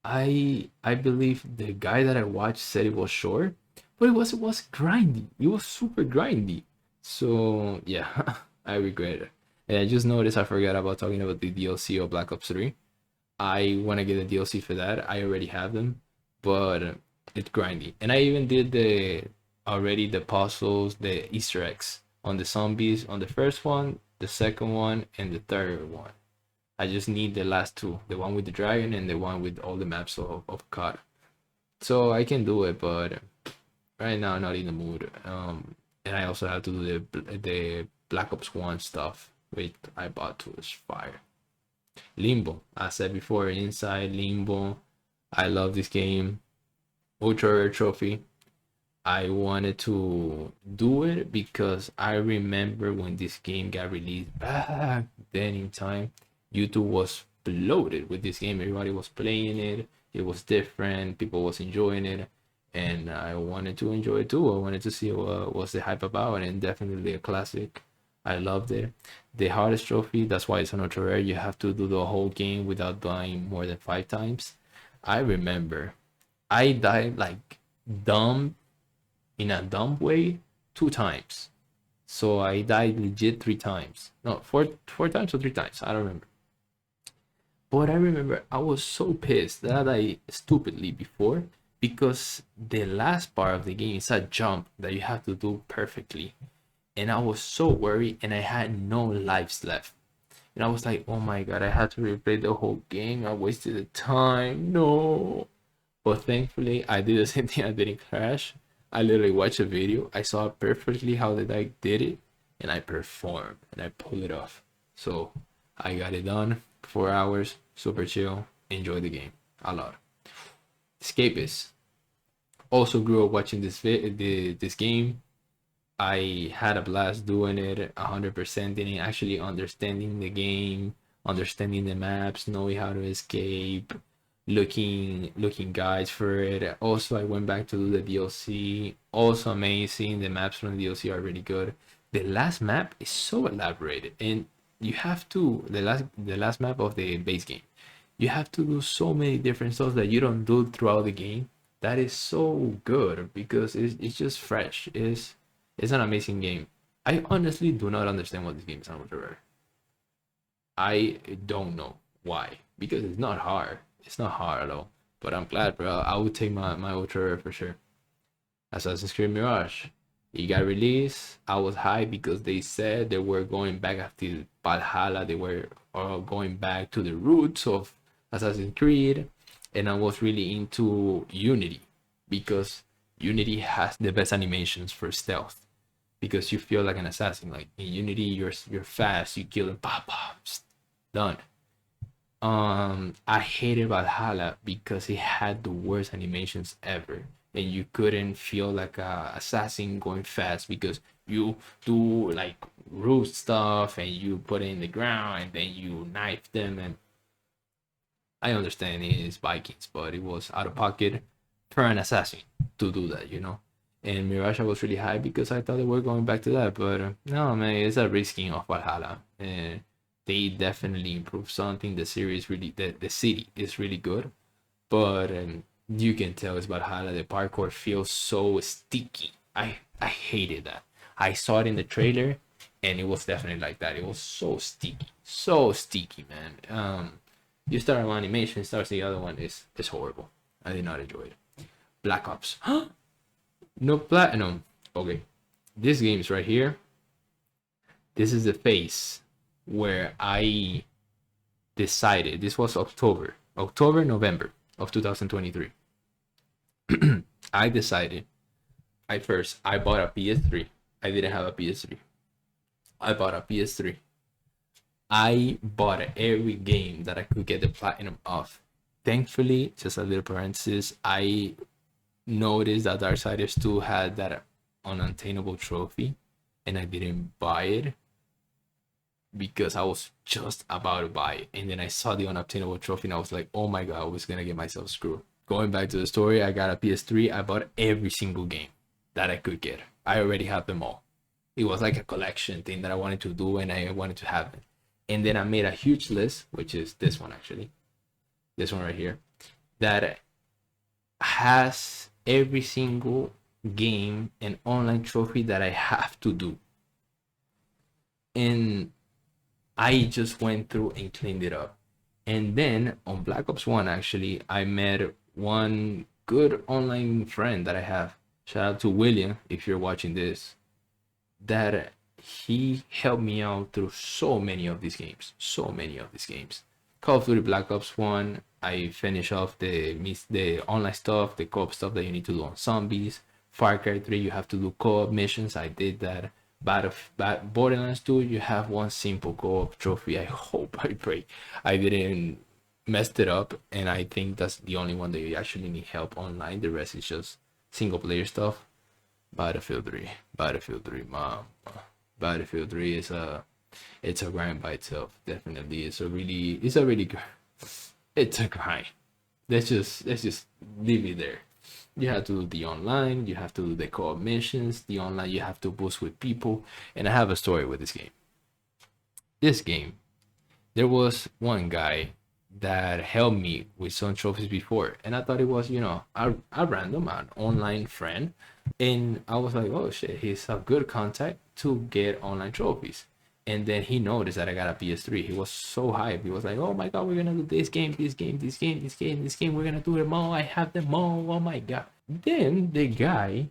I believe the guy that I watched said it was short, but it was grindy. It was super grindy. So yeah, I regret it. And I just noticed I forgot about talking about the DLC of Black Ops 3. I want to get a DLC for that. I already have them, but it's grindy. And I even did the puzzles, the Easter eggs on the zombies on the first one, the second one, and the third one. I just need the last two, the one with the dragon and the one with all the maps of COD. So I can do it, but right now I'm not in the mood. And I also have to do the Black Ops 1 stuff, which I bought to is fire. Limbo, I said before, inside Limbo. I love this game. Ultra rare trophy. I wanted to do it because I remember when this game got released back then in time, YouTube was bloated with this game. Everybody was playing it. It was different. People was enjoying it, and I wanted to enjoy it too. I wanted to see what was the hype about, and definitely a classic. I loved it. The hardest trophy, that's why it's an ultra rare. You have to do the whole game without dying more than 5 times. I remember I died like dumb in a dumb way 2 times. So I died legit 3 times. No, four times or 3 times. I don't remember. But I remember I was so pissed that I stupidly before because the last part of the game is a jump that you have to do perfectly. And I was so worried and I had no lives left. And I was like, oh my god, I had to replay the whole game. I wasted the time. No. But thankfully, I did the same thing. I didn't crash. I literally watched a video. I saw perfectly how the guy did it, and I performed and I pulled it off. So I got it done. 4 hours, super chill. Enjoy the game a lot. Escapist. Also grew up watching this game. I had a blast doing it 100%, and actually understanding the game, understanding the maps, knowing how to escape, looking guides for it. Also, I went back to do the DLC. Also amazing. The maps from the DLC are really good. The last map is so elaborated, and you have to the last map of the base game. You have to do so many different stuff that you don't do throughout the game. That is so good because it's just fresh. It's an amazing game. I honestly do not understand what this game is on Ultra. I don't know why. Because it's not hard. It's not hard at all. But I'm glad, bro. I would take my ultra rare for sure. Assassin's Creed Mirage. It got released. I was hyped because they said they were going back after Valhalla. They were going back to the roots of Assassin's Creed. And I was really into Unity because Unity has the best animations for stealth. Because you feel like an assassin. Like in Unity, you're fast. You kill them, pop, pop, done. I hated Valhalla because it had the worst animations ever, and you couldn't feel like a assassin going fast because you do like root stuff and you put it in the ground and then you knife them. And I understand it is Vikings, but it was out of pocket for an assassin to do that, you know. And Mirage I was really high because I thought they were going back to that, but no, man, it's a risking of Valhalla, and they definitely improved something. The series really, the city is really good, but you can tell it's Valhalla. The parkour feels so sticky. I hated that. I saw it in the trailer, and it was definitely like that. It was so sticky, man. You start one animation, starts the other one is horrible. I did not enjoy it. Black Ops. Huh? No platinum. Okay, this game is right here. This is the phase where I decided. This was November of 2023. I decided. I bought a PS3. I didn't have a PS3. I bought a PS3. I bought every game that I could get the platinum of. Thankfully, just a little parenthesis, I noticed that Darksiders 2 had that unattainable trophy, and I didn't buy it because I was just about to buy it. And then I saw the unobtainable trophy and I was like, oh my god, I was gonna get myself screwed. Going back to the story, I got a PS3. I bought every single game that I could get. I already have them all. It was like a collection thing that I wanted to do, and I wanted to have it. And then I made a huge list, which is this one actually. This one right here. That has every single game and online trophy that I have to do. And I just went through and cleaned it up. And then on Black Ops 1, actually, I met one good online friend that I have. Shout out to William, if you're watching this. That he helped me out through so many of these games. Call of Duty Black Ops 1, I finish off the online stuff, the co-op stuff that you need to do on zombies. Far Cry 3, you have to do co-op missions. I did that. Borderlands 2, you have one simple co-op trophy. I pray I didn't mess it up, and I think that's the only one that you actually need help online. The rest is just single player stuff. Battlefield 3, mom. Battlefield 3 is it's a grind by itself. Definitely, it's a really it's a grind. Let's just leave it there. You have to do the online, you have to do the co-op missions, the online you have to boost with people. And I have a story with this game. This game, there was one guy that helped me with some trophies before, and I thought it was, a random, an online friend, and I was like, oh shit, he's a good contact to get online trophies. And then he noticed that I got a PS3. He was so hyped. He was like, oh my god, we're gonna do this game. We're gonna do them all. I have them all. Oh my god. Then the guy,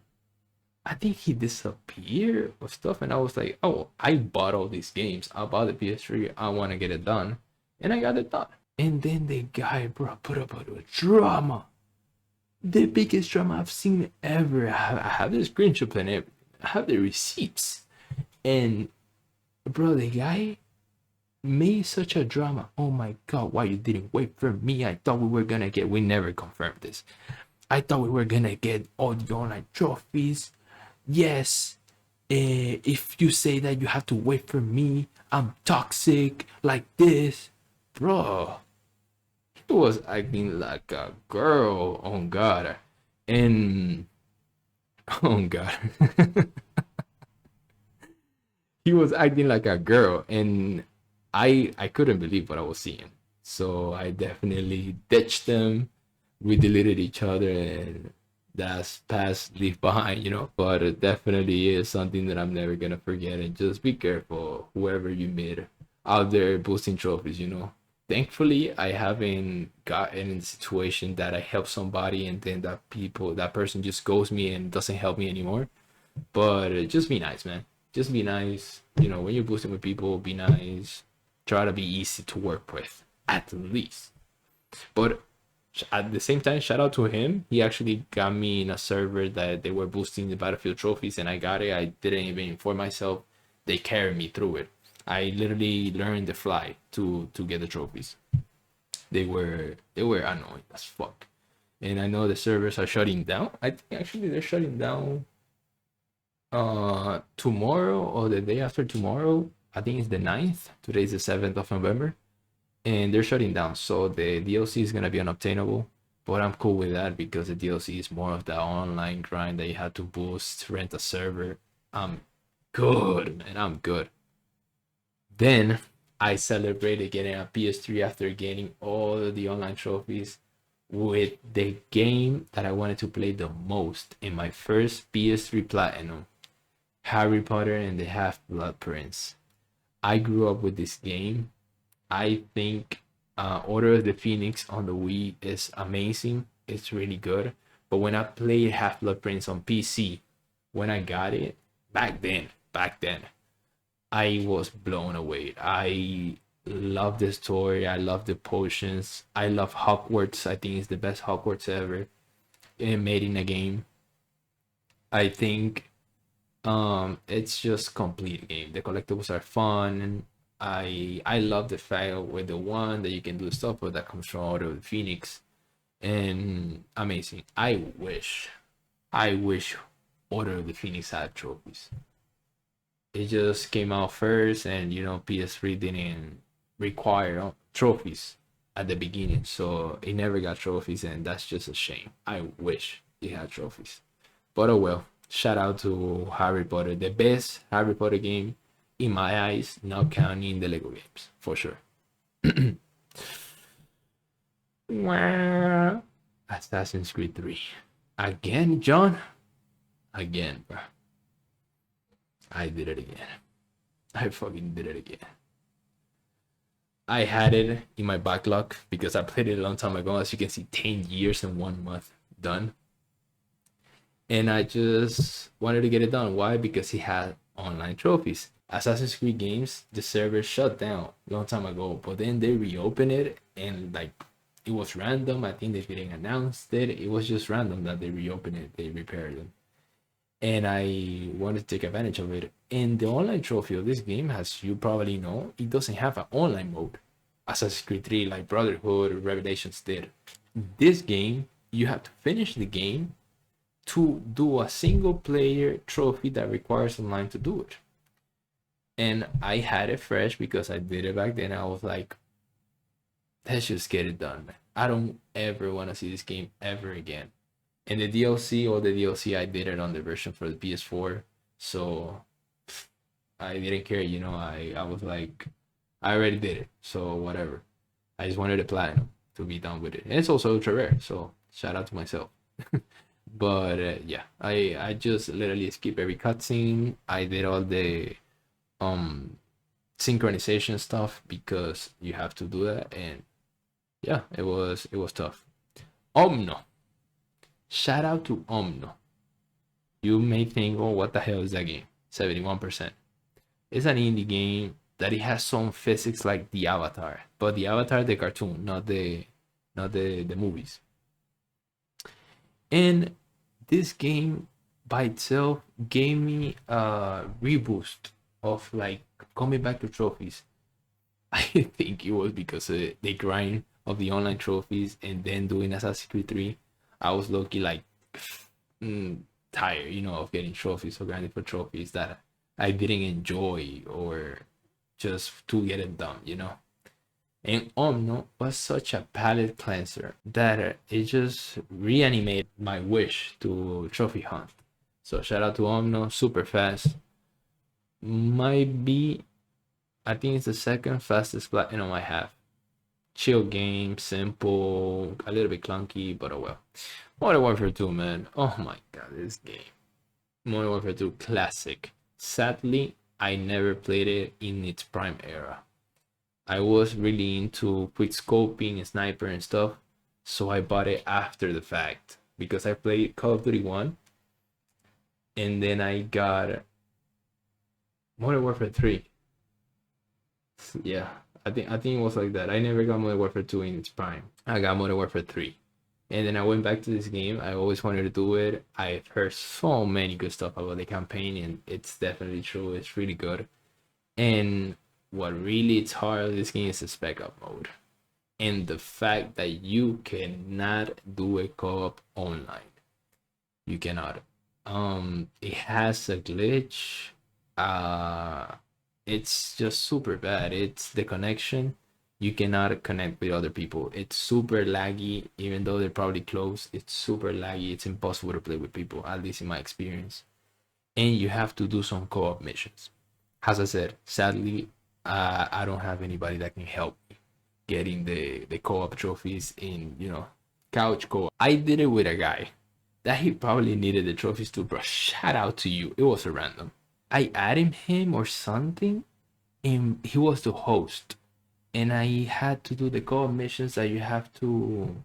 I think he disappeared or stuff. And I was like, oh, I bought all these games. I bought the PS3. I want to get it done. And I got it done. And then the guy, bro, put up a drama. The biggest drama I've seen ever. I have the screenshots and everything. I have the receipts. And bro, the guy made such a drama. Oh my god, why you didn't wait for me? I thought we never confirmed this. I thought we were gonna get all the online trophies. Yes, if you say that you have to wait for me, I'm toxic like this. Bro, he was acting like a girl. Oh god. And oh god. He was acting like a girl, and I couldn't believe what I was seeing. So I definitely ditched them. We deleted each other, and that's past, leave behind, But it definitely is something that I'm never gonna forget. And just be careful, whoever you meet out there boosting trophies, Thankfully, I haven't gotten in a situation that I help somebody and then that person just ghosts me and doesn't help me anymore. But just be nice, man. Just be nice. You know, when you're boosting with people, be nice. Try to be easy to work with, at least. But at the same time, shout out to him. He actually got me in a server that they were boosting the Battlefield trophies, and I got it. I didn't even inform myself. They carried me through it. I literally learned the fly to get the trophies. They were annoying as fuck. And I know the servers are shutting down. I think actually they're shutting down tomorrow or the day after tomorrow. I think it's the 9th. Today's the 7th of November. And they're shutting down. So the DLC is gonna be unobtainable. But I'm cool with that because the DLC is more of the online grind that you have to boost, rent a server. I'm good, man. I'm good. Then I celebrated getting a PS3 after gaining all the online trophies with the game that I wanted to play the most in my first PS3 Platinum, Harry Potter and the Half-Blood Prince. I grew up with this game. I think Order of the Phoenix on the Wii is amazing. It's really good. But when I played Half-Blood Prince on PC, when I got it, back then, I was blown away. I love the story. I love the potions. I love Hogwarts. I think it's the best Hogwarts ever made in a game. I think it's just complete game. The collectibles are fun. And I love the fact with the one that you can do stuff with that comes from out of the Phoenix and amazing. I wish Order of the Phoenix had trophies. It just came out first, and PS3 didn't require trophies at the beginning, so it never got trophies, and that's just a shame. I wish it had trophies, but oh well. Shout out to Harry Potter, the best Harry Potter game in my eyes, not counting the Lego games for sure. Assassin's Creed 3 again, John. Again, bro. I did it again. I fucking did it again. I had it in my backlog because I played it a long time ago. As you can see, 10 years and 1 month done. And I just wanted to get it done. Why? Because he had online trophies. Assassin's Creed games, the server shut down a long time ago, but then they reopened it and like it was random. I think they didn't announce it. It was just random that they reopened it, they repaired them. And I wanted to take advantage of it. And the online trophy of this game, as you probably know, it doesn't have an online mode. Assassin's Creed 3, like Brotherhood, Revelations did. This game, you have to finish the game to do a single player trophy that requires online to do it. And I had it fresh because I did it back then. I was like, let's just get it done, man. I don't ever want to see this game ever again. And the DLC, or the DLC, I did it on the version for the PS4. So I didn't care, I was like, I already did it. So whatever. I just wanted a platinum to be done with it. And it's also ultra rare. So shout out to myself. But yeah, I just literally skip every cutscene. I did all the synchronization stuff because you have to do that, and yeah, it was tough. Omno, shout out to Omno. You may think, oh, what the hell is that game? 71%. It's an indie game that it has some physics like the Avatar, but the Avatar the cartoon, not the movies. And this game by itself gave me a reboost of like coming back to trophies. I think it was because of the grind of the online trophies and then doing Assassin's Creed 3. I was lucky like tired, of getting trophies or grinding for trophies that I didn't enjoy or just to get it done. And Omno was such a palate cleanser that it just reanimated my wish to trophy hunt. So shout out to Omno, super fast. Might be, I think it's the second fastest platinum I have. Chill game, simple, a little bit clunky, but oh well. Modern Warfare 2, man. Oh my god, this game. Modern Warfare 2 classic. Sadly, I never played it in its prime era. I was really into quick scoping and sniper and stuff, so I bought it after the fact because I played Call of Duty 1 and then I got Modern Warfare 3. Yeah, I think it was like that. I never got Modern Warfare 2 in its prime. I got Modern Warfare 3. And then I went back to this game. I always wanted to do it. I've heard so many good stuff about the campaign, and it's definitely true. It's really good. And what really it's hard on this game is the spec up mode. And the fact that you cannot do a co-op online. You cannot. It has a glitch. Uh it's just super bad. It's the connection. You cannot connect with other people. It's super laggy, even though they're probably close. It's super laggy. It's impossible to play with people, at least in my experience. And you have to do some co-op missions. As I said, sadly, I don't have anybody that can help me getting the co-op trophies in, couch co-op. I did it with a guy that he probably needed the trophies too, bro. Shout out to you. It was a random. I added him or something, and he was the host. And I had to do the co-op missions that you have to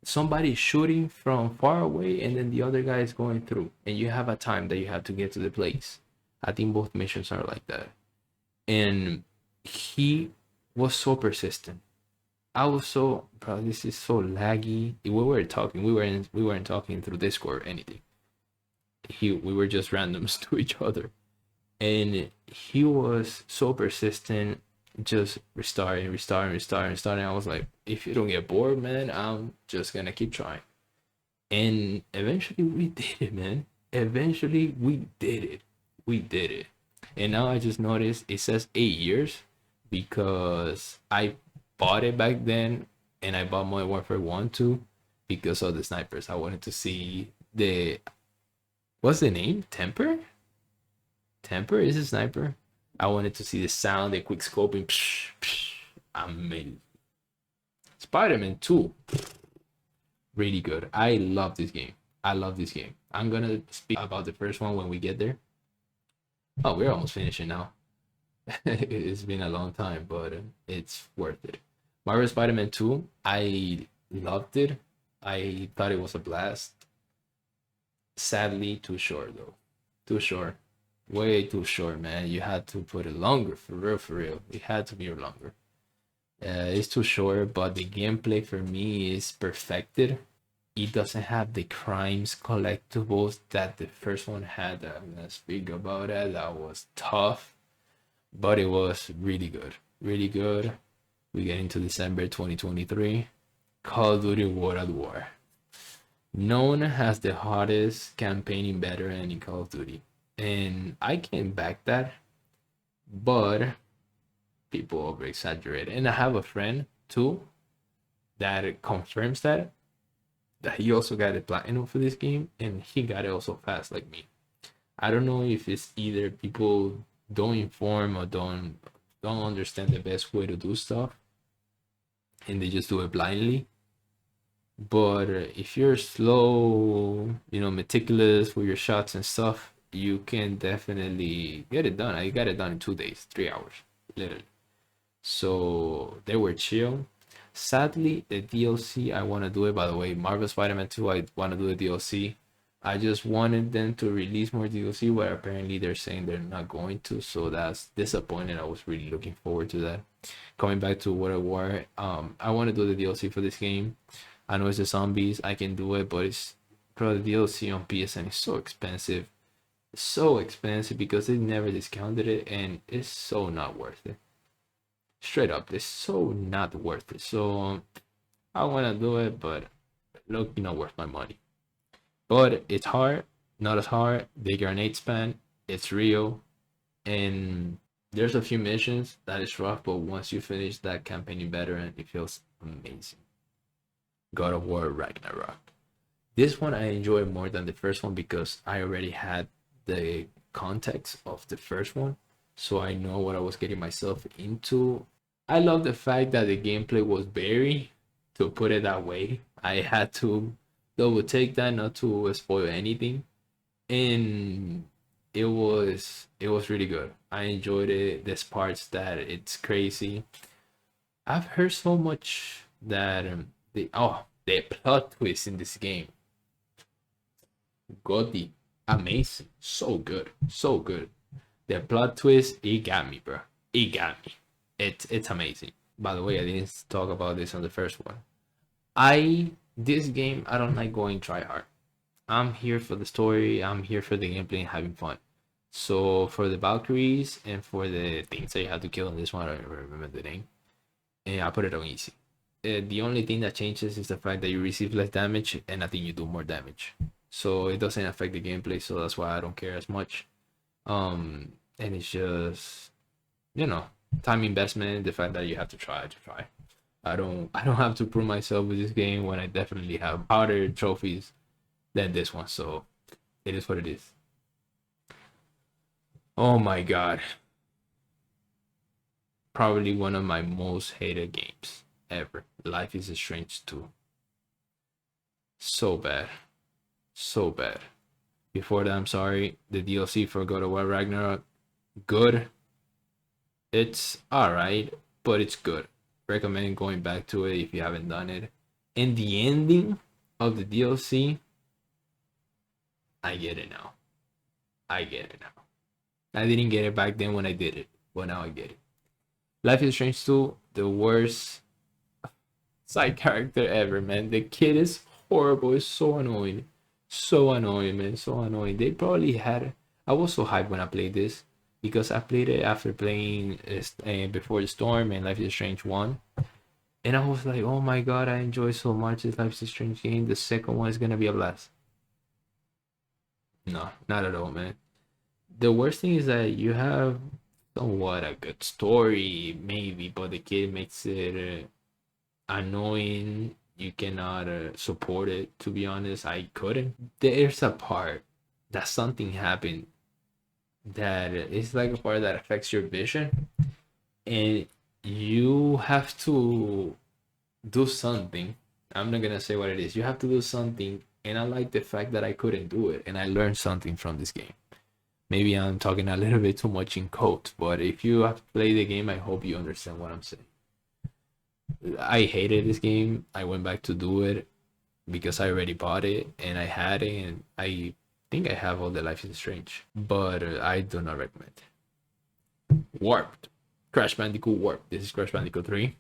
somebody shooting from far away and then the other guy is going through and you have a time that you have to get to the place. I think both missions are like that. And he was so persistent. I was so, bro, this is so laggy. We were talking, we weren't talking through Discord or anything. We were just randoms to each other. And he was so persistent, just restarting. I was like, if you don't get bored, man, I'm just gonna keep trying. And eventually we did it, man. Eventually we did it. We did it. And now I just noticed it says 8 years because I bought it back then and I bought Modern Warfare 1 too because of the snipers. I wanted to see what's the name? Temper is a sniper. I wanted to see the sound, the quick scoping. Psh, psh, amazing. Spider-Man 2, really good. I love this game. I love this game. I'm gonna speak about the first one when we get there. Oh, we're almost finishing now. It's been a long time, but it's worth it. Marvel Spider-Man 2, I loved it. I thought it was a blast. Sadly, too short though. Too short. Way too short, man. You had to put it longer, for real, for real. It had to be longer. It's too short, but the gameplay for me is perfected. It doesn't have the crimes collectibles that the first one had. I'm gonna speak about it. That was tough, but it was really good. Really good. We get into December 2023. Call of Duty World at War. Known as the hottest campaigning veteran in Call of Duty. And I can back that, but people over exaggerate. And I have a friend too that confirms that he also got a platinum for this game and he got it also fast like me. I don't know if it's either people don't inform or don't understand the best way to do stuff and they just do it blindly. But if you're slow, meticulous with your shots and stuff, you can definitely get it done. I got it done in 2 days, 3 hours, literally. So they were chill. Sadly, the DLC, I want to do it. By the way, Marvel Spider-Man 2, I want to do the DLC. I just wanted them to release more DLC, but apparently they're saying they're not going to. So that's disappointing. I was really looking forward to that. Coming back to World of War, I want to do the DLC for this game. I know it's the zombies. I can do it, but it's probably the DLC on PSN is so expensive. So expensive because they never discounted it and it's so not worth it. Straight up, it's so not worth it. So I want to do it, but look, not worth my money. But it's hard, not as hard. The grenade span, it's real, and there's a few missions that is rough, but once you finish that campaign veteran, it feels amazing. God of War Ragnarok. This one I enjoy more than the first one because I already had the context of the first one, so I know what I was getting myself into. I love the fact that the gameplay was very, to put it that way. I had to double take that not to spoil anything, and it was really good. I enjoyed it. There's parts that it's crazy. I've heard so much that the plot twist in this game, Gotti, amazing, so good, so good. The plot twist, it got me, bro. It got me. It's amazing. By the way, I didn't talk about this on the first one. This game, I don't like going try hard. I'm here for the story. I'm here for the gameplay and having fun. So for the Valkyries and for the things that you have to kill in this one, I don't remember the name. And I put it on easy. The only thing that changes is the fact that you receive less damage, and I think you do more damage. So it doesn't affect the gameplay. So that's why I don't care as much. And it's just, you know, time investment. The fact that you have to try. I don't have to prove myself with this game when I definitely have harder trophies than this one. So it is what it is. Oh my god. Probably one of my most hated games ever. Life is Strange 2. So bad. So bad. Before that, I'm sorry. The DLC for God of War Ragnarok, good. It's alright, but it's good. Recommend going back to it if you haven't done it. And the ending of the DLC, I get it now. I get it now. I didn't get it back then when I did it, but now I get it. Life is Strange 2, the worst side character ever, man. The kid is horrible. It's so annoying. So annoying, man. So annoying. They probably had. I was so hyped when I played this because I played it after playing Before the Storm and Life is Strange 1. And I was like, oh my god, I enjoy so much this Life is Strange game. The second one is gonna be a blast. No, not at all, man. The worst thing is that you have somewhat a good story, maybe, but the kid makes it annoying. You cannot support it. To be honest, I couldn't. There's a part that something happened that is like a part that affects your vision, and you have to do something. I'm not gonna say what it is. You have to do something, and I like the fact that I couldn't do it, and I learned something from this game. Maybe I'm talking a little bit too much in code, but if you have played the game, I hope you understand what I'm saying. I hated this game. I went back to do it because I already bought it and I had it, and I think I have all the Life is Strange, but I do not recommend it. Warped. Crash Bandicoot Warped. This is Crash Bandicoot 3.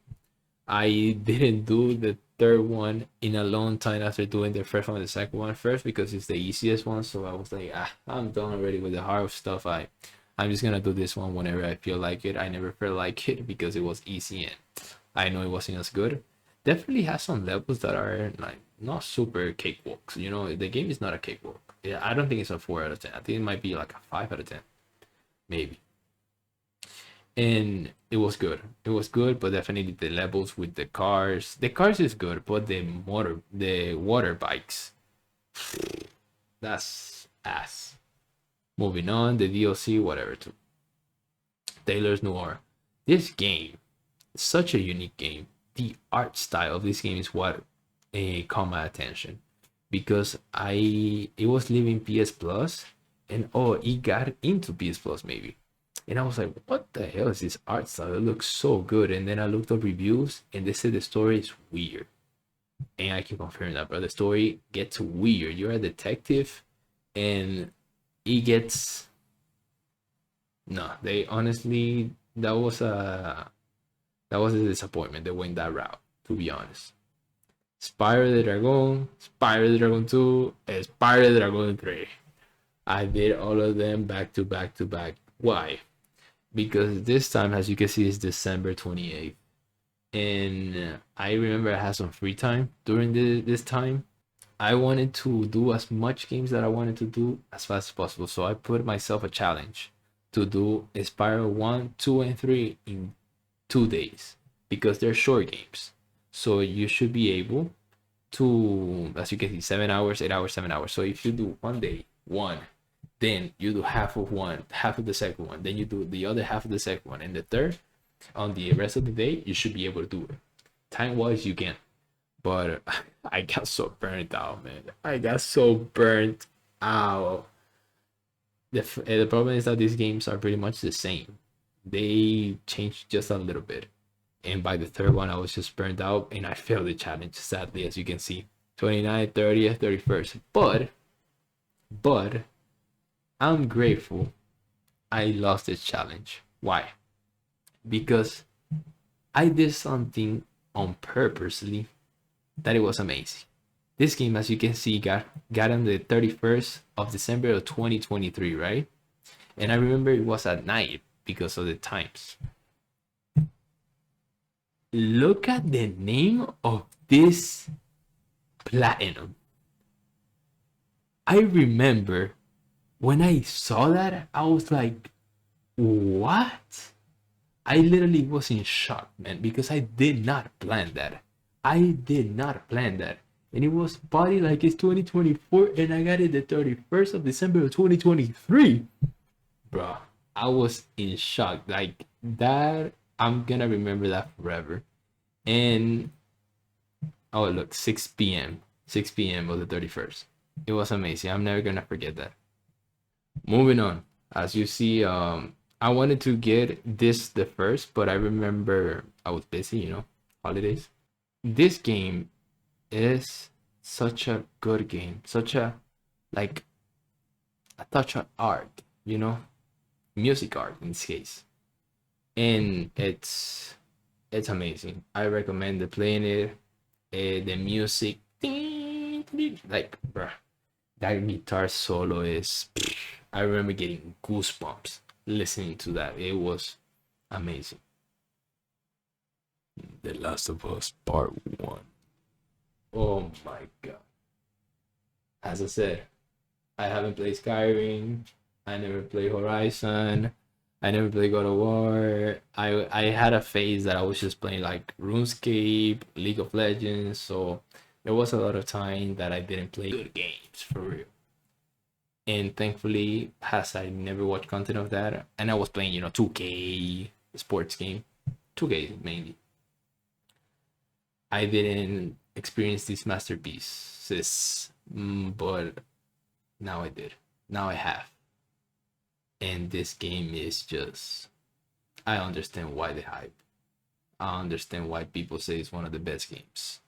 I didn't do the third one in a long time after doing the first one and the second one first because it's the easiest one. So I was like, I'm done already with the hard stuff. I'm just gonna do this one whenever I feel like it. I never felt like it because it was easy and I know it wasn't as good. Definitely has some levels that are like not super cakewalks. You know, the game is not a cakewalk. Yeah, I don't think it's a 4 out of 10. I think it might be like a 5 out of 10, maybe. And it was good. It was good, but definitely the levels with the cars is good, but the water bikes, that's ass. Moving on, the DLC, whatever. To Taylor's Noir. This game, such a unique game. The art style of this game is what caught my attention because it was leaving PS Plus, and it got into PS Plus maybe. And I was like, what the hell is this art style? It looks so good. And then I looked up reviews and they said the story is weird. And I can confirm that, bro. The story gets weird. You're a detective and it gets. No, they honestly, that was a disappointment. They went that route, to be honest. Spyro the Dragon, Spyro the Dragon 2, and Spyro the Dragon 3. I did all of them back to back to back. Why? Because this time, as you can see, is December 28th. And I remember I had some free time during this time. I wanted to do as much games that I wanted to do as fast as possible. So I put myself a challenge to do Spyro 1, 2, and 3 in 2 days because they're short games. So you should be able to, as you can see, 7 hours, 8 hours, 7 hours. So if you do one day, one, then you do half of one, half of the second one, then you do the other half of the second one, and the third on the rest of the day, you should be able to do it. Time wise, you can. But I got so burnt out, man. I got so burnt out. The problem is that these games are pretty much the same. They change just a little bit. And by the third one, I was just burned out and I failed the challenge, sadly, as you can see. 29th, 30th, 31st. But I'm grateful I lost this challenge. Why? Because I did something on purposely that it was amazing. This game, as you can see, got on the 31st of December of 2023, right? And I remember it was at night because of the times. Look at the name of this platinum. I remember when I saw that, I was like, what? I literally was in shock, man, because I did not plan that. I did not plan that. And it was body like it's 2024 and I got it the 31st of December of 2023. Bro, I was in shock. Like that, I'm gonna remember that forever. And oh look, 6 p.m. 6 p.m. of the 31st. It was amazing. I'm never gonna forget that. Moving on. As you see, I wanted to get this the first, but I remember I was busy, holidays. This game is such a good game, such a like a touch of art, music art in this case, and it's amazing. I recommend the playing it. The music, like, bruh, that guitar solo is. I remember getting goosebumps listening to that. It was amazing. The Last of Us Part 1. Oh my god. As I said, I haven't played Skyrim. I never played Horizon. I never played God of War. I had a phase that I was just playing like RuneScape, League of Legends. So there was a lot of time that I didn't play good games for real. And thankfully, as I never watched content of that, and I was playing, 2K sports game, 2K mainly. I didn't experience these masterpieces, but now I did. Now I have. And this game is just, I understand why the hype. I understand why people say it's one of the best games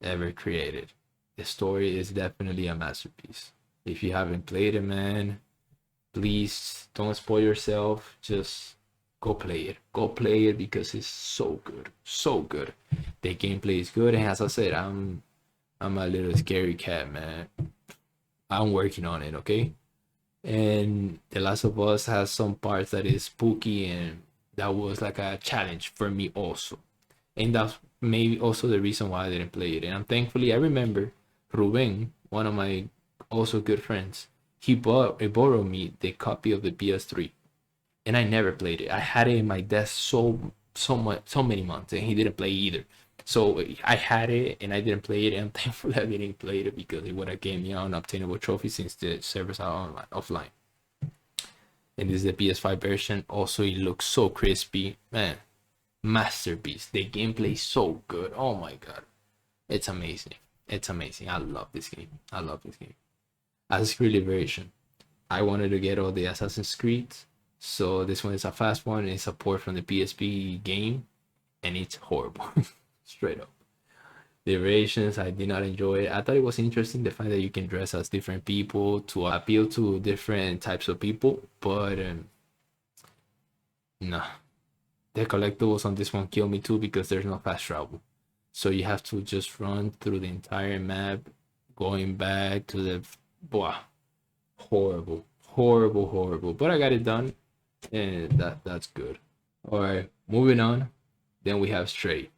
ever created. The story is definitely a masterpiece. If you haven't played it, man, please don't spoil yourself. Just go play it. Go play it because it's so good. So good. The gameplay is good. And as I said, I'm a little scary cat, man. I'm working on it, okay? And The Last of Us has some parts that is spooky, and that was like a challenge for me also. And that's maybe also the reason why I didn't play it. And I'm thankfully, I remember Ruben, one of my also good friends, he borrowed me the copy of the PS3, and I never played it. I had it in my desk so many months, and he didn't play either. So I had it and I didn't play it, and I'm thankful I didn't play it because it would have gave me an unobtainable trophy since the servers are offline. And this is the PS5 version. Also, it looks so crispy, man. Masterpiece. The gameplay is so good. Oh my god, it's amazing. It's amazing. I love this game. I love this game. Assassin's Creed Liberation. I wanted to get all the Assassin's Creed, so this one is a fast one. It's a port from the PSP game, and it's horrible. Straight up. The variations, I did not enjoy it. I thought it was interesting the fact that you can dress as different people to appeal to different types of people, but nah. The collectibles on this one kill me too because there's no fast travel. So you have to just run through the entire map, going back to the horrible, horrible, horrible. But I got it done, and that's good. All right, moving on. Then we have Stray.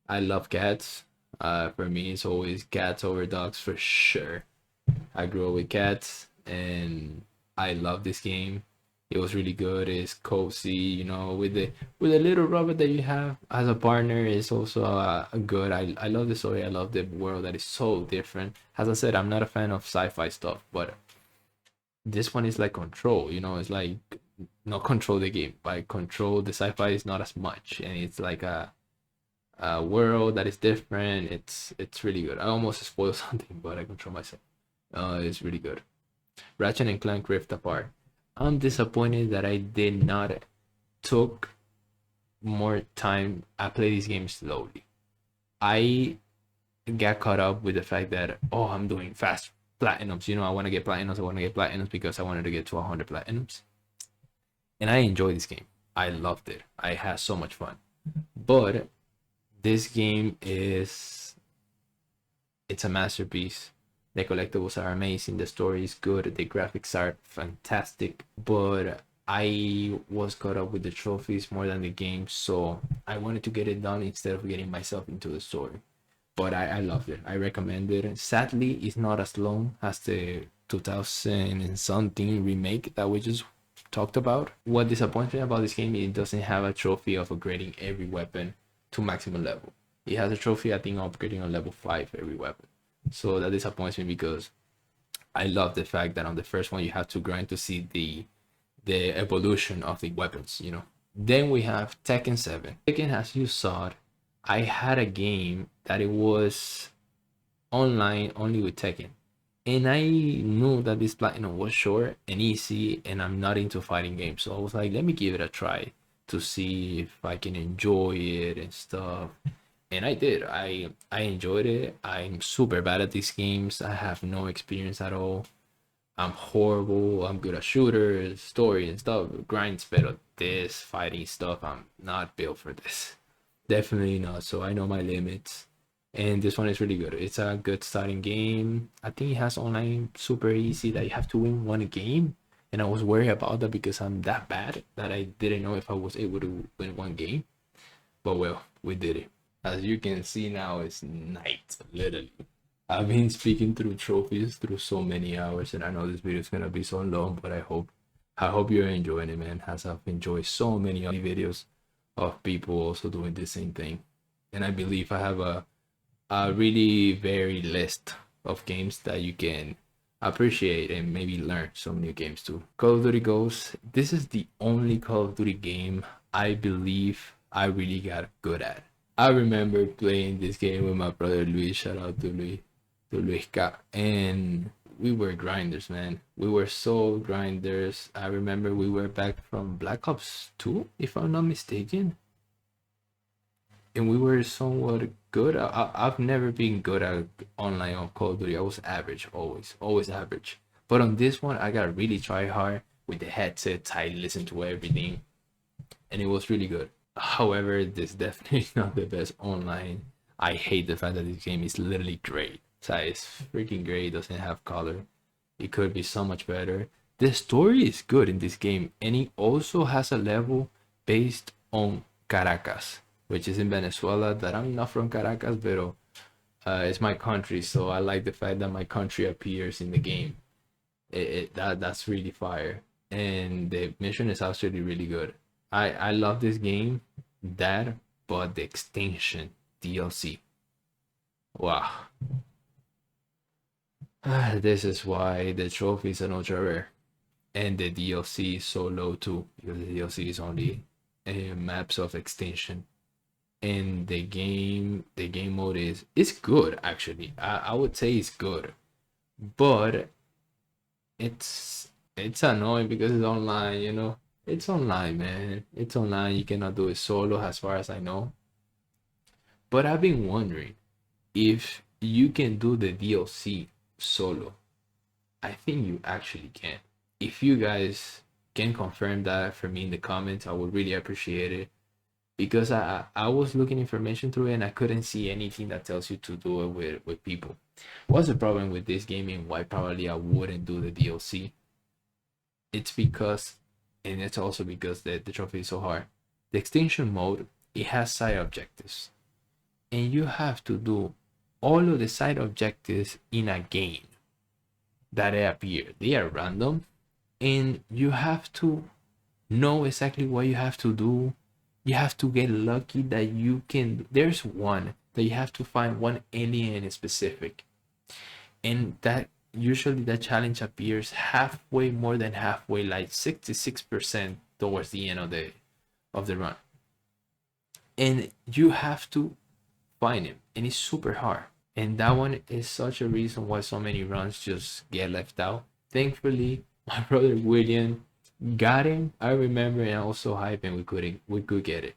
I love cats. For me, it's always cats over dogs for sure. I grew up with cats, and I love this game. It was really good. It's cozy, with the little robot that you have as a partner is also good. I love the story. I love the world that is so different. As I said, I'm not a fan of sci-fi stuff, but this one is like Control. It's like not Control the game, but Control the sci-fi is not as much, and it's like a world that is different. It's really good. I almost spoiled something, but I control myself. It's really good. Ratchet and Clank Rift Apart. I'm disappointed that I did not took more time, I play this game slowly. I got caught up with the fact that, oh, I'm doing fast platinums. I want to get platinums. I want to get platinums because I wanted to get to 100 platinums. And I enjoy this game. I loved it. I had so much fun. But this game it's a masterpiece. The collectibles are amazing. The story is good. The graphics are fantastic. But I was caught up with the trophies more than the game, so I wanted to get it done instead of getting myself into the story. But I loved it. I recommend it. Sadly, it's not as long as the 2000 and something remake that we just talked about. What disappoints me about this game is it doesn't have a trophy of upgrading every weapon to maximum level. It has a trophy, I think, of upgrading on level 5 every weapon. So that disappoints me because I love the fact that on the first one you have to grind to see the evolution of the weapons. Then we have Tekken 7. Tekken, as you saw, I had a game that it was online only with Tekken. And I knew that this platinum was short and easy, and I'm not into fighting games. So I was like, let me give it a try to see if I can enjoy it and stuff. And I did. I enjoyed it. I'm super bad at these games. I have no experience at all. I'm horrible. I'm good at shooters, story and stuff, grinds, but this fighting stuff, I'm not built for this. Definitely not. So I know my limits. And this one is really good. It's a good starting game. I think it has online super easy that you have to win one game. And I was worried about that because I'm that bad that I didn't know if I was able to win one game. But well, we did it. As you can see now, it's night, literally. I've been speaking through trophies through so many hours, and I know this video is gonna be so long, but I hope you're enjoying it, man. As I've enjoyed so many other videos of people also doing the same thing, and I believe I have a really varied list of games that you can appreciate and maybe learn some new games too. Call of Duty Ghosts. This is the only Call of Duty game I believe I really got good at. I remember playing this game with my brother Luis. Shout out to Luis K. And we were grinders, man. We were so grinders. I remember we were back from Black Ops 2, if I'm not mistaken. And we were somewhat good. I've never been good at online on Call of Duty. I was average, always average. But on this one, I got really try hard with the headsets. I listened to everything, and it was really good. However, this definitely not the best online. I hate the fact that this game is literally gray. So it's freaking gray. It doesn't have color. It could be so much better. The story is good in this game, and it also has a level based on Caracas, which is in Venezuela. That I'm not from Caracas, but it's my country, so I like the fact that my country appears in the game. That's really fire, and the mission is actually really good. I love this game, but the extension DLC. Wow. This is why the trophies are ultra rare. And the DLC is so low too, because the DLC is only maps of extension. And the game mode is good actually. I would say it's good. But it's annoying because it's online. It's online, man. It's online. You cannot do it solo as far as I know. But I've been wondering if you can do the DLC solo. I think you actually can. If you guys can confirm that for me in the comments, I would really appreciate it. Because I was looking information through it and I couldn't see anything that tells you to do it with people. What's the problem with this game and why probably I wouldn't do the DLC? It's because, and it's also because the trophy is so hard. The extinction mode, it has side objectives. And you have to do all of the side objectives in a game that appear. They are random, and you have to know exactly what you have to do. You have to get lucky that you can. There's one that you have to find one alien specific, and that usually that challenge appears halfway, more than halfway, like 66% towards the end of the run, and you have to find him, and it's super hard. And that one is such a reason why so many runs just get left out. Thankfully, my brother William got him. I remember, and I was so hyped and we could get it.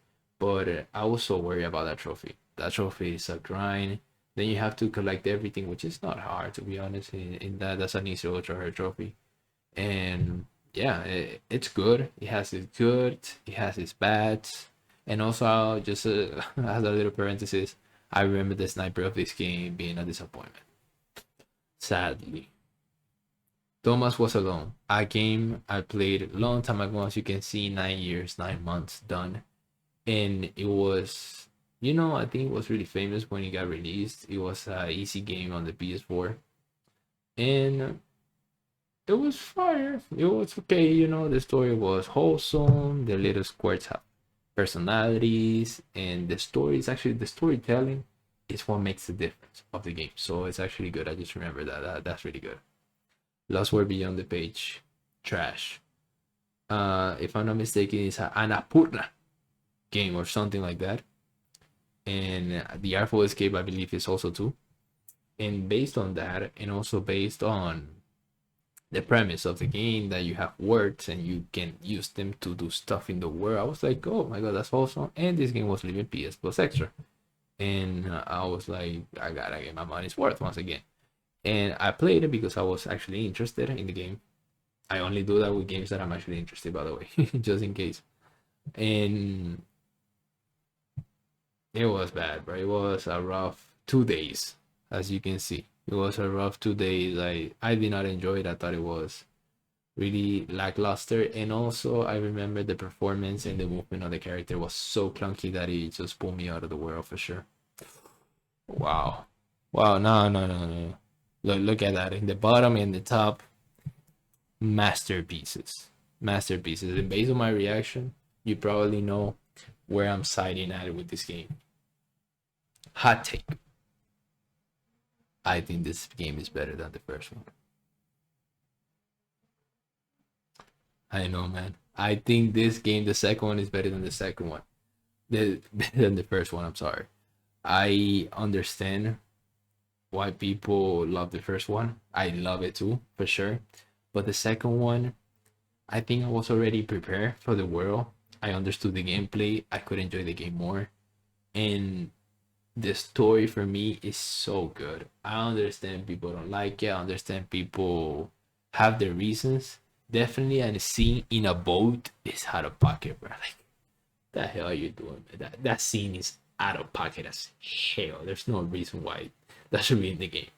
but I was so worried about that trophy. That trophy is a grind. Then you have to collect everything, which is not hard to be honest. In that, that's an easy ultra rare trophy, and yeah, it's good. It has its good, it has its bads, and also just as a little parenthesis, I remember the sniper of this game being a disappointment. Sadly, Thomas was alone. A game I played a long time ago, as you can see, 9 years, 9 months done, and it was, I think it was really famous when it got released. It was a easy game on the PS4, and it was fire. It was okay, the story was wholesome, the little squirts have personalities, and the storytelling is what makes the difference of the game. So it's actually good. I just remember that's really good. Lost Word Beyond the Page, trash. If I'm not mistaken, it's an Annapurna game or something like that. And the Artful Escape, I believe, is also too. And based on that, and also based on the premise of the game, that you have words and you can use them to do stuff in the world, I was like, oh my god, that's awesome. And this game was leaving PS Plus Extra, and I was like, I gotta get my money's worth once again. And I played it because I was actually interested in the game. I only do that with games that I'm actually interested, by the way, just in case. And it was bad, bro. It was a rough 2 days, as you can see. It was a rough 2 days. I did not enjoy it. I thought it was really lackluster, and also I remember the performance and the movement of the character was so clunky that it just pulled me out of the world for sure. Wow. Wow, no, no, no, no. Look at that. In the bottom and the top, masterpieces. Masterpieces. And based on my reaction, you probably know where I'm siding at with this game. Hot take. I think this game is better than the first one. I know, man. I think this game, the second one, is better than the second one. Better than the first one, I'm sorry. I understand why people love the first one. I love it too, for sure. But the second one, I think I was already prepared for the world. I understood the gameplay. I could enjoy the game more. And the story for me is so good. I understand people don't like it. I understand people have their reasons. Definitely, and a scene in a boat is out of pocket, bro. Like, the hell are you doing? That scene is out of pocket as hell. There's no reason why that should be in the game.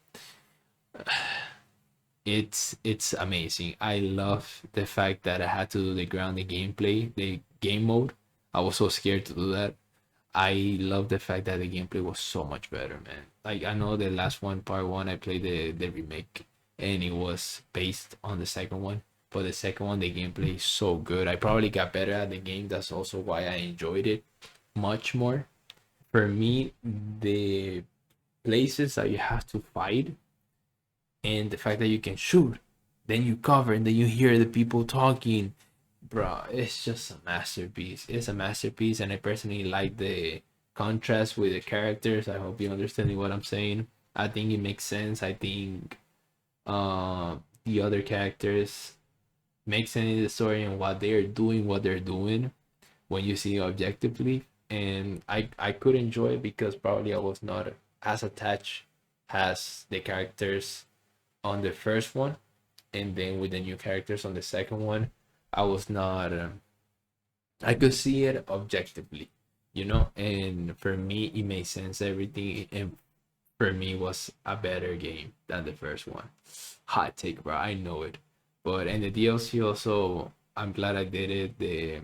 It's amazing. I love the fact that I had to do the grounding gameplay, the game mode. I was so scared to do that. I love the fact that the gameplay was so much better, man. Like, I know the last one, part one, I played the remake, and it was based on the second one. But the second one, the gameplay is so good. I probably got better at the game. That's also why I enjoyed it much more. For me, the places that you have to fight, and the fact that you can shoot, then you cover, and then you hear the people talking, bro, it's just a masterpiece. It's a masterpiece, and I personally like the contrast with the characters. I hope you're understanding what I'm saying. I think it makes sense. I think the other characters make sense in the story and what they're doing when you see objectively. And I could enjoy it because probably I was not as attached as the characters on the first one, and then with the new characters on the second one, I was not. I could see it objectively, and for me, it made sense. Everything, and for me, was a better game than the first one. Hot take, bro. I know it, but and the DLC also, I'm glad I did it. The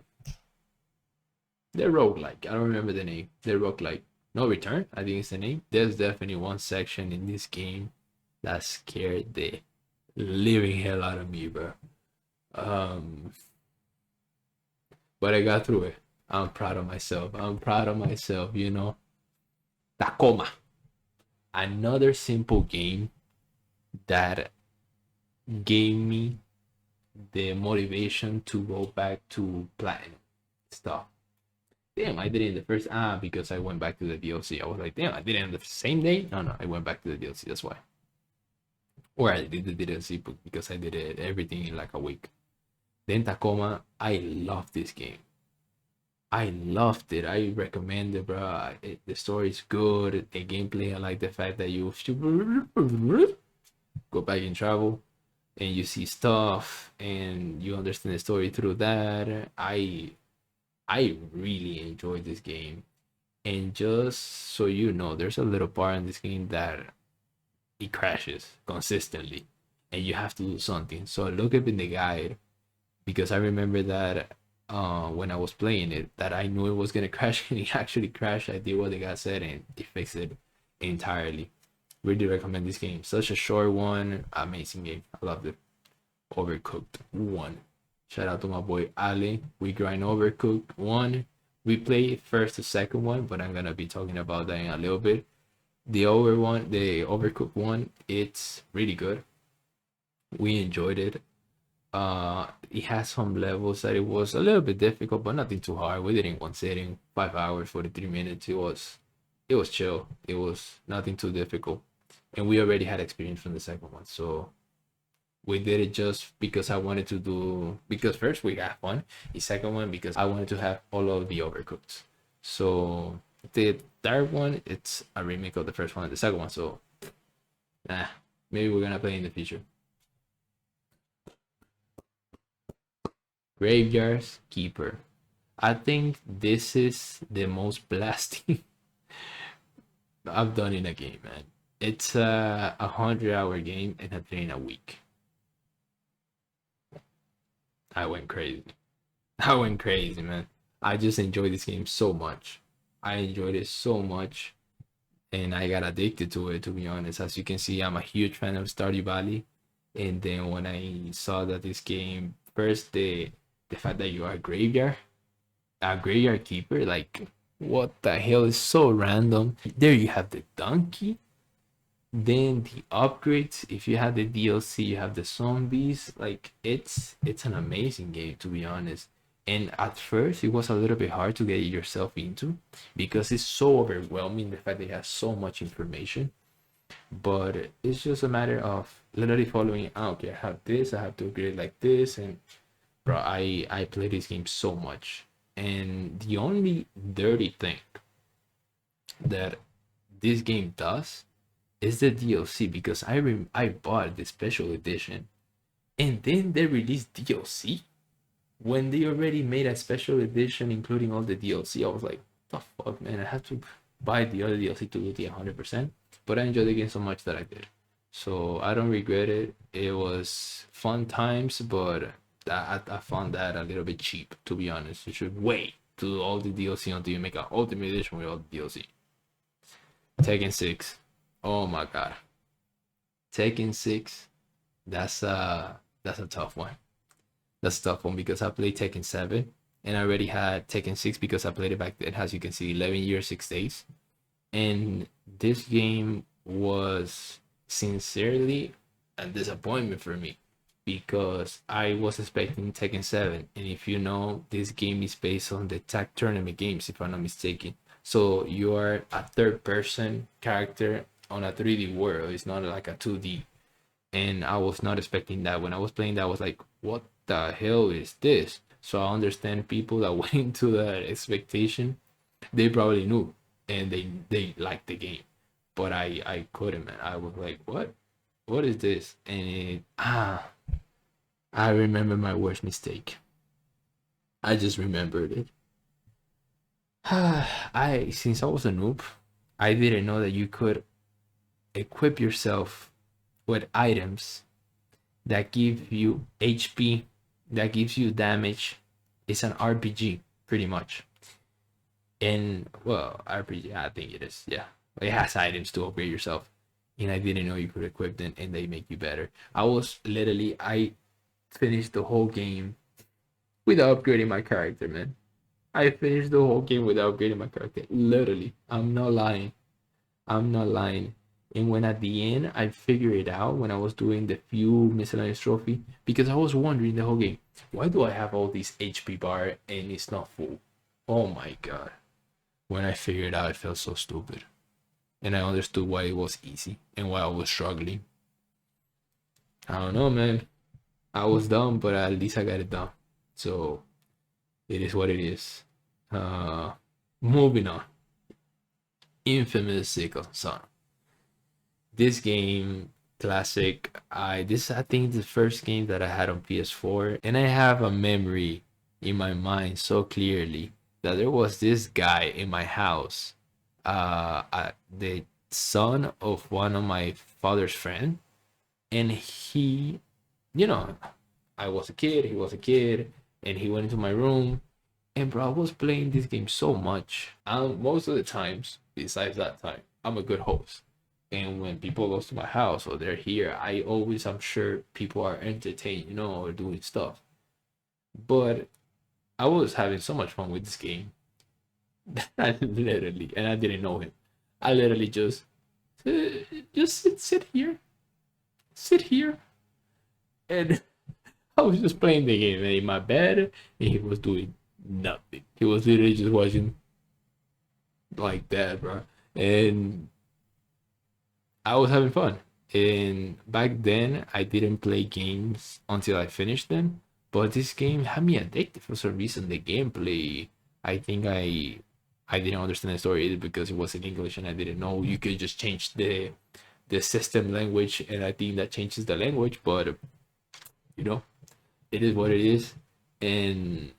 roguelike. I don't remember the name. The roguelike. No Return, I think it's the name. There's definitely one section in this game that scared the living hell out of me, bro. Um, but I got through it. I'm proud of myself. Tacoma. Another simple game that gave me the motivation to go back to platinum stuff. Damn, I did it in the first because I went back to the DLC. I was like, damn, I did it on the same day. No, I went back to the DLC. That's why. Or I did the DLC because I did it everything in like a week. Then Tacoma, I love this game. I loved it. I recommend it, bro. The story is good. The gameplay, I like the fact that you go back in travel and you see stuff and you understand the story through that. I really enjoyed this game. And just so you know, there's a little part in this game that it crashes consistently and you have to do something. So look up in the guide because I remember that when I was playing it, that I knew it was gonna crash and it actually crashed. I did what the guy said and it fixed it entirely. Really recommend this game. Such a short one, amazing game. I loved it. Overcooked 1. Shout out to my boy Ali. We grind Overcooked 1. We play first the second one, but I'm gonna be talking about that in a little bit. The Overcooked one, it's really good. We enjoyed it. It has some levels that it was a little bit difficult, but nothing too hard. We did it in one sitting, 5 hours, 43 minutes. It was chill. It was nothing too difficult. And we already had experience from the second one. So we did it just because I wanted to do, because first we got fun. The second one because I wanted to have all of the Overcooked. So the third one, it's a remake of the first one and the second one. So maybe we're gonna play in the future. Graveyard's Keeper. I think this is the most blasting I've done in a game, man. It's a 100-hour game and I play in a week. I went crazy. I went crazy, man. I just enjoyed this game so much. I enjoyed it so much, and I got addicted to it. To be honest, as you can see, I'm a huge fan of Stardew Valley. And then when I saw that this game, first the fact that you are a graveyard keeper, like what the hell is so random. There you have the donkey, then the upgrades. If you have the DLC, you have the zombies. Like it's an amazing game, to be honest. And at first it was a little bit hard to get yourself into because it's so overwhelming, the fact that it has so much information. But it's just a matter of literally following. Okay, I have this, I have to upgrade like this. And bro, I play this game so much. And the only dirty thing that this game does is the DLC, because I bought the special edition and then they released DLC when they already made a special edition including all the DLC. I was like, the fuck, man, I have to buy the other DLC to do the 100%. But I enjoyed the game so much that I did. So I don't regret it. It was fun times, but I found that a little bit cheap, to be honest. You should wait to do all the DLC until you make an ultimate edition with all the DLC. Tekken 6. Oh my god. Tekken 6. That's a tough one. That's a tough one because I played Tekken 7 and I already had Tekken 6 because I played it back then, as you can see, 11 years, 6 days. And this game was sincerely a disappointment for me because I was expecting Tekken 7. And if you know, this game is based on the tag tournament games, if I'm not mistaken. So you are a third person character on a 3D world. It's not like a 2D. And I was not expecting that. When I was playing that, I was like, what the hell is this? So I understand people that went into that expectation, they probably knew and they liked the game. But I couldn't, man. I was like, what is this? And I remember my worst mistake. I just remembered it. Since I was a noob, I didn't know that you could equip yourself with items that give you HP, that gives you damage. It's an RPG, pretty much. And well, RPG, I think it is. Yeah, it has items to upgrade yourself, and I didn't know you could equip them, and they make you better. I finished the whole game without upgrading my character, man. I finished the whole game without upgrading my character. Literally, I'm not lying. I'm not lying. And when at the end I figured it out when I was doing the few miscellaneous trophy, because I was wondering the whole game, why do I have all these HP bar and it's not full? Oh my god. When I figured it out, I felt so stupid. And I understood why it was easy and why I was struggling. I don't know, man. I was dumb, but at least I got it done. So it is what it is. Uh, moving on. Infamous Second Son. This game, classic. I think the first game that I had on PS4, and I have a memory in my mind so clearly that there was this guy in my house, the son of one of my father's friend, and he, you know, I was a kid, he was a kid, and he went into my room, and bro, I was playing this game so much. Most of the times, besides that time, I'm a good host. And when people goes to my house or they're here, I'm sure people are entertained, or doing stuff. But I was having so much fun with this game that I literally, and I didn't know him. I literally just sit here, and I was just playing the game in my bed, and he was doing nothing. He was literally just watching like that, bro. And I was having fun. And back then, I didn't play games until I finished them. But this game had me addicted for some reason. The gameplay, I think I didn't understand the story either because it was in English and I didn't know you could just change the system language, and I think that changes the language. But you know, it is what it is, and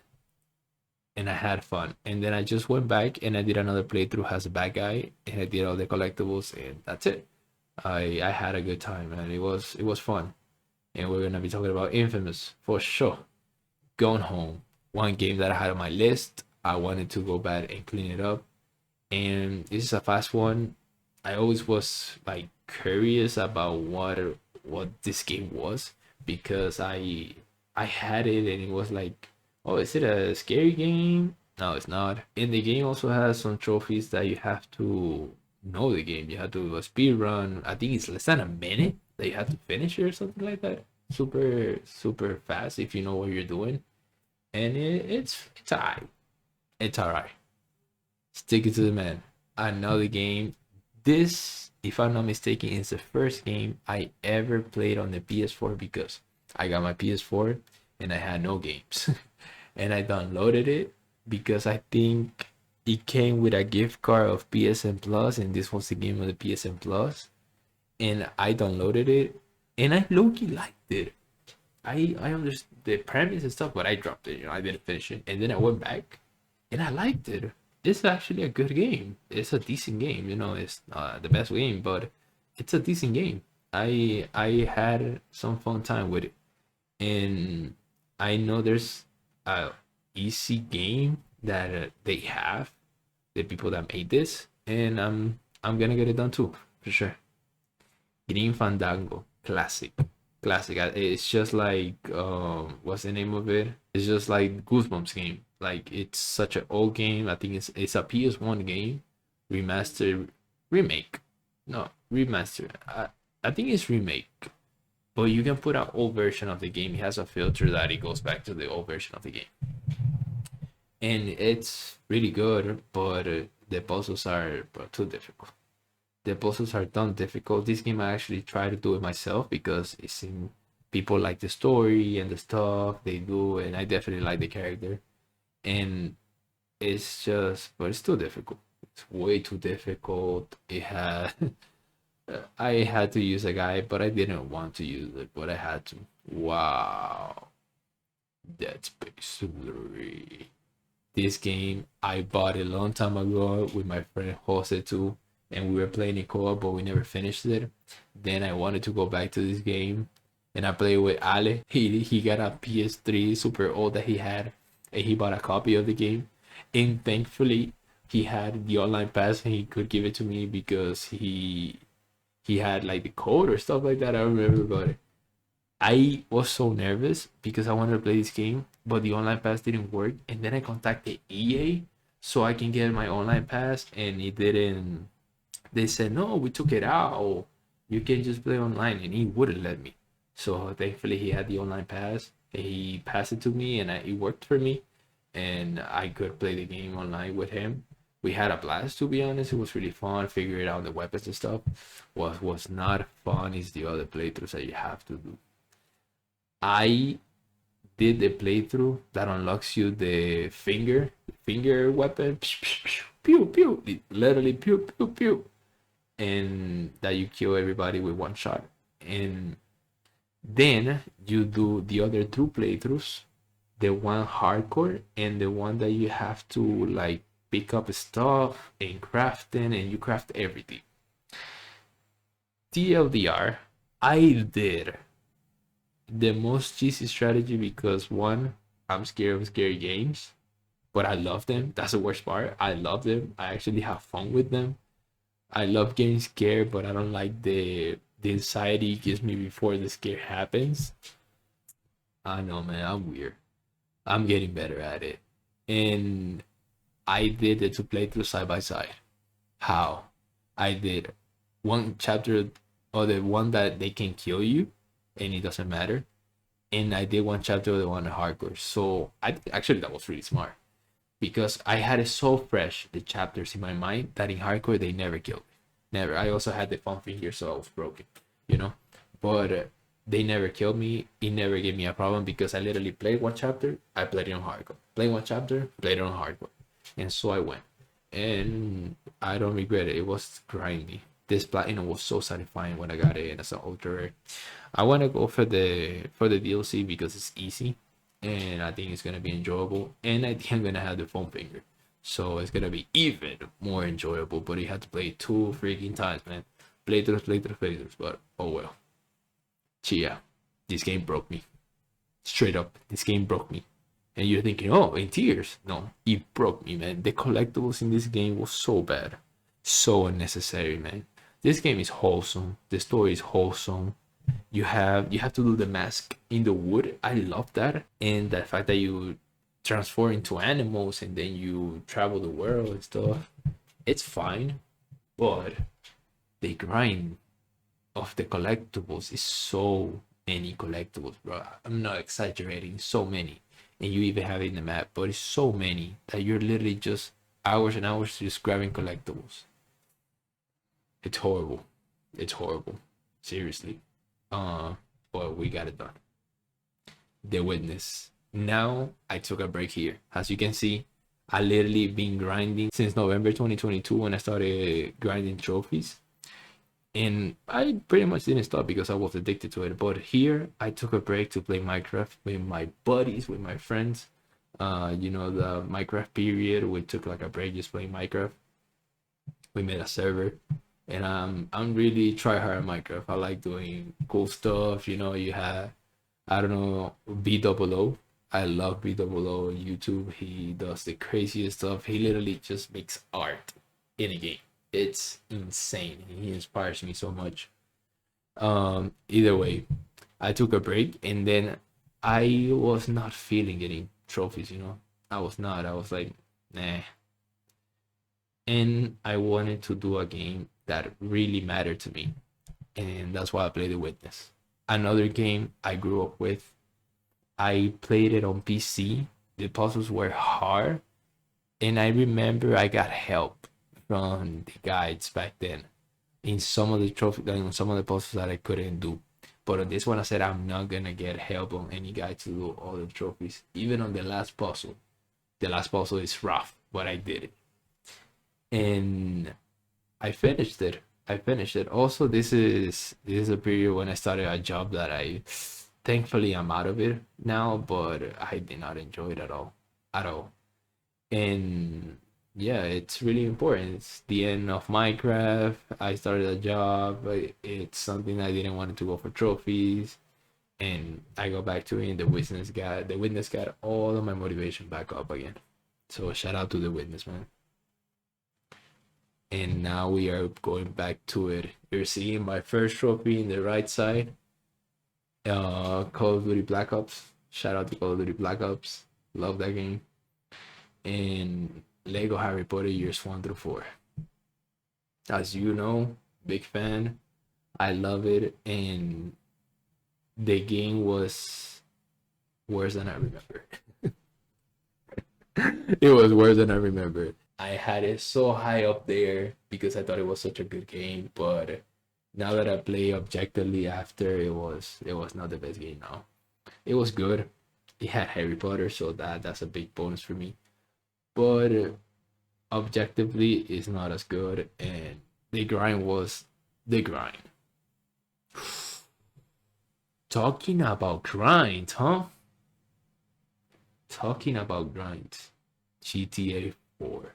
I had fun. And then I just went back and I did another playthrough as a bad guy, and I did all the collectibles, and that's it. I had a good time, and it was fun. And we're gonna be talking about Infamous for sure. Gone Home, one game that I had on my list. I wanted to go back and clean it up, and this is a fast one. I always was like curious about what this game was because I had it and it was like, oh, is it a scary game? No, it's not. And the game also has some trophies that you have to know the game. You have to do a speed run. I think it's less than a minute that you have to finish it or something like that. Super super fast if you know what you're doing, and it's alright. It's alright. Stick it to the man. I know the game. This, if I'm not mistaken, is the first game I ever played on the PS4 because I got my PS4 and I had no games. And I downloaded it because I think it came with a gift card of PSN Plus, and this was the game of the PSN Plus. And I downloaded it, and I low-key liked it. I understood the premise and stuff, but I dropped it. I didn't finish it, and then I went back, and I liked it. It's actually a good game. It's a decent game. It's not the best game, but it's a decent game. I had some fun time with it, and I know there's a easy game that they have, the people that made this, and I'm gonna get it done too for sure. Green Fandango, classic, classic. It's just like what's the name of it? It's just like Goosebumps game. Like it's such an old game. I think it's a PS1 game, remaster, remake, no remaster. I think it's remake, but you can put an old version of the game. It has a filter that it goes back to the old version of the game, and it's really good. But the puzzles are too difficult. The puzzles are done difficult. This game I actually try to do it myself because it seems people like the story and the stuff they do, and I definitely like the character. And it's just, but it's too difficult. It's way too difficult. It had, I had to use a guy, but I didn't want to use it, but I had to. Wow, Dead Space 3. This game I bought a long time ago with my friend Jose too, and we were playing in co-op, but we never finished it. Then I wanted to go back to this game, and I played with Ale. He got a PS3 super old that he had, and he bought a copy of the game. And thankfully, he had the online pass, and he could give it to me because he had like the code or stuff like that. I don't remember, but I was so nervous because I wanted to play this game, but the online pass didn't work. And then I contacted EA so I can get my online pass, and it didn't. They said, no, we took it out. You can just play online, and he wouldn't let me. So thankfully, he had the online pass. He passed it to me, and it worked for me. And I could play the game online with him. We had a blast, to be honest. It was really fun figuring out the weapons and stuff. What was not fun is the other playthroughs that you have to do. I did the playthrough that unlocks you the finger weapon, pew pew, literally pew pew pew, and that you kill everybody with one shot. And then you do the other two playthroughs, the one hardcore and the one that you have to like pick up stuff and crafting, and you craft everything. TLDR, I did the most cheesy strategy because one, I'm scared of scary games, but I love them. That's the worst part. I love them. I actually have fun with them. I love getting scared, but I don't like the anxiety it gives me before the scare happens. I know, man. I'm weird. I'm getting better at it. And I did the two playthroughs side by side. How? I did one chapter or the one that they can kill you and it doesn't matter. And I did one chapter of the one hardcore. So I actually that was really smart because I had it so fresh, the chapters in my mind, that in hardcore they never killed me. Never. I also had the fun finger, so I was broken, you know. But they never killed me. It never gave me a problem because I literally played one chapter, I played it on hardcore. Played one chapter, played it on hardcore. And so I went. And I don't regret it. It was grindy. This platinum was so satisfying when I got it, and as an ultra rare. I want to go for the DLC because it's easy, and I think it's gonna be enjoyable, and I think I'm gonna have the foam finger, so it's gonna be even more enjoyable. But you have to play 2 freaking times, man. Playthroughs. But oh well. Chia, this game broke me. Straight up, this game broke me. And you're thinking, oh, in tears. No, it broke me, man. The collectibles in this game was so bad. So unnecessary, man. This game is wholesome. The story is wholesome. You have to do the mask in the wood. I love that. And the fact that you transform into animals and then you travel the world and stuff. It's fine. But the grind of the collectibles is so many collectibles, bro. I'm not exaggerating, so many. And you even have it in the map, but it's so many that you're literally just hours and hours just grabbing collectibles. It's horrible. It's horrible. Seriously. But we got it done. The Witness. Now I took a break here. As you can see, I literally been grinding since November 2022 when I started grinding trophies. And I pretty much didn't stop because I was addicted to it. But here I took a break to play Minecraft with my buddies, with my friends. You know, the Minecraft period, we took like a break just playing Minecraft. We made a server, and I'm really try hard at Minecraft. I like doing cool stuff. You know, you have, I don't know, B00. I love B00 on YouTube. He does the craziest stuff. He literally just makes art in a game. It's insane. He inspires me so much. Either way, I took a break, and then I was not feeling getting trophies, you know. I was not. I was like, nah. And I wanted to do a game that really mattered to me. And that's why I played The Witness. Another game I grew up with. I played it on PC. The puzzles were hard. And I remember I got help from the guides back then in some of the trophy, in some of the puzzles that I couldn't do. But on this one, I said I'm not gonna get help on any guide to do all the trophies. Even on the last puzzle is rough, but I did it, and I finished it. Also, this is a period when I started a job that I, thankfully, I'm out of it now, but I did not enjoy it at all. And yeah, it's really important. It's the end of Minecraft. I started a job. It's something I didn't want to go for trophies, and I go back to it. And the witness got all of my motivation back up again. So shout out to the witness, man. And now we are going back to it. You're seeing my first trophy in the right side. Call of Duty Black Ops. Shout out to Call of Duty Black Ops. Love that game. And Lego Harry Potter years 1 through 4. As you know, big fan. I love it, and the game was worse than I remember. It was worse than I remember. I had it so high up there because I thought it was such a good game, but now that I play objectively after, it was not the best game now. It was good. It had Harry Potter, so that's a big bonus for me. but objectively it's not as good, and the grind was the grind. Talking about grind, huh? Talking about grind. GTA 4.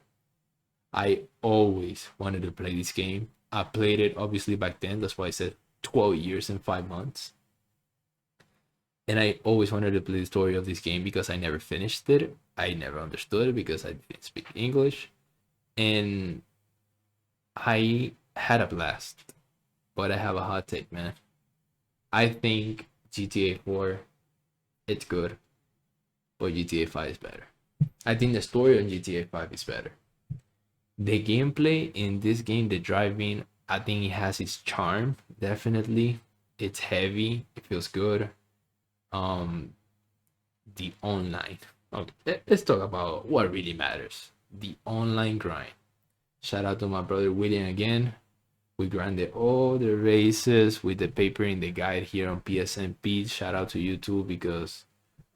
I always wanted to play this game. I played it obviously back then. That's why I said 12 years and 5 months. And I always wanted to play the story of this game because I never finished it. I never understood it because I didn't speak English. And I had a blast. But I have a hot take, man. I think GTA 4, it's good, but GTA 5 is better. I think the story on GTA 5 is better. The gameplay in this game, the driving, I think it has its charm, definitely. It's heavy, it feels good. The online. Okay, let's talk about what really matters. The online grind. Shout out to my brother William again. We grinded all the races with the paper in the guide here on PSNP. Shout out to you too, because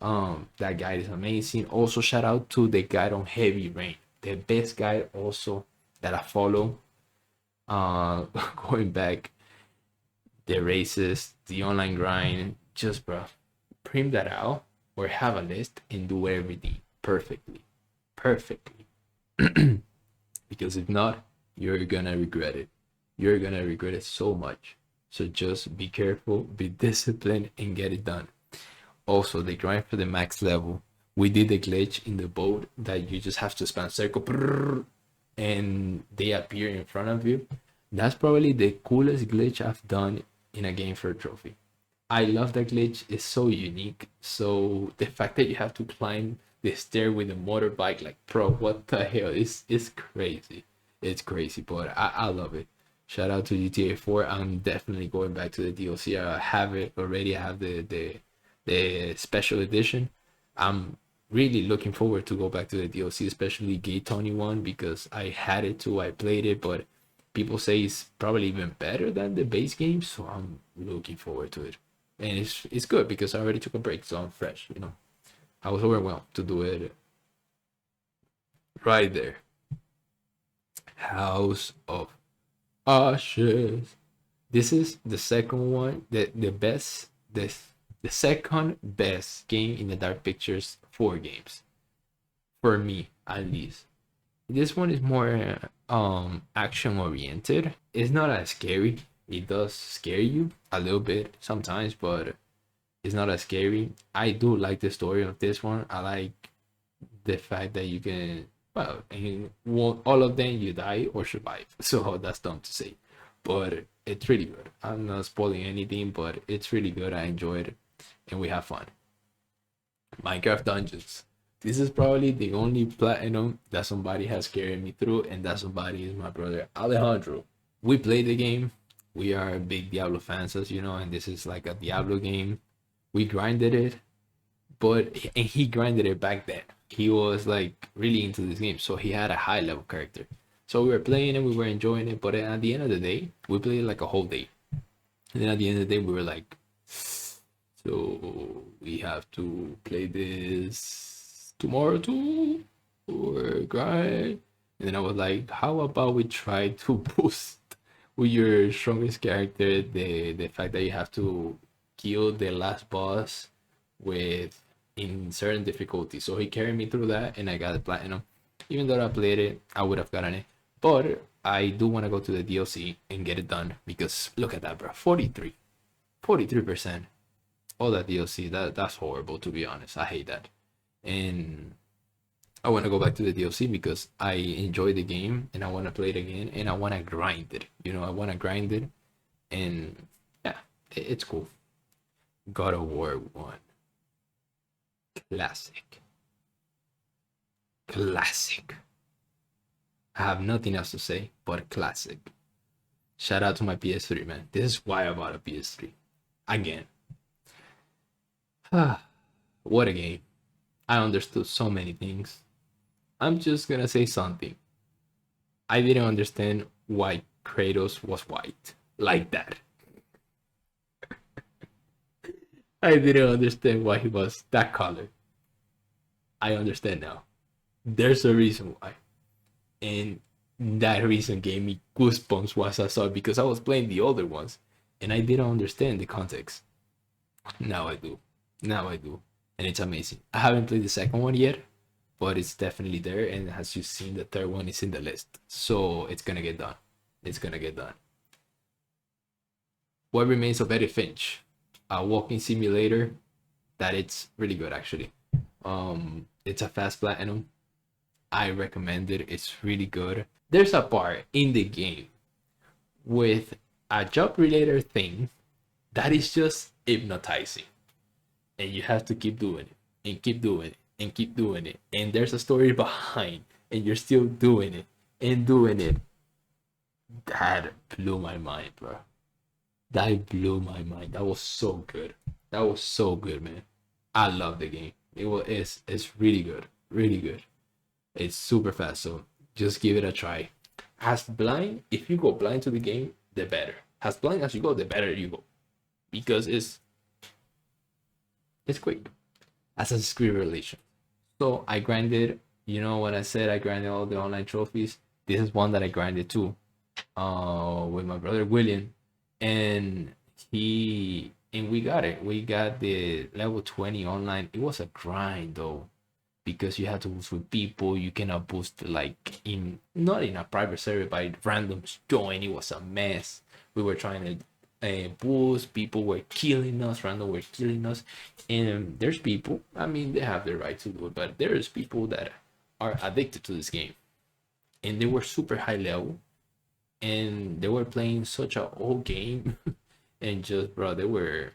that guide is amazing. Also shout out to the guide on Heavy Rain, the best guide also that I follow. Going back the races, the online grind, just bro, print that out or have a list and do everything perfectly. Because if not, you're gonna regret it. You're gonna regret it so much. So just be careful, be disciplined, and get it done. Also, the grind for the max level. We did the glitch in the boat that you just have to spam circle and they appear in front of you. That's probably the coolest glitch I've done in a game for a trophy. I love that glitch. It's so unique. So the fact that you have to climb the stair with a motorbike, like, bro, what the hell? It's crazy. It's crazy, but I love it. Shout out to GTA 4. I'm definitely going back to the DLC. I have it already. I have the special edition. I'm really looking forward to go back to the DLC, especially Gay Tony one, because I had it too. I played it, but people say it's probably even better than the base game, so I'm looking forward to it. And it's good because I already took a break, so I'm fresh. I was overwhelmed to do it right there. House of Ashes. This is the second one, the best, the second best game in the Dark Pictures 4 games, for me at least. This one is more action oriented. It's not as scary. It does scare you a little bit sometimes, but it's not as scary. I do like the story of this one. I like the fact that you can, well, in all of them you die or survive. So that's dumb to say, but it's really good. I'm not spoiling anything, but it's really good. I enjoyed it, and we have fun. Minecraft Dungeons. This is probably the only platinum that somebody has carried me through, and that somebody is my brother Alejandro. We played the game. We are big Diablo fans, as you know, and this is like a Diablo game. We grinded it, but and he grinded it back then. He was like really into this game, so he had a high level character. So we were playing it, we were enjoying it, but at the end of the day, we played like a whole day. And then at the end of the day, we were like, so we have to play this tomorrow too, or grind. And then I was like, how about we try to boost with your strongest character the fact that you have to kill the last boss with in certain difficulty. So he carried me through that, and I got the platinum. Even though I played it, I would have gotten it. But I do want to go to the DLC and get it done, because look at that, bro. 43%. All that DLC, that's horrible, to be honest. I hate that. And I want to go back to the DLC because I enjoy the game and I want to play it again, and I want to grind it. I want to grind it, and yeah, it's cool. God of War 1. Classic. Classic. I have nothing else to say but classic. Shout out to my PS3, man. This is why I bought a PS3. Again. What a game. I understood so many things. I'm just gonna say something. I didn't understand why Kratos was white like that. I didn't understand why he was that color. I understand now. There's a reason why. And that reason gave me goosebumps once I saw it because I was playing the older ones and I didn't understand the context. Now I do. Now I do. And it's amazing. I haven't played the second one yet, but it's definitely there. And as you've seen, the third one is in the list. So it's gonna get done. It's gonna get done. What Remains of Edith Finch? A walking simulator that it's really good actually. It's a fast platinum. I recommend it. It's really good. There's a part in the game with a job related thing that is just hypnotizing. And you have to keep doing it and keep doing it and keep doing it. And there's a story behind, and you're still doing it and doing it. That blew my mind, bro. That blew my mind. That was so good. That was so good, man. I love the game. It's really good. Really good. It's super fast, so just give it a try. As blind, if you go blind to the game, the better. As blind as you go, the better you go. Because it's quick. Assassin's Creed Revelation. So I grinded, you know when I said I grinded all the online trophies, this is one that I grinded too. With my brother William. And we got it. We got the level 20 online. It was a grind though, because you had to boost with people. You cannot boost like in not in a private server, but randoms join. It was a mess. We were trying to boost. People were killing us. Random were killing us. And there's people. I mean, they have the right to do it, but there's people that are addicted to this game, and they were super high level, and they were playing such a old game, and just bro, they were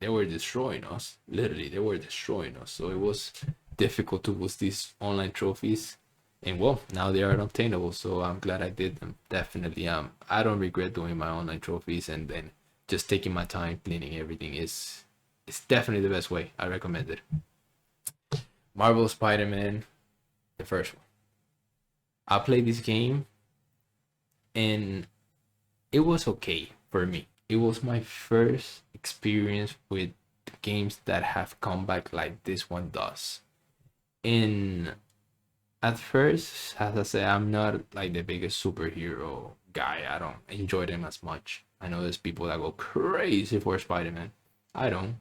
destroying us. Literally, they were destroying us. So it was difficult to boost these online trophies. And well, now they are unobtainable. So I'm glad I did them. Definitely. I don't regret doing my online trophies and then just taking my time cleaning everything is it's definitely the best way. I recommend it. Marvel Spider-Man, the first one. I played this game and it was okay for me. It was my first experience with games that have come back like this one does. And at first, as I say, I'm not like the biggest superhero guy. I don't enjoy them as much. I know there's people that go crazy for Spider-Man. I don't.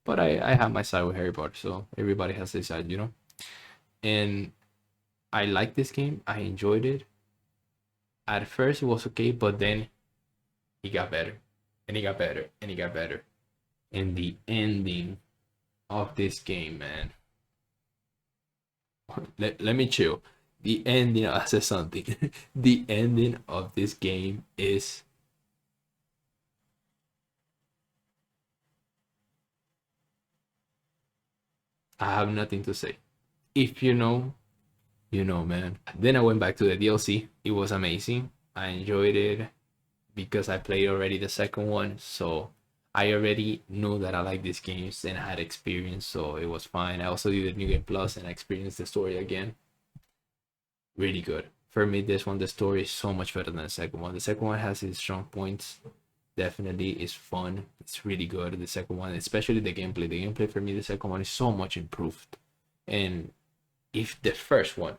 But I have my side with Harry Potter, so everybody has their side, you know? And I like this game. I enjoyed it. At first, it was okay, but then it got better. And it got better. And it got better. And the ending of this game, man. Let me chill. The ending, I said something. The ending of this game is I have nothing to say. If you know, you know, man. Then I went back to the DLC. It was amazing. I enjoyed it because I played already the second one. So I already knew that I like these games and I had experience. So it was fine. I also did the New Game Plus and I experienced the story again. Really good. For me, this one, the story is so much better than the second one. The second one has its strong points. Definitely is fun. It's really good. The second one, especially the gameplay. The gameplay for me, the second one is so much improved. And if the first one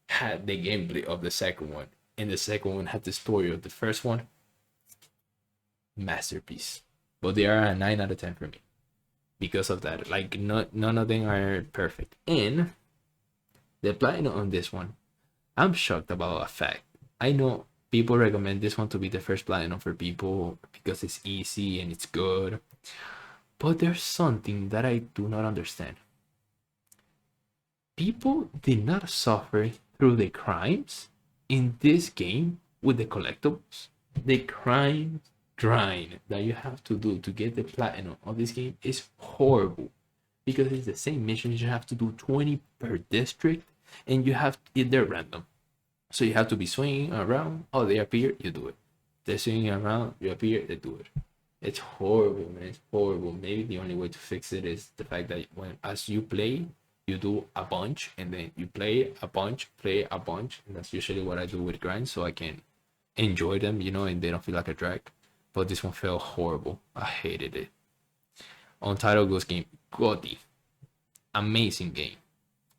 had the gameplay of the second one, and the second one had the story of the first one, masterpiece. But they are a 9 out of 10 for me because of that. Like, none of them are perfect. And the platinum on this one, I'm shocked about a fact. I know people recommend this one to be the first platinum for people because it's easy and it's good. But there's something that I do not understand. People did not suffer through the crimes in this game with the collectibles. The crime grind that you have to do to get the platinum of this game is horrible because it's the same missions. You have to do 20 per district and you have they're random. So you have to be swinging around. Oh, they appear, you do it. They're swinging around, you appear, they do it. It's horrible, man. It's horrible. Maybe the only way to fix it is the fact that when as you play, you do a bunch and then you play a bunch, and that's usually what I do with grinds so I can enjoy them, you know, and they don't feel like a drag. But this one felt horrible. I hated it. Untitled Ghost game, Gotti. Amazing game.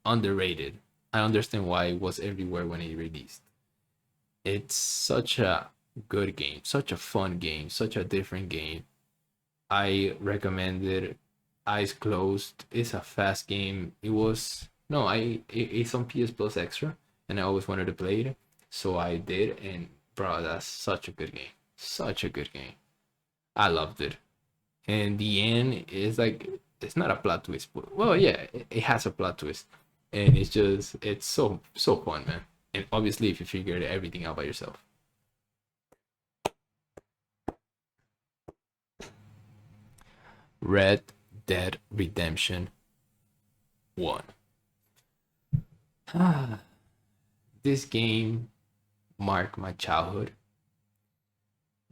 Underrated. I understand why it was everywhere when it released. It's such a good game, such a fun game, such a different game. I recommend it. Eyes closed. It's a fast game. It was no, it's on PS Plus Extra, and I always wanted to play it, so I did. And bro, that's such a good game. Such a good game. I loved it. And the end is like it's not a plot twist, but well, yeah, it has a plot twist, and it's so fun, man. And obviously, if you figured everything out by yourself. Red Dead Redemption 1. This game marked my childhood.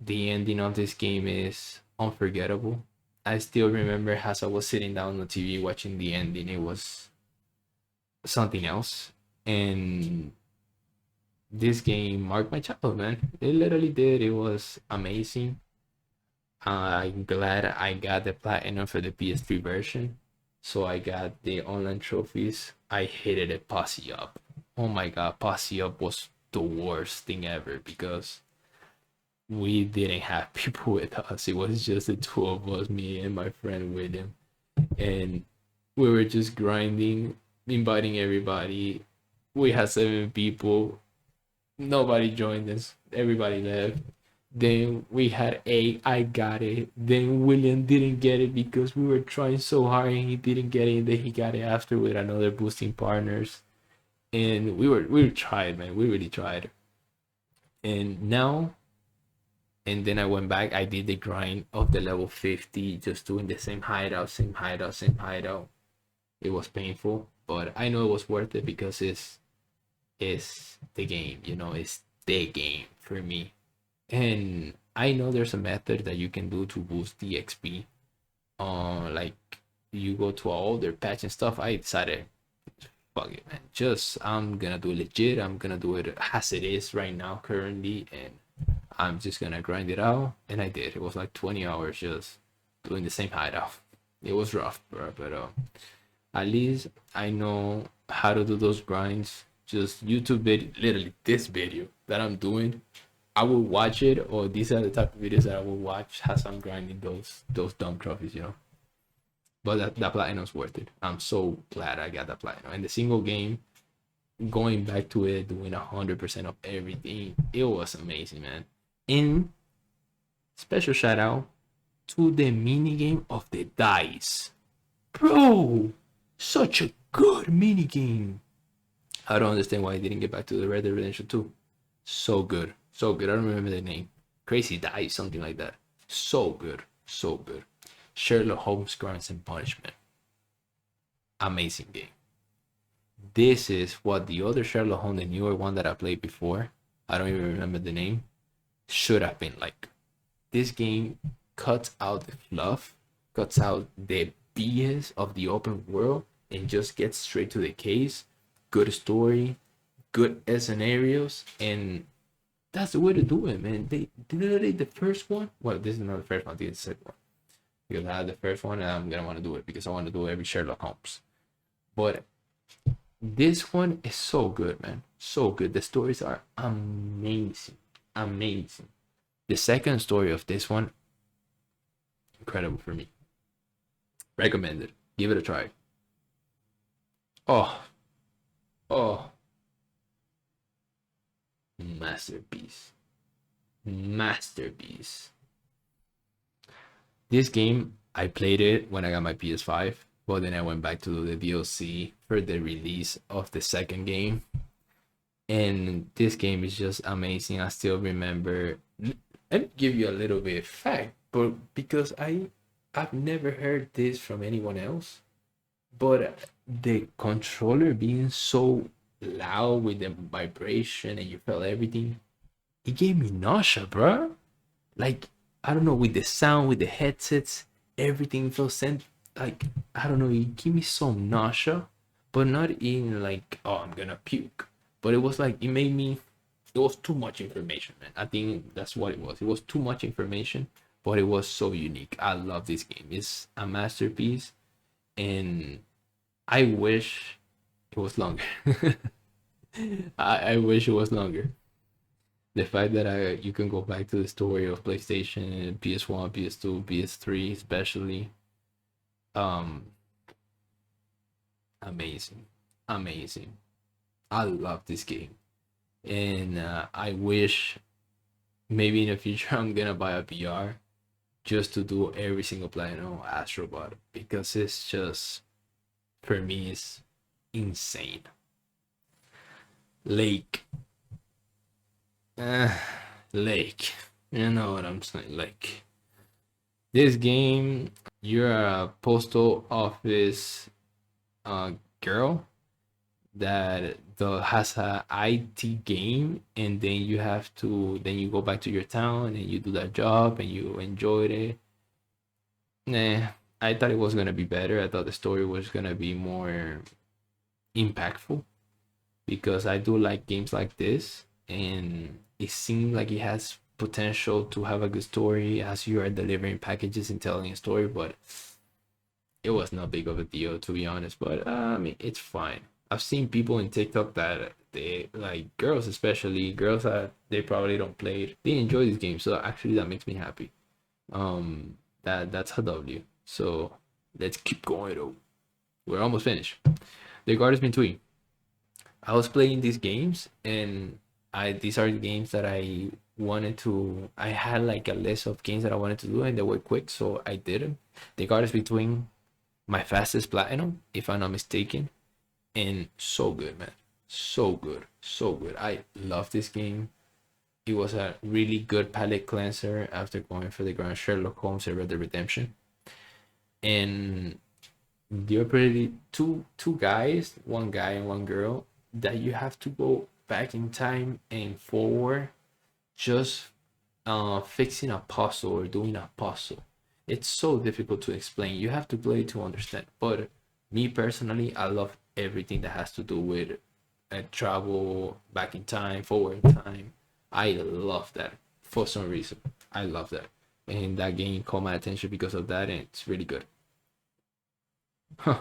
The ending of this game is unforgettable. I still remember as I was sitting down on the TV watching the ending, it was something else. And this game marked my childhood, man. It literally did. It was amazing. I'm glad I got the platinum for the PS3 version. So I got the online trophies. I hated it posse up. Oh my god, posse up was the worst thing ever because we didn't have people with us. It was just the two of us, me and my friend William. And we were just grinding, inviting everybody. We had 7 people. Nobody joined us. Everybody left. Then we had eight. I got it. Then William didn't get it because we were trying so hard and he didn't get it. And then he got it after with another boosting partners. And we tried, man. We really tried. And now, and then I went back. I did the grind of the level 50, just doing the same hideout, same hideout, same hideout. It was painful, but I know it was worth it because it's the game. You know, it's the game for me. And I know there's a method that you can do to boost the XP. Like you go to all their patch and stuff. I decided, fuck it, man. Just I'm gonna do it legit. I'm gonna do it as it is right now, currently, and I'm just gonna grind it out. And I did. It was like 20 hours just doing the same hideout. It was rough, bro, but at least I know how to do those grinds. Just YouTube video, literally this video that I'm doing I will watch it, or these are the type of videos that I will watch as I'm grinding those dumb trophies, you know. But that platinum's worth it. I'm so glad I got that platinum. And the single game, going back to it, doing 100% of everything, it was amazing, man. And special shout out to the mini game of the dice, bro. Such a good mini game. I don't understand why I didn't get back to the Red Dead Redemption 2. So good. So good. I don't remember the name. Crazy Dice, something like that. So good. So good. Sherlock Holmes Crimes and Punishment. Amazing game. This is what the other Sherlock Holmes, the newer one that I played before, I don't even remember the name, should have been like. This game cuts out the fluff, cuts out the BS of the open world, and just gets straight to the case. Good story, good scenarios, and that's the way to do it, man. They literally the first one. Well, this is not the first one. This is the second one because I had the first one, and I'm gonna want to do it because I want to do every Sherlock Holmes. But this one is so good, man. So good. The stories are amazing, amazing. The second story of this one, incredible for me. Recommended. Give it a try. Oh, oh, masterpiece. Masterpiece. This game, I played it when I got my PS5, but then I went back to the DLC for the release of the second game. And this game is just amazing. I still remember. Let me give you a little bit of fact, but because I've never heard this from anyone else, but the controller being so loud with the vibration and you felt everything, it gave me nausea, bro. Like I don't know, with the sound, with the headsets, everything felt sent. Like I don't know, it gave me some nausea, but not in like oh I'm gonna puke. But it was like it made me. It was too much information, man. I think that's what it was. It was too much information, but it was so unique. I love this game. It's a masterpiece, and I wish it was longer. I wish it was longer. The fact that you can go back to the story of PlayStation, PS1, PS2, PS3, especially, um, amazing, amazing. I love this game, and I wish maybe in the future I'm gonna buy a VR just to do every single platinum Astrobot because it's just, for me, it's insane. Lake, uh, Lake, you know what I'm saying? Like, this game, you're a postal office girl that has a IT game, and then you go back to your town and you do that job and you enjoyed it. Nah, I thought it was gonna be better. I thought the story was gonna be more impactful because I do like games like this, and it seems like it has potential to have a good story as you are delivering packages and telling a story, but it was not big of a deal, to be honest. But I mean, it's fine. I've seen people in TikTok that they like, girls, especially girls that they probably don't play it, they enjoy this game. So actually, that makes me happy. That's a W. So let's keep going though. We're almost finished. The guard is between. I was playing these games, and these are the games that I wanted to. I had like a list of games that I wanted to do, and they were quick, so I did them. The guard is between my fastest platinum, if I'm not mistaken, and so good, man. So good, so good. I love this game. It was a really good palate cleanser after going for the Grand Sherlock Holmes and Red Dead Redemption. And you're pretty two guys, one guy and one girl, that you have to go back in time and forward, just fixing a puzzle or doing a puzzle. It's so difficult to explain. You have to play to understand. But me personally, I love everything that has to do with travel back in time, forward in time. I love that for some reason. I love that. And that game caught my attention because of that, and it's really good. Huh.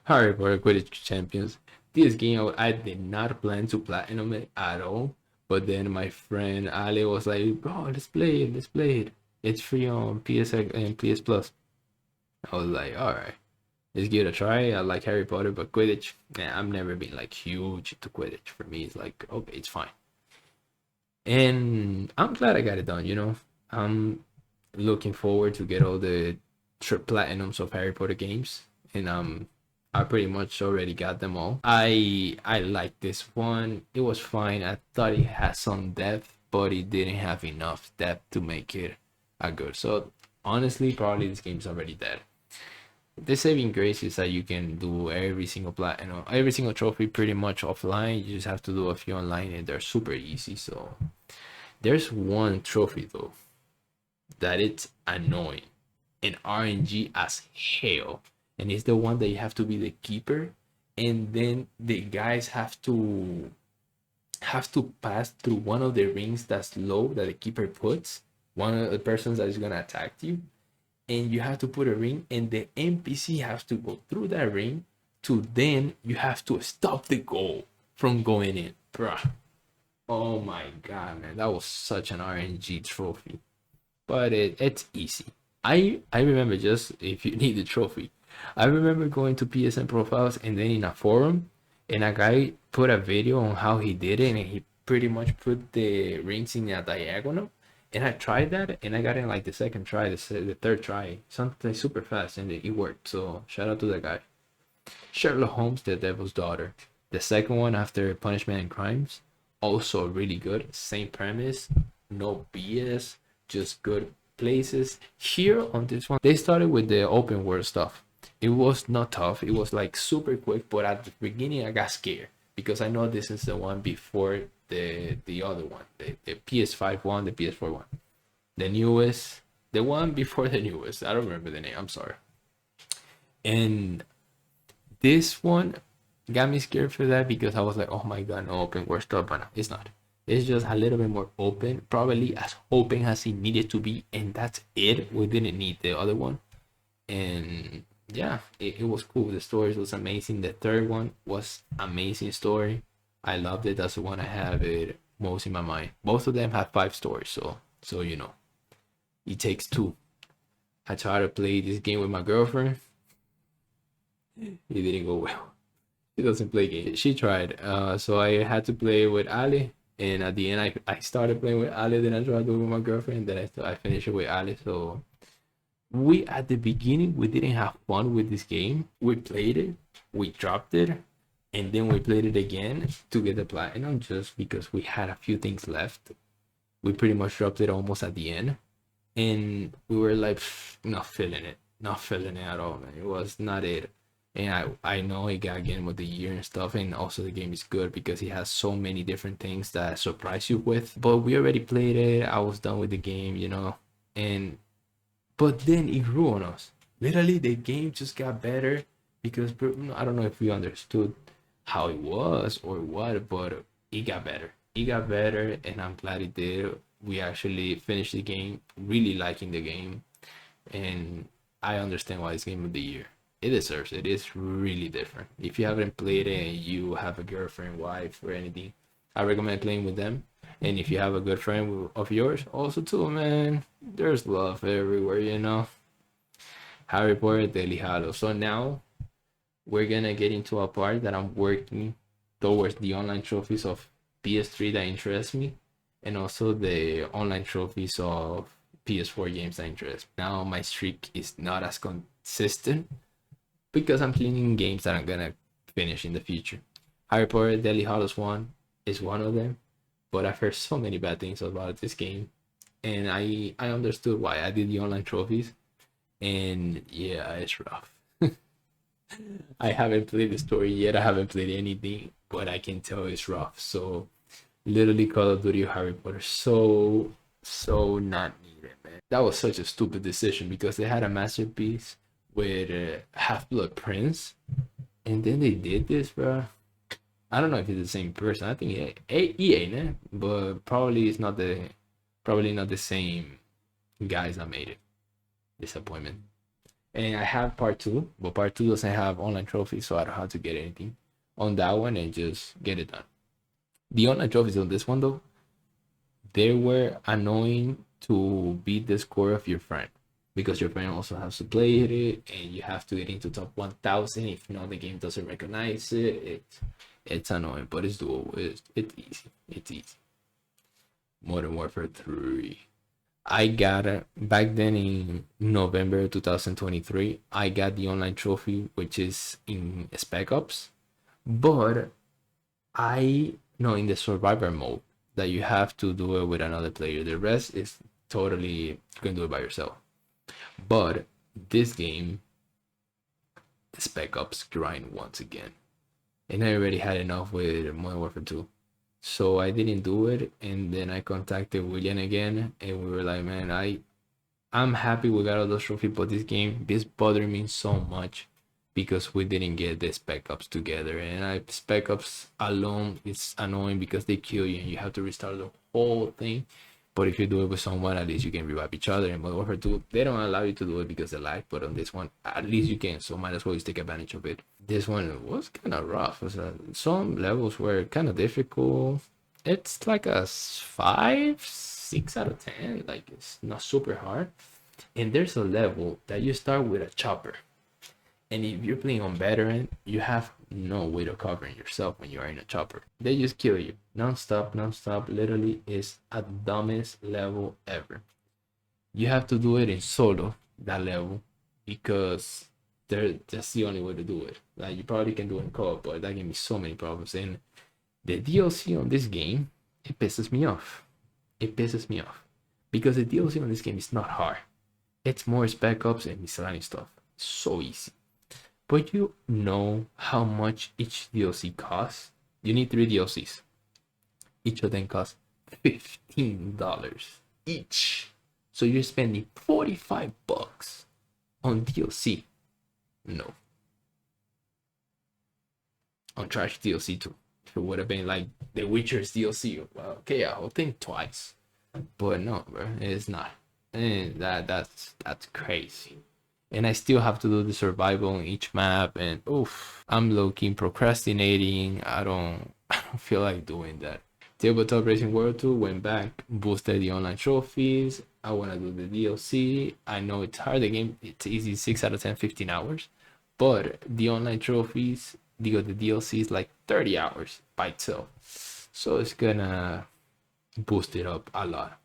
Harry Potter Quidditch Champions. This game, I did not plan to platinum it at all. But then my friend Ali was like, bro, let's play it. Let's play it. It's free on PSN and PS Plus. I was like, all right, let's give it a try. I like Harry Potter, but Quidditch, man, I've never been like huge into Quidditch. For me, it's like, okay, it's fine. And I'm glad I got it done, you know. I'm looking forward to get all the platinums of Harry Potter games, and I pretty much already got them all. I like this one. It was fine. I thought it had some depth, but it didn't have enough depth to make it a good. So honestly, probably this game's already dead. The saving grace is that you can do every single platinum, every single trophy pretty much offline. You just have to do a few online, and they're super easy. So there's one trophy though that it's annoying and RNG as hell, and it's the one that you have to be the keeper, and then the guys have to pass through one of the rings that's low that the keeper puts, one of the persons that is gonna attack you, and you have to put a ring, and the NPC has to go through that ring to, then you have to stop the goal from going in, bruh. Oh my god, man, that was such an RNG trophy, but it's easy. I remember, just if you need the trophy, I remember going to PSN profiles and then in a forum, and a guy put a video on how he did it, and he pretty much put the rings in a diagonal, and I tried that, and I got in like the second try, the third try, something super fast, and it worked. So shout out to that guy. Sherlock Holmes, the Devil's Daughter, the second one after Punishment and Crimes, also really good. Same premise, no BS, just good places. Here on this one, they started with the open world stuff. It was not tough. It was like super quick, but at the beginning I got scared because I know this is the one before the other one, the PS5 one, the PS4 one, the newest, the one before the newest. I don't remember the name. I'm sorry. And this one got me scared for that because I was like, oh my god, no open world stuff, but no, it's not. It's just a little bit more open, probably as open as it needed to be, and that's it. We didn't need the other one, and yeah, it was cool. The stories was amazing. The third one was amazing story. I loved it. That's the one I have it most in my mind. Both of them have 5 stories, so you know, it takes two. I tried to play this game with my girlfriend. It didn't go well. She doesn't play games. She tried. So I had to play with Ali. And at the end, I started playing with Ali. Then I tried to do it with my girlfriend. Then I finished it with Ali. So we at the beginning we didn't have fun with this game. We played it, we dropped it, and then we played it again to get the platinum just because we had a few things left. We pretty much dropped it almost at the end, and we were like not feeling it at all, man. It was not it. And I know it got Game of the Year and stuff, and also the game is good because it has so many different things that surprise you with. But we already played it. I was done with the game, and but then it ruined us. Literally, the game just got better because I don't know if we understood how it was or what, but it got better. It got better, and I'm glad it did. We actually finished the game, really liking the game, and I understand why it's Game of the Year. It deserves it. It's really different. If you haven't played it and you have a girlfriend, wife, or anything, I recommend playing with them. And if you have a good friend of yours, also too, man, there's love everywhere, Harry Potter Daily Hollow. So now we're gonna get into a part that I'm working towards the online trophies of PS3 that interest me, and also the online trophies of PS4 games that interest me. Now my streak is not as consistent because I'm cleaning games that I'm gonna finish in the future. Harry Potter Deadly Hallows 1 is one of them, but I've heard so many bad things about this game, and I understood why. I did the online trophies, and yeah, it's rough. I haven't played the story yet. I haven't played anything, but I can tell it's rough. So literally, Call of Duty Harry Potter, so not needed, man. That was such a stupid decision because they had a masterpiece with Half Blood Prince, and then they did this, bro. I don't know if it's the same person. I think EA, né? But probably not the same guys that made it. Disappointment. And I have part two, but part two doesn't have online trophies, so I don't have to get anything on that one and just get it done. The online trophies on this one though, they were annoying to beat the score of your friend because your friend also has to play it and you have to get into top 1000. If not, the game doesn't recognize it. It's annoying, but it's doable. It's easy. It's easy. Modern Warfare 3. I got it back then in November 2023. I got the online trophy, which is in Spec Ops, but I know in the survivor mode that you have to do it with another player. The rest is totally you can do it by yourself. But this game, the Spec Ops grind once again, and I already had enough with Modern Warfare 2. So I didn't do it, and then I contacted William again, and we were like, man, I'm happy we got all those trophies, but this bothered me so much because we didn't get the Spec Ops together, and Spec Ops alone is annoying because they kill you and you have to restart the whole thing. But if you do it with someone, at least you can revive each other. In Modern Warfare 2, they don't allow you to do it because of lag, but on this one, at least you can. So might as well just take advantage of it. This one was kind of rough. Some levels were kind of difficult. It's like a 5, 6 out of 10. Like it's not super hard. And there's a level that you start with a chopper. And if you're playing on veteran, you have no way to cover yourself when you are in a chopper. They just kill you non-stop. Literally is a dumbest level ever. You have to do it in solo, that level, because that's the only way to do it. Like you probably can do it in co-op, but that gave me so many problems. And the DLC on this game, it pisses me off. It pisses me off because the DLC on this game is not hard. It's more Spec Ops and miscellaneous stuff. So easy. But you know how much each DLC costs? You need 3 DLCs. Each of them costs $15 each. So you're spending $45 on DLC. No. On trash DLC too. If it would have been like The Witcher's DLC, well, okay, I'll think twice. But no, bro, it's not. And that's crazy. and I still have to do the survival on each map, and oof, I'm low-key procrastinating. I don't feel like doing that. Tabletop Racing World 2 went back, boosted the online trophies. I want to do the DLC. I know it's hard. The game, it's easy, 6 out of 10, 15 hours. But the online trophies, the DLC is like 30 hours by itself. So it's gonna boost it up a lot.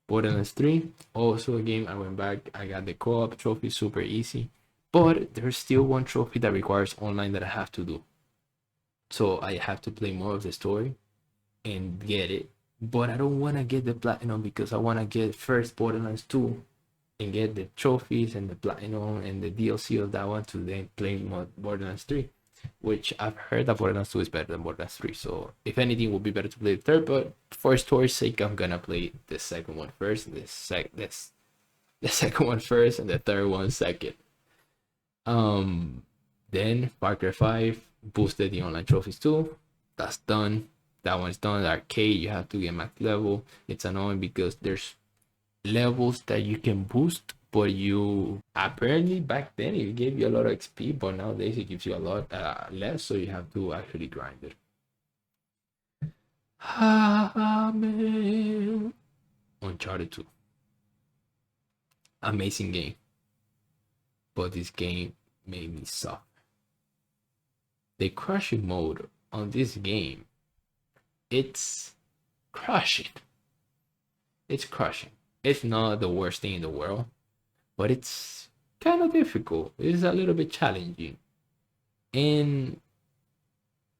Borderlands 3, also a game I went back. I got the co-op trophy, super easy. But there's still one trophy that requires online that I have to do. So I have to play more of the story and get it. But I don't want to get the platinum because I want to get first Borderlands 2 and get the trophies and the platinum and the DLC of that one to then play more Borderlands 3, which I've heard that Borderlands 2 is better than Borderlands 3. So if anything, it would be better to play the third. But for story's sake, I'm gonna play the second one first, the second one first, and the third one second. Then Far Cry 5 boosted the online trophies too. That's done. That one's done. The arcade, you have to get max level. It's annoying because there's levels that you can boost, but you apparently back then it gave you a lot of XP, but nowadays it gives you a lot less, so you have to actually grind it. Uncharted 2, amazing game, but this game made me suffer. The crushing mode on this game, it's crushing. It's crushing. It's not the worst thing in the world, but it's kind of difficult. It's a little bit challenging. And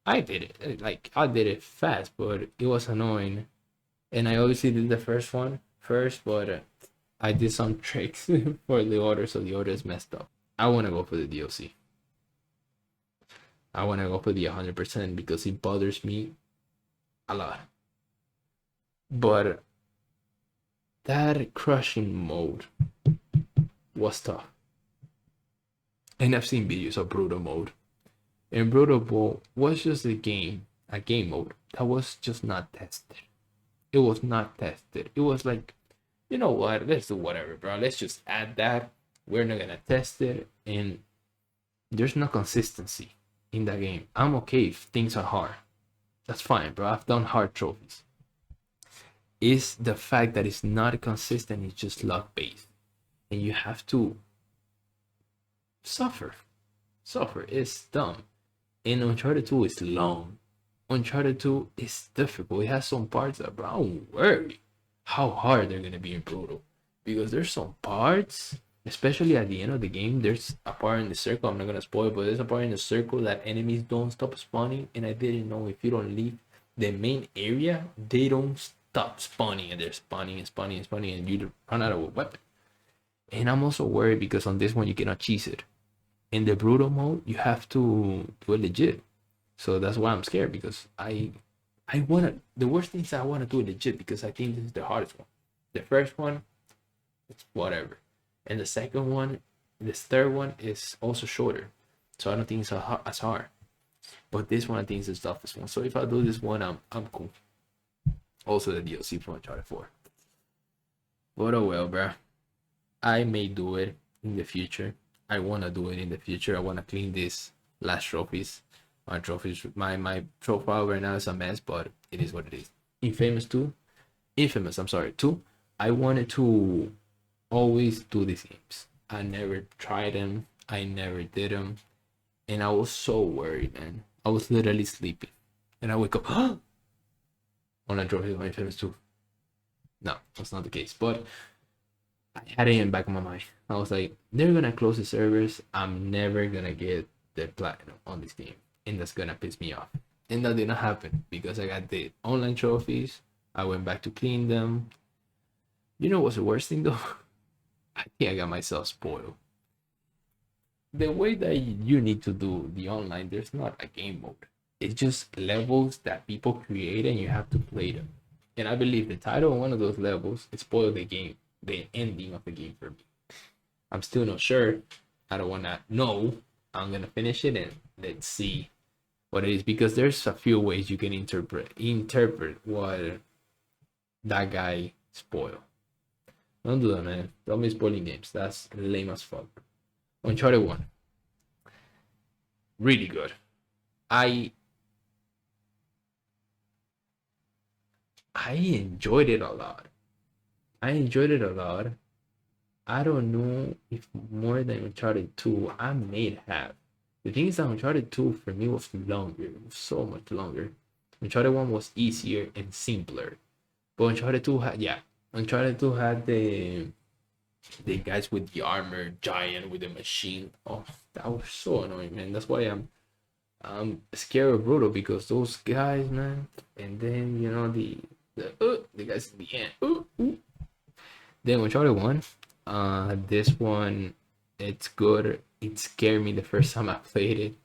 I did it. Like, I did it fast, but it was annoying. And I obviously did the first one first, but I did some tricks for the order, so the order is messed up. I want to go for the DLC. I want to go for the 100% because it bothers me a lot. But that crushing mode was tough. And I've seen videos of brutal mode. And brutal mode was just a game mode that was just not tested. It was not tested. It was like, you know what, let's do whatever, bro. Let's just add that. We're not gonna test it. And there's no consistency in that game. I'm okay if things are hard. That's fine, bro. I've done hard trophies. Is the fact that it's not consistent, it's just luck based. And you have to suffer. It's dumb. And Uncharted 2 is long. Uncharted 2 is difficult. It has some parts that, bro, I'm worried how hard they're gonna be in brutal. Because there's some parts, especially at the end of the game, there's a part in the circle, I'm not gonna spoil, but there's a part in the circle that enemies don't stop spawning, and I didn't know if you don't leave the main area, they don't stop spawning, and they're spawning, and you run out of a weapon. And I'm also worried because on this one you cannot cheese it. In the brutal mode, you have to do it legit. So that's why I'm scared, because I wanna, the worst thing is I wanna do it legit because I think this is the hardest one. The first one, it's whatever. And the second one, this third one is also shorter. So I don't think it's as hard. But this one I think is the toughest one. So if I do this one, I'm cool. Also the DLC for Uncharted 4. But oh well, bro. I may do it in the future. I wanna do it in the future. I wanna clean these last trophies. My profile right now is a mess, but it is what it is. Infamous 2. I wanted to always do these games. I never tried them. I never did them. And I was so worried, man. I was literally sleeping. And I wake up, online trophy of Infamous 2. No, that's not the case. But I had it in the back of my mind. I was like, they're gonna close the servers. I'm never gonna get the platinum on this game. And that's gonna piss me off. And that didn't happen because I got the online trophies. I went back to clean them. You know what's the worst thing though? I think I got myself spoiled. The way that you need to do the online, there's not a game mode. It's just levels that people create and you have to play them. And I believe the title of one of those levels, it spoiled the game, the ending of the game for me. I'm still not sure. I don't wanna know. I'm gonna finish it and let's see what it is, because there's a few ways you can interpret what that guy spoiled. Don't do that, man. Don't be spoiling games. That's lame as fuck. Uncharted 1, really good. I I enjoyed it a lot. I enjoyed it a lot. I don't know if more than Uncharted 2. I may have. The thing is that Uncharted 2 for me was longer. It was so much longer. Uncharted 1 was easier and simpler. But Uncharted 2 had, yeah. Uncharted 2 had the guys with the armor, giant with the machine. Oh, that was so annoying, man. That's why I'm scared of Brutal, because those guys, man. And then the guys in the end. Then Uncharted 1, this one, it's good. It scared me the first time I played it.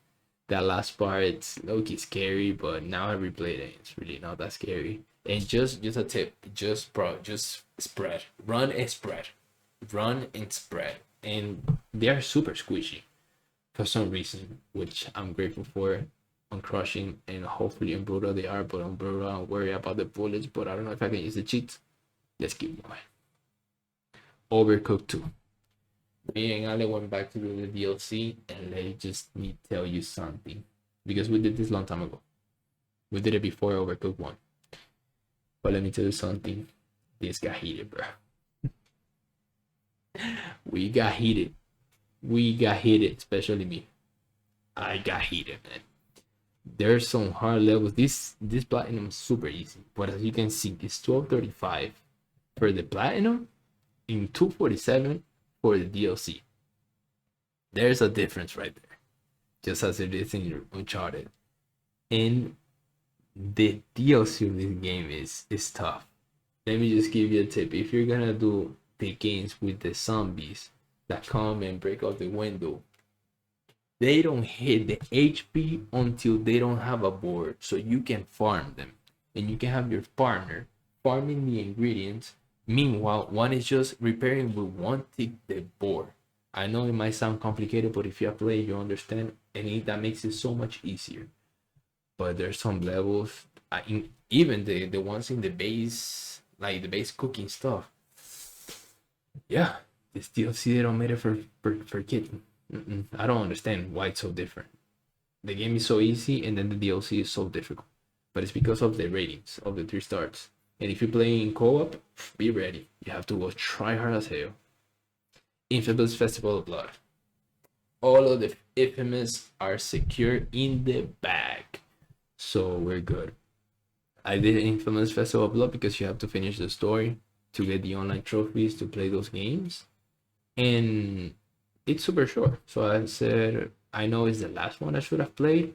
That last part, it's low-key scary, but now I replayed it, it's really not that scary. And just a tip, just spread, run and spread, run and spread, and they are super squishy for some reason, which I'm grateful for on Crushing, and hopefully in Brutal they are, but on Brutal I worry about the bullets, but I don't know if I can use the cheats. Let's keep going. Overcooked 2. Me and Ale went back to do the DLC, and let just me tell you something, because we did this long time ago. We did it before Overcooked 1. But let me tell you something. This got heated, bro. We got heated. We got heated, especially me. I got heated, man. There's some hard levels. This platinum is super easy, but as you can see, it's 1235 for the platinum, in 247 for the DLC. There's a difference right there, just as it is in Uncharted. And the DLC of this game is tough. Let me just give you a tip. If you're gonna do the games with the zombies that come and break out the window, they don't hit the HP until they don't have a board, so you can farm them, and you can have your partner farming the ingredients. Meanwhile, one is just repairing with one tick the board. I know it might sound complicated, but if you play, you understand, and that makes it so much easier. But there's some levels, even the ones in the base, like the base cooking stuff. Yeah, this DLC they don't made it for kids. I don't understand why it's so different. The game is so easy, and then the DLC is so difficult. But it's because of the ratings of the 3 stars. And if you're playing co-op, be ready. You have to go try hard as hell. Infamous Festival of Blood. All of the Infamous are secure in the bag, so we're good. I did Infamous Festival of Blood because you have to finish the story to get the online trophies to play those games, and it's super short. So I said, I know it's the last one I should have played,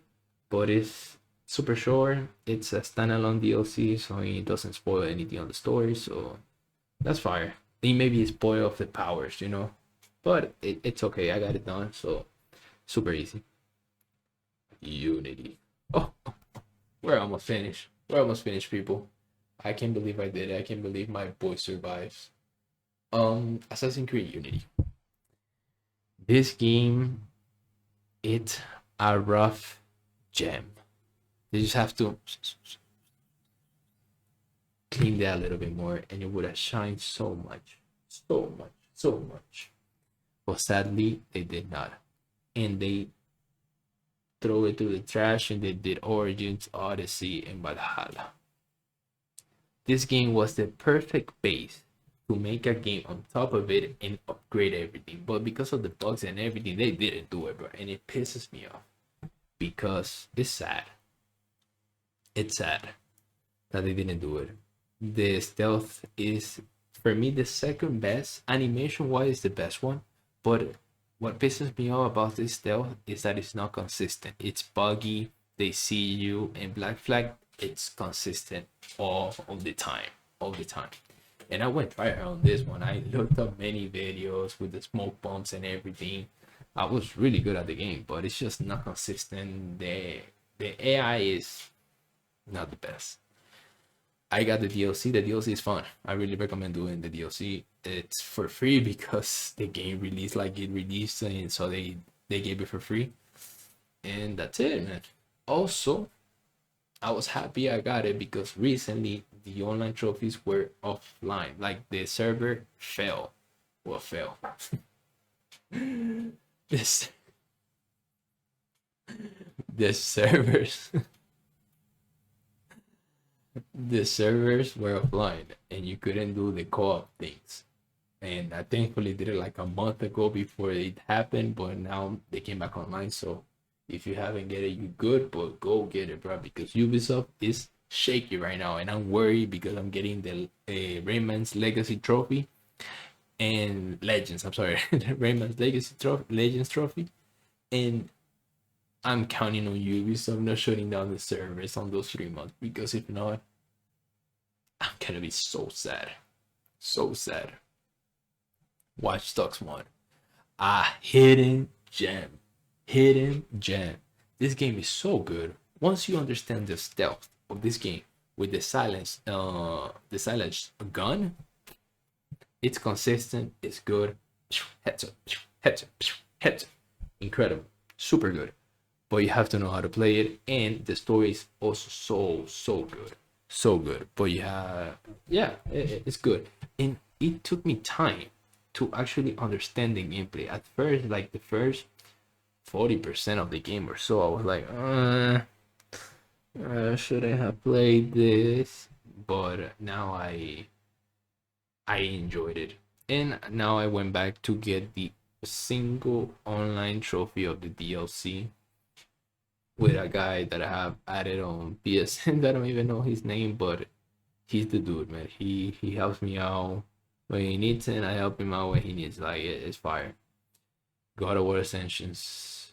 but it's super short. It's a standalone DLC, so it doesn't spoil anything on the story, so that's fire. It maybe spoil of the powers, but it's okay. I got it done, so super easy. Unity. Oh, we're almost finished. We're almost finished, people. I can't believe I did it. I can't believe my boy survives. Assassin's Creed Unity. This game, it's a rough gem. You just have to clean that a little bit more, and it would have shined so much. But sadly, they did not. And they throw it to the trash, and they did Origins, Odyssey, and Valhalla. This game was the perfect base to make a game on top of it and upgrade everything. But because of the bugs and everything, they didn't do it, bro. And it pisses me off, because it's sad. It's sad that they didn't do it. The stealth is, for me, the second best. Animation wise, the best one. But what pisses me off about this stealth is that it's not consistent. It's buggy. They see you, and Black Flag, it's consistent all the time. And I went fire on this one. I looked up many videos with the smoke bombs and everything. I was really good at the game, but it's just not consistent. The AI is not the best. I got the DLC. The DLC is fun. I really recommend doing the DLC. It's for free because the game released like it released, and so they gave it for free. And that's it, man. Also, I was happy I got it because recently the online trophies were offline. Like the server fell. Well, fell. this the servers the servers were offline and you couldn't do the co-op things. And I thankfully did it like a month ago before it happened, but now they came back online. So if you haven't get it, you good, but go get it, bro, because Ubisoft is shaky right now, and I'm worried because I'm getting the Rayman's Legacy Trophy and Legends. I'm sorry, Rayman's Legacy Trophy, Legends Trophy, and I'm counting on Ubisoft not shutting down the servers on those 3 months, because if not, I'm gonna be so sad, so sad. Watch Dogs 1, a hidden gem, hidden gem. This game is so good. Once you understand the stealth of this game with the silence gun, it's consistent, it's good. Heads up, heads up, heads up. Incredible, super good. But you have to know how to play it, and the story is also so good, so good. But it's good, and it took me time to actually understand the gameplay. At first, like the first 40% of the game or so, I was like, should I have played this? But now I enjoyed it, and now I went back to get the single online trophy of the DLC with a guy that I have added on PSN. I don't even know his name, but he's the dude, man. He helps me out when he needs it, and I help him out when he needs. Like, it's fire. God of War Ascensions,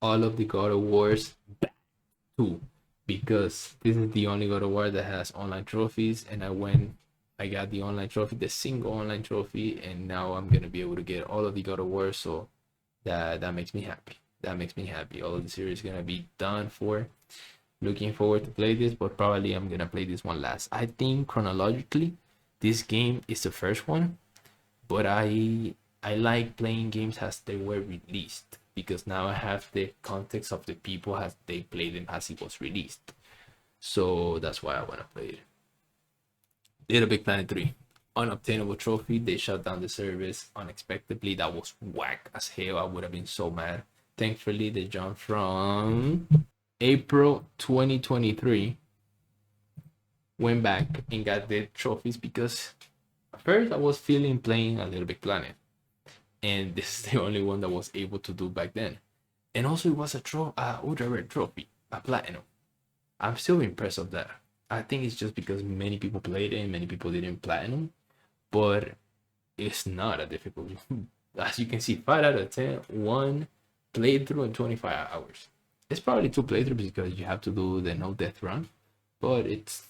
all of the God of Wars back too, because this is the only God of War that has online trophies, and I got the online trophy, the single online trophy, and now I'm gonna be able to get all of the God of War. So that makes me happy. That makes me happy. All of the series is gonna be done for. Looking forward to play this, but probably I'm gonna play this one last. I think chronologically, this game is the first one, but I like playing games as they were released, because now I have the context of the people as they played them as it was released. So that's why I wanna play it. Little Big Planet 3, unobtainable trophy. They shut down the service unexpectedly. That was whack as hell. I would have been so mad. Thankfully, they jumped from April 2023, went back and got the trophies, because at first I was feeling playing a Little Big Planet, and this is the only one that was able to do back then. And also it was a ultra rare trophy, a platinum. I'm still impressed of that. I think it's just because many people played it and many people didn't platinum, but it's not a difficult. As you can see, 5 out of 10, one playthrough in 25 hours. It's probably 2 playthroughs because you have to do the no death run, but it's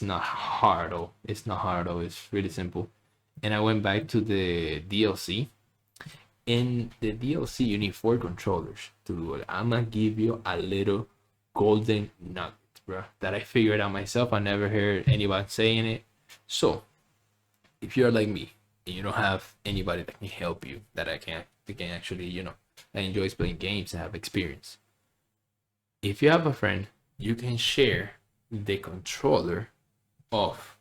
not hard though. It's not hard though. It's really simple. And I went back to the DLC. In the DLC, you need 4 controllers to do it. I'm gonna give you a little golden nugget, bro, that I figured out myself. I never heard anybody saying it. So, if you're like me and you don't have anybody that can help you, that can actually, that enjoys playing games and have experience, if you have a friend, you can share the controller off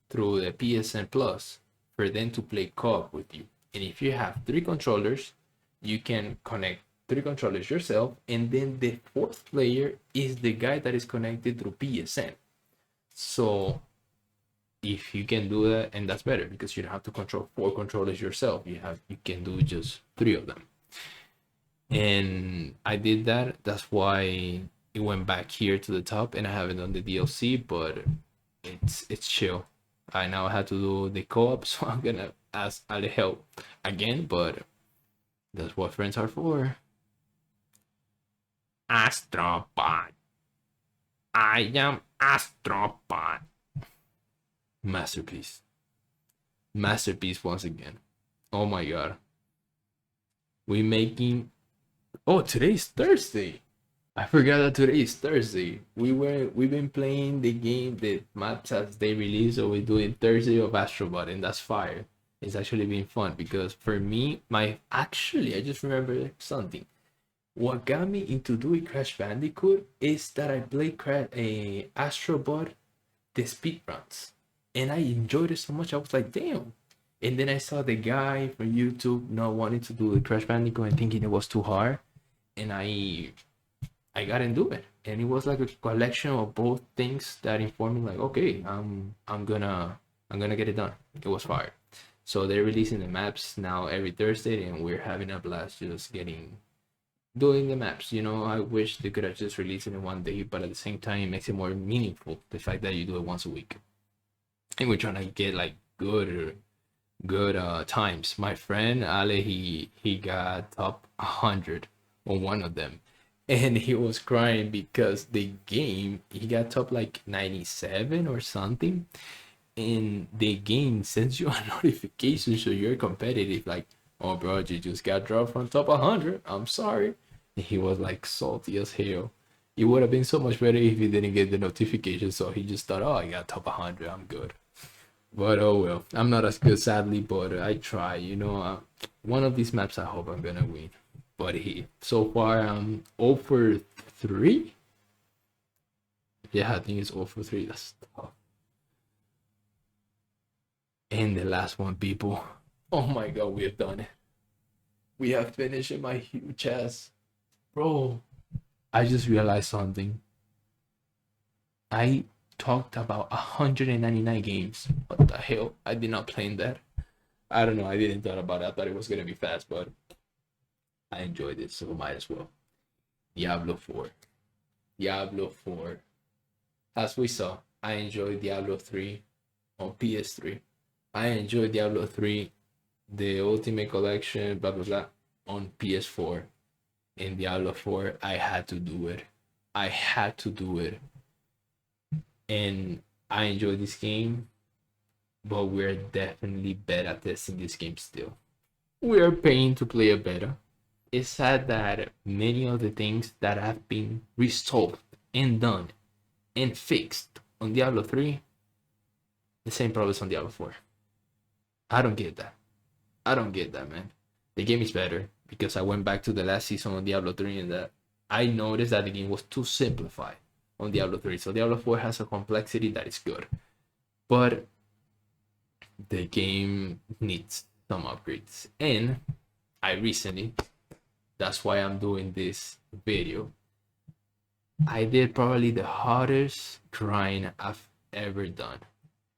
through the PSN Plus for them to play co-op with you. And if you have 3 controllers, you can connect 3 controllers yourself, and then the 4th player is the guy that is connected through PSN. So if you can do that, and that's better because you don't have to control 4 controllers yourself. You can do just 3 of them. And I did that. That's why it went back here to the top, and I haven't done the DLC, but it's chill. I now have to do the co-op, so I'm gonna ask Ali help again, but that's what friends are for. Astropod. I am Astropod. Masterpiece. Masterpiece once again. Oh my god. We making. Oh, today's Thursday. I forgot that today is Thursday. We've been playing the game, the maps as they release, so we're doing Thursday of Astrobot, and that's fire. It's actually been fun because for me, I just remember something. What got me into doing Crash Bandicoot is that I played Astrobot the speedruns, and I enjoyed it so much. I was like, damn, And then I saw the guy from YouTube not wanting to do the Crash Bandicoot and thinking it was too hard, and I got into it, and it was like a collection of both things that informed me like, okay, I'm gonna get it done. It was fire. So they're releasing the maps now every Thursday, and we're having a blast just doing the maps. I wish they could have just released it in one day, but at the same time, it makes it more meaningful. The fact that you do it once a week, and we're trying to get like good times. My friend Ale, he got top 100 on one of them, and he was crying because the game he got top like 97 or something, and the game sends you a notification so you're competitive, like, oh bro, you just got dropped from top 100, I'm sorry. And he was like salty as hell. It would have been so much better if he didn't get the notification, so he just thought, oh, I got top 100, I'm good. But oh well, I'm not as good sadly, but I try. One of these maps I hope I'm gonna win. But so far I'm 0 for 3. Yeah, I think it's 0 for 3. That's tough. And the last one, people. Oh my god, we have done it. We have finished in my huge ass. Bro, I just realized something. I talked about 199 games. What the hell? I did not plan that. I don't know. I didn't thought about it. I thought it was gonna be fast, but I enjoyed it, so might as well. Diablo 4. Diablo 4. As we saw, I enjoyed Diablo 3 on PS3. I enjoyed Diablo 3, the Ultimate Collection, blah blah blah, on PS4. In Diablo 4, I had to do it. I had to do it. And I enjoy this game, but we're definitely better testing this game still. We are paying to play a beta. It's sad that many of the things that have been resolved and done and fixed on Diablo 3, the same problems on Diablo 4. I don't get that. I don't get that, man. The game is better because I went back to the last season on Diablo 3 and that I noticed that the game was too simplified on Diablo 3. So Diablo 4 has a complexity that is good. But the game needs some upgrades. And I recently, that's why I'm doing this video, I did probably the hardest grind I've ever done,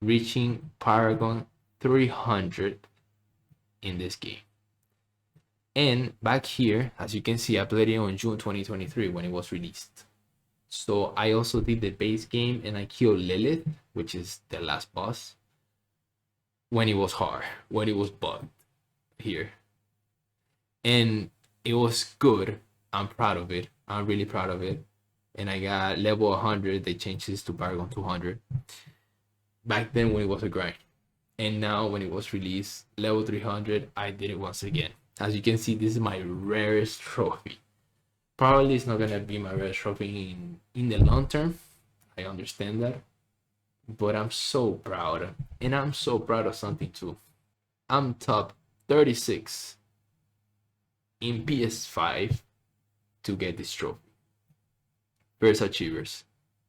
reaching Paragon 300 in this game. And back here, as you can see, I played it on June 2023 when it was released. So I also did the base game and I killed Lilith, which is the last boss, when it was hard, when it was bugged here. And it was good. I'm proud of it. I'm really proud of it. And I got level 100. They changed this to Paragon 200. Back then when it was a grind. And now when it was released, level 300, I did it once again. As you can see, this is my rarest trophy. Probably it's not gonna be my rarest trophy in the long term. I understand that. But I'm so proud. And I'm so proud of something too. I'm top 36 in PS5 to get this trophy. First achievers.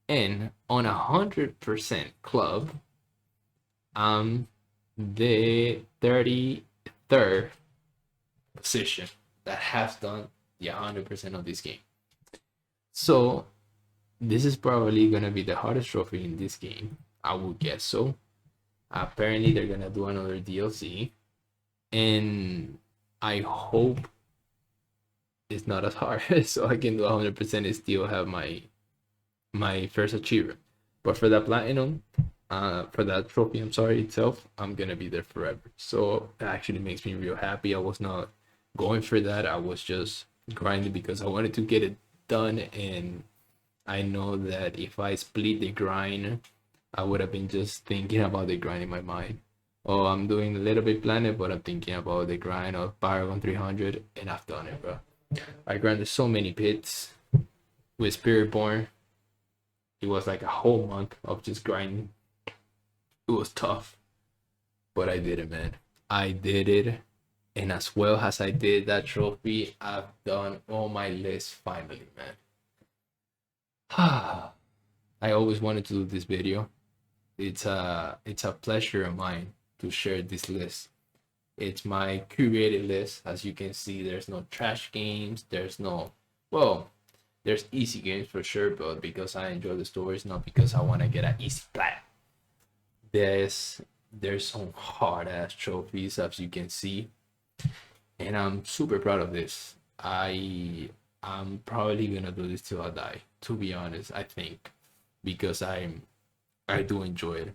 And on 100% club, I'm the 33rd position that has done the 100% of this game. So this is probably gonna be the hardest trophy in this game. I would guess so. Apparently they're gonna do another DLC, and I hope it's not as hard so I can do 100% and still have my first achiever. But for that platinum, for that trophy, I'm sorry, itself, I'm gonna be there forever. So it actually makes me real happy. I was not going for that. I was just grinding because I wanted to get it done, and I know that if I split the grind, I would have been just thinking about the grind in my mind. Oh, I'm doing a little bit planet, but I'm thinking about the grind of Paragon 300, and I've done it, bro. I grinded so many pits with Spiritborn. It was like a whole month of just grinding. It was tough, but I did it, man. I did it, and as well as I did that trophy, I've done all my lists finally, man. I always wanted to do this video. It's a pleasure of mine to share this list. It's my curated list. As you can see, there's no trash games. Well, there's easy games for sure, but because I enjoy the stories, not because I want to get an easy plat. There's some hard ass trophies, as you can see, and I'm super proud of this. I'm probably gonna do this till I die, to be honest. I think because I do enjoy it.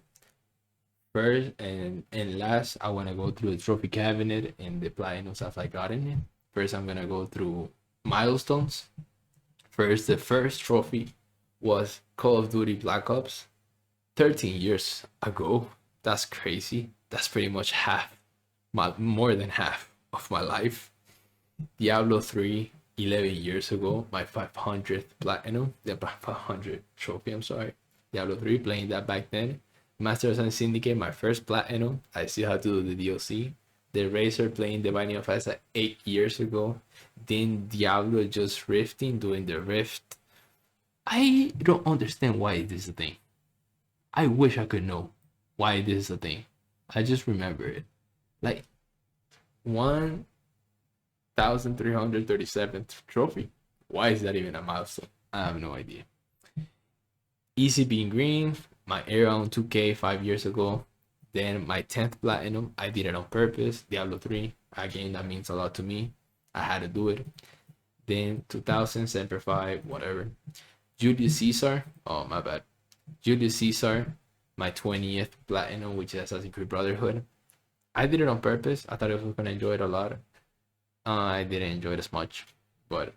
First and last, I want to go through the trophy cabinet and the platinum stuff I got in it. First, I'm gonna go through milestones. First, the first trophy was Call of Duty Black Ops 13 years ago. That's crazy. That's pretty much more than half of my life. Diablo 3, 11 years ago, my 500th platinum, the 500 trophy, I'm sorry. Diablo 3, playing that back then. Masters and Syndicate, my first platinum. I still have to do the DLC. The Razer, playing the Binding of Isaac 8 years ago. Then Diablo just rifting, doing the rift. I don't understand why this is a thing. I wish I could know why this is a thing. I just remember it. Like 1,337th trophy. Why is that even a milestone? I have no idea. Easy being green, my era on 2K 5 years ago. Then my 10th platinum, I did it on purpose. Diablo 3, again, that means a lot to me. I had to do it. Then 2000, Semper 5, whatever. Julius Caesar, oh my bad. Julius Caesar, my 20th platinum, which is Assassin's Creed Brotherhood. I did it on purpose. I thought I was gonna enjoy it a lot. I didn't enjoy it as much, but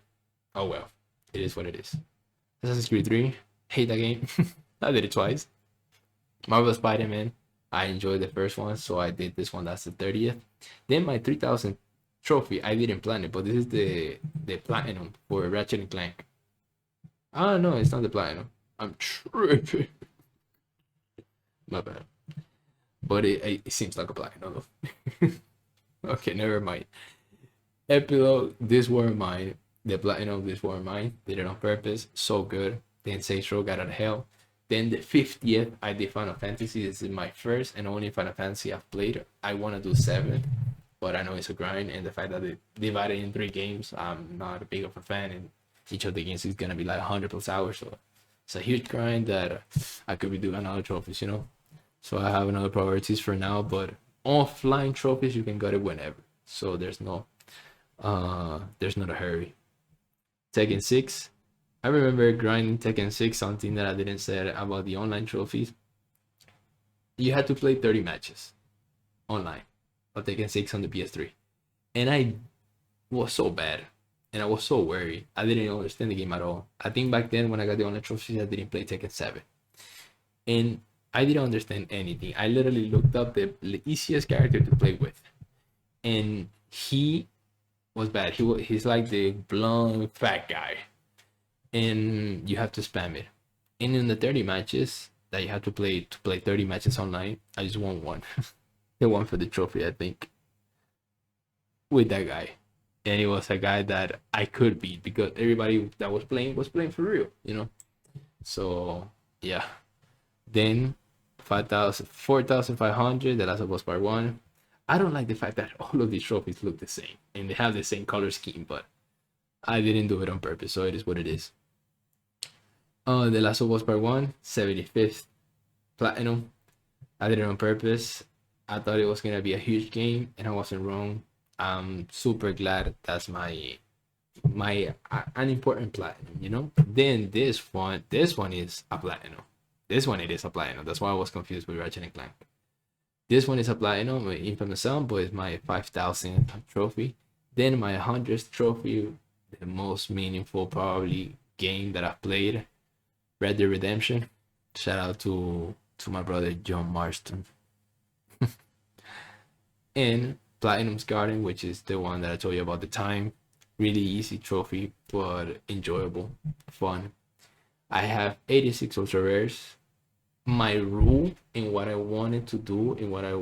oh well, it is what it is. Assassin's Creed 3, hate that game. I did it twice. Marvel Spider-Man, I enjoyed the first one, so I did this one. That's the 30th. Then my 3000 trophy, I didn't plan it, but this is the platinum for Ratchet and Clank. Oh no, it's not the platinum. I'm tripping. My bad. But it seems like a platinum though. Okay, never mind. Epilogue, This War of Mine. The platinum, This War of Mine. Did it on purpose. So good. Then Saints Row, got out of hell. Then the 50th, I did Final Fantasy. This is my first and only Final Fantasy I've played. I want to do 7, but I know it's a grind. And the fact that they divided in 3 games, I'm not a big of a fan. And each of the games is going to be like 100 plus hours. So it's a huge grind that I could be doing another trophies, you know? So I have another priorities for now. But offline trophies, you can get it whenever. So there's not a hurry. Tekken 6. I remember grinding Tekken 6, something that I didn't say about the online trophies. You had to play 30 matches online of Tekken 6 on the PS3. And I was so bad. And I was so worried. I didn't understand the game at all. I think back then when I got the online trophies, I didn't play Tekken 7. And I didn't understand anything. I literally looked up the easiest character to play with. And he was bad. He's like the blonde fat guy. And you have to spam it. And in the 30 matches that you have to play 30 matches online, I just won one. The one for the trophy, I think, with that guy. And it was a guy that I could beat because everybody that was playing for real, you know. So yeah. Then 4,500, The Last of Us Part 1. I don't like the fact that all of these trophies look the same and they have the same color scheme, but I didn't do it on purpose, so it is what it is. The Last of Us Part 1, 75th platinum. I did it on purpose. I thought it was gonna be a huge game, and I wasn't wrong. I'm super glad that's my an important platinum, you know. Then this one is a platinum. This one, it is a platinum. That's why I was confused with Ratchet and Clank. This one is a platinum with Infamous Sound, but it's my 5,000th trophy. Then my 100th trophy, the most meaningful probably game that I've played, Red Dead Redemption. Shout out to my brother John Marston. And Platinum's Garden, which is the one that I told you about the time. Really easy trophy, but enjoyable, fun. I have 86 ultra rares. My rule in what I wanted to do and what I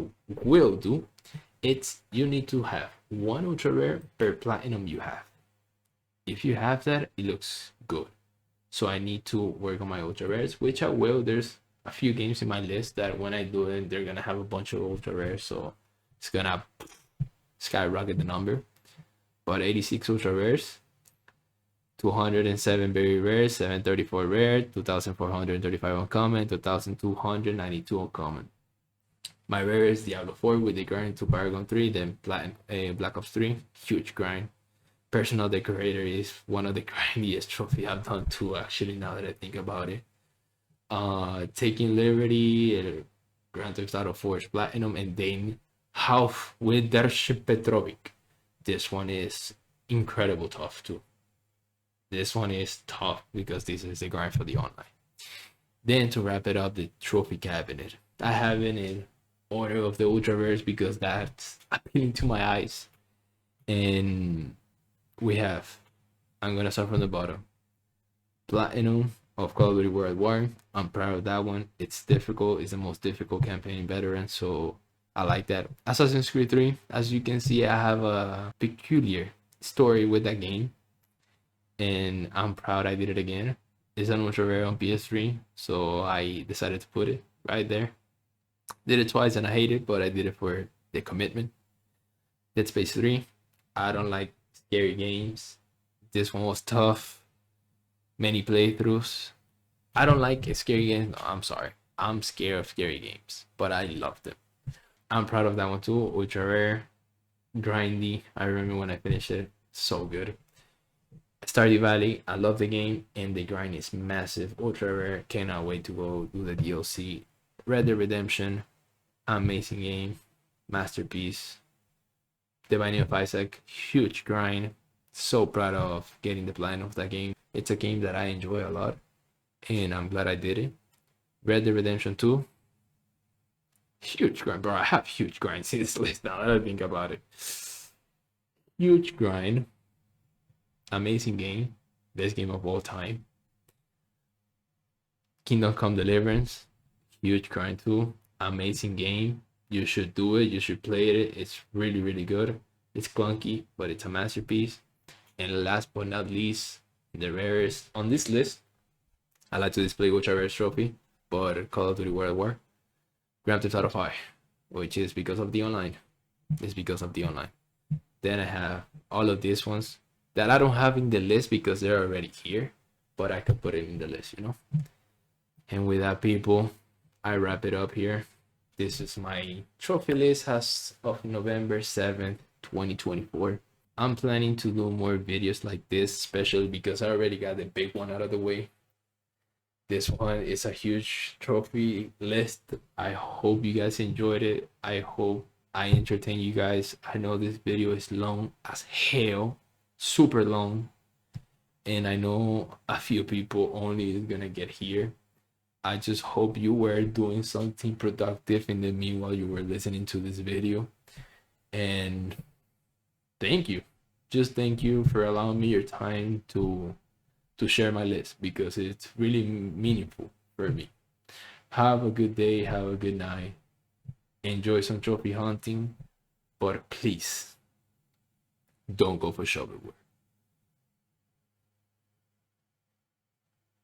will do, it's you need to have 1 ultra rare per platinum you have. If you have that, it looks good. So I need to work on my ultra rares, which I will. There's a few games in my list that when I do it, they're gonna have a bunch of ultra rares. So it's gonna skyrocket the number. But 86 ultra rares, 207 very rare, 734 rare, 2435 uncommon, 2292 uncommon. My rare is Diablo 4 with the grind to Paragon 3, then Black Ops 3, huge grind. Personal Decorator is one of the grindiest trophy I've done too, actually, now that I think about it. Taking Liberty, Grand Theft Auto 4 Platinum, and then half with Dership Petrovic. This one is incredible tough too. This one is tough because this is the grind for the online. Then to wrap it up, the trophy cabinet. I have it in order of the ultra rares because that's appealing to my eyes. And we have, I'm gonna start from the bottom. Platinum of Call of Duty World War. I'm proud of that one. It's difficult. It's the most difficult campaign in veteran, so I like that. Assassin's Creed 3, as you can see, I have a peculiar story with that game, and I'm proud I did it again. It's an ultra rare on PS3, so I decided to put it right there. Did it twice and I hate it, but I did it for the commitment. Dead Space 3. I don't like scary games. This one was tough. Many playthroughs. I don't like scary games. No, I'm sorry. I'm scared of scary games, but I love them. I'm proud of that one too. Ultra rare, grindy. I remember when I finished it. So good. Stardew Valley. I love the game, and the grind is massive. Ultra rare. Cannot wait to go do the DLC. Red Dead Redemption. Amazing game. Masterpiece. The Binding of Isaac. Huge grind. So proud of getting the platinum of that game. It's a game that I enjoy a lot, and I'm glad I did it. Red Dead Redemption 2. Huge grind, bro. I have huge grinds in this list now that I think about it. Huge grind. Amazing game. Best game of all time. Kingdom Come Deliverance. Huge grind too. Amazing game. You should do it. You should play it. It's really, really good. It's clunky, but it's a masterpiece. And last but not least, the rarest on this list, I like to display ultra rare trophy, but Call of Duty World War, Grand Theft Auto 5, which is because of the online. It's because of the online. Then I have all of these ones that I don't have in the list because they're already here, but I could put it in the list, you know. And with that, people, I wrap it up here. This is my trophy list as of November 7th, 2024. I'm planning to do more videos like this, especially because I already got the big one out of the way. This one is a huge trophy list. I hope you guys enjoyed it. I hope I entertain you guys. I know this video is long as hell, super long, and I know a few people only is gonna get here. I just hope you were doing something productive in the meanwhile you were listening to this video. And thank you. Just thank you for allowing me your time to share my list, because it's really meaningful for me. Have a good day. Have a good night. Enjoy some trophy hunting. But please, don't go for shovelware.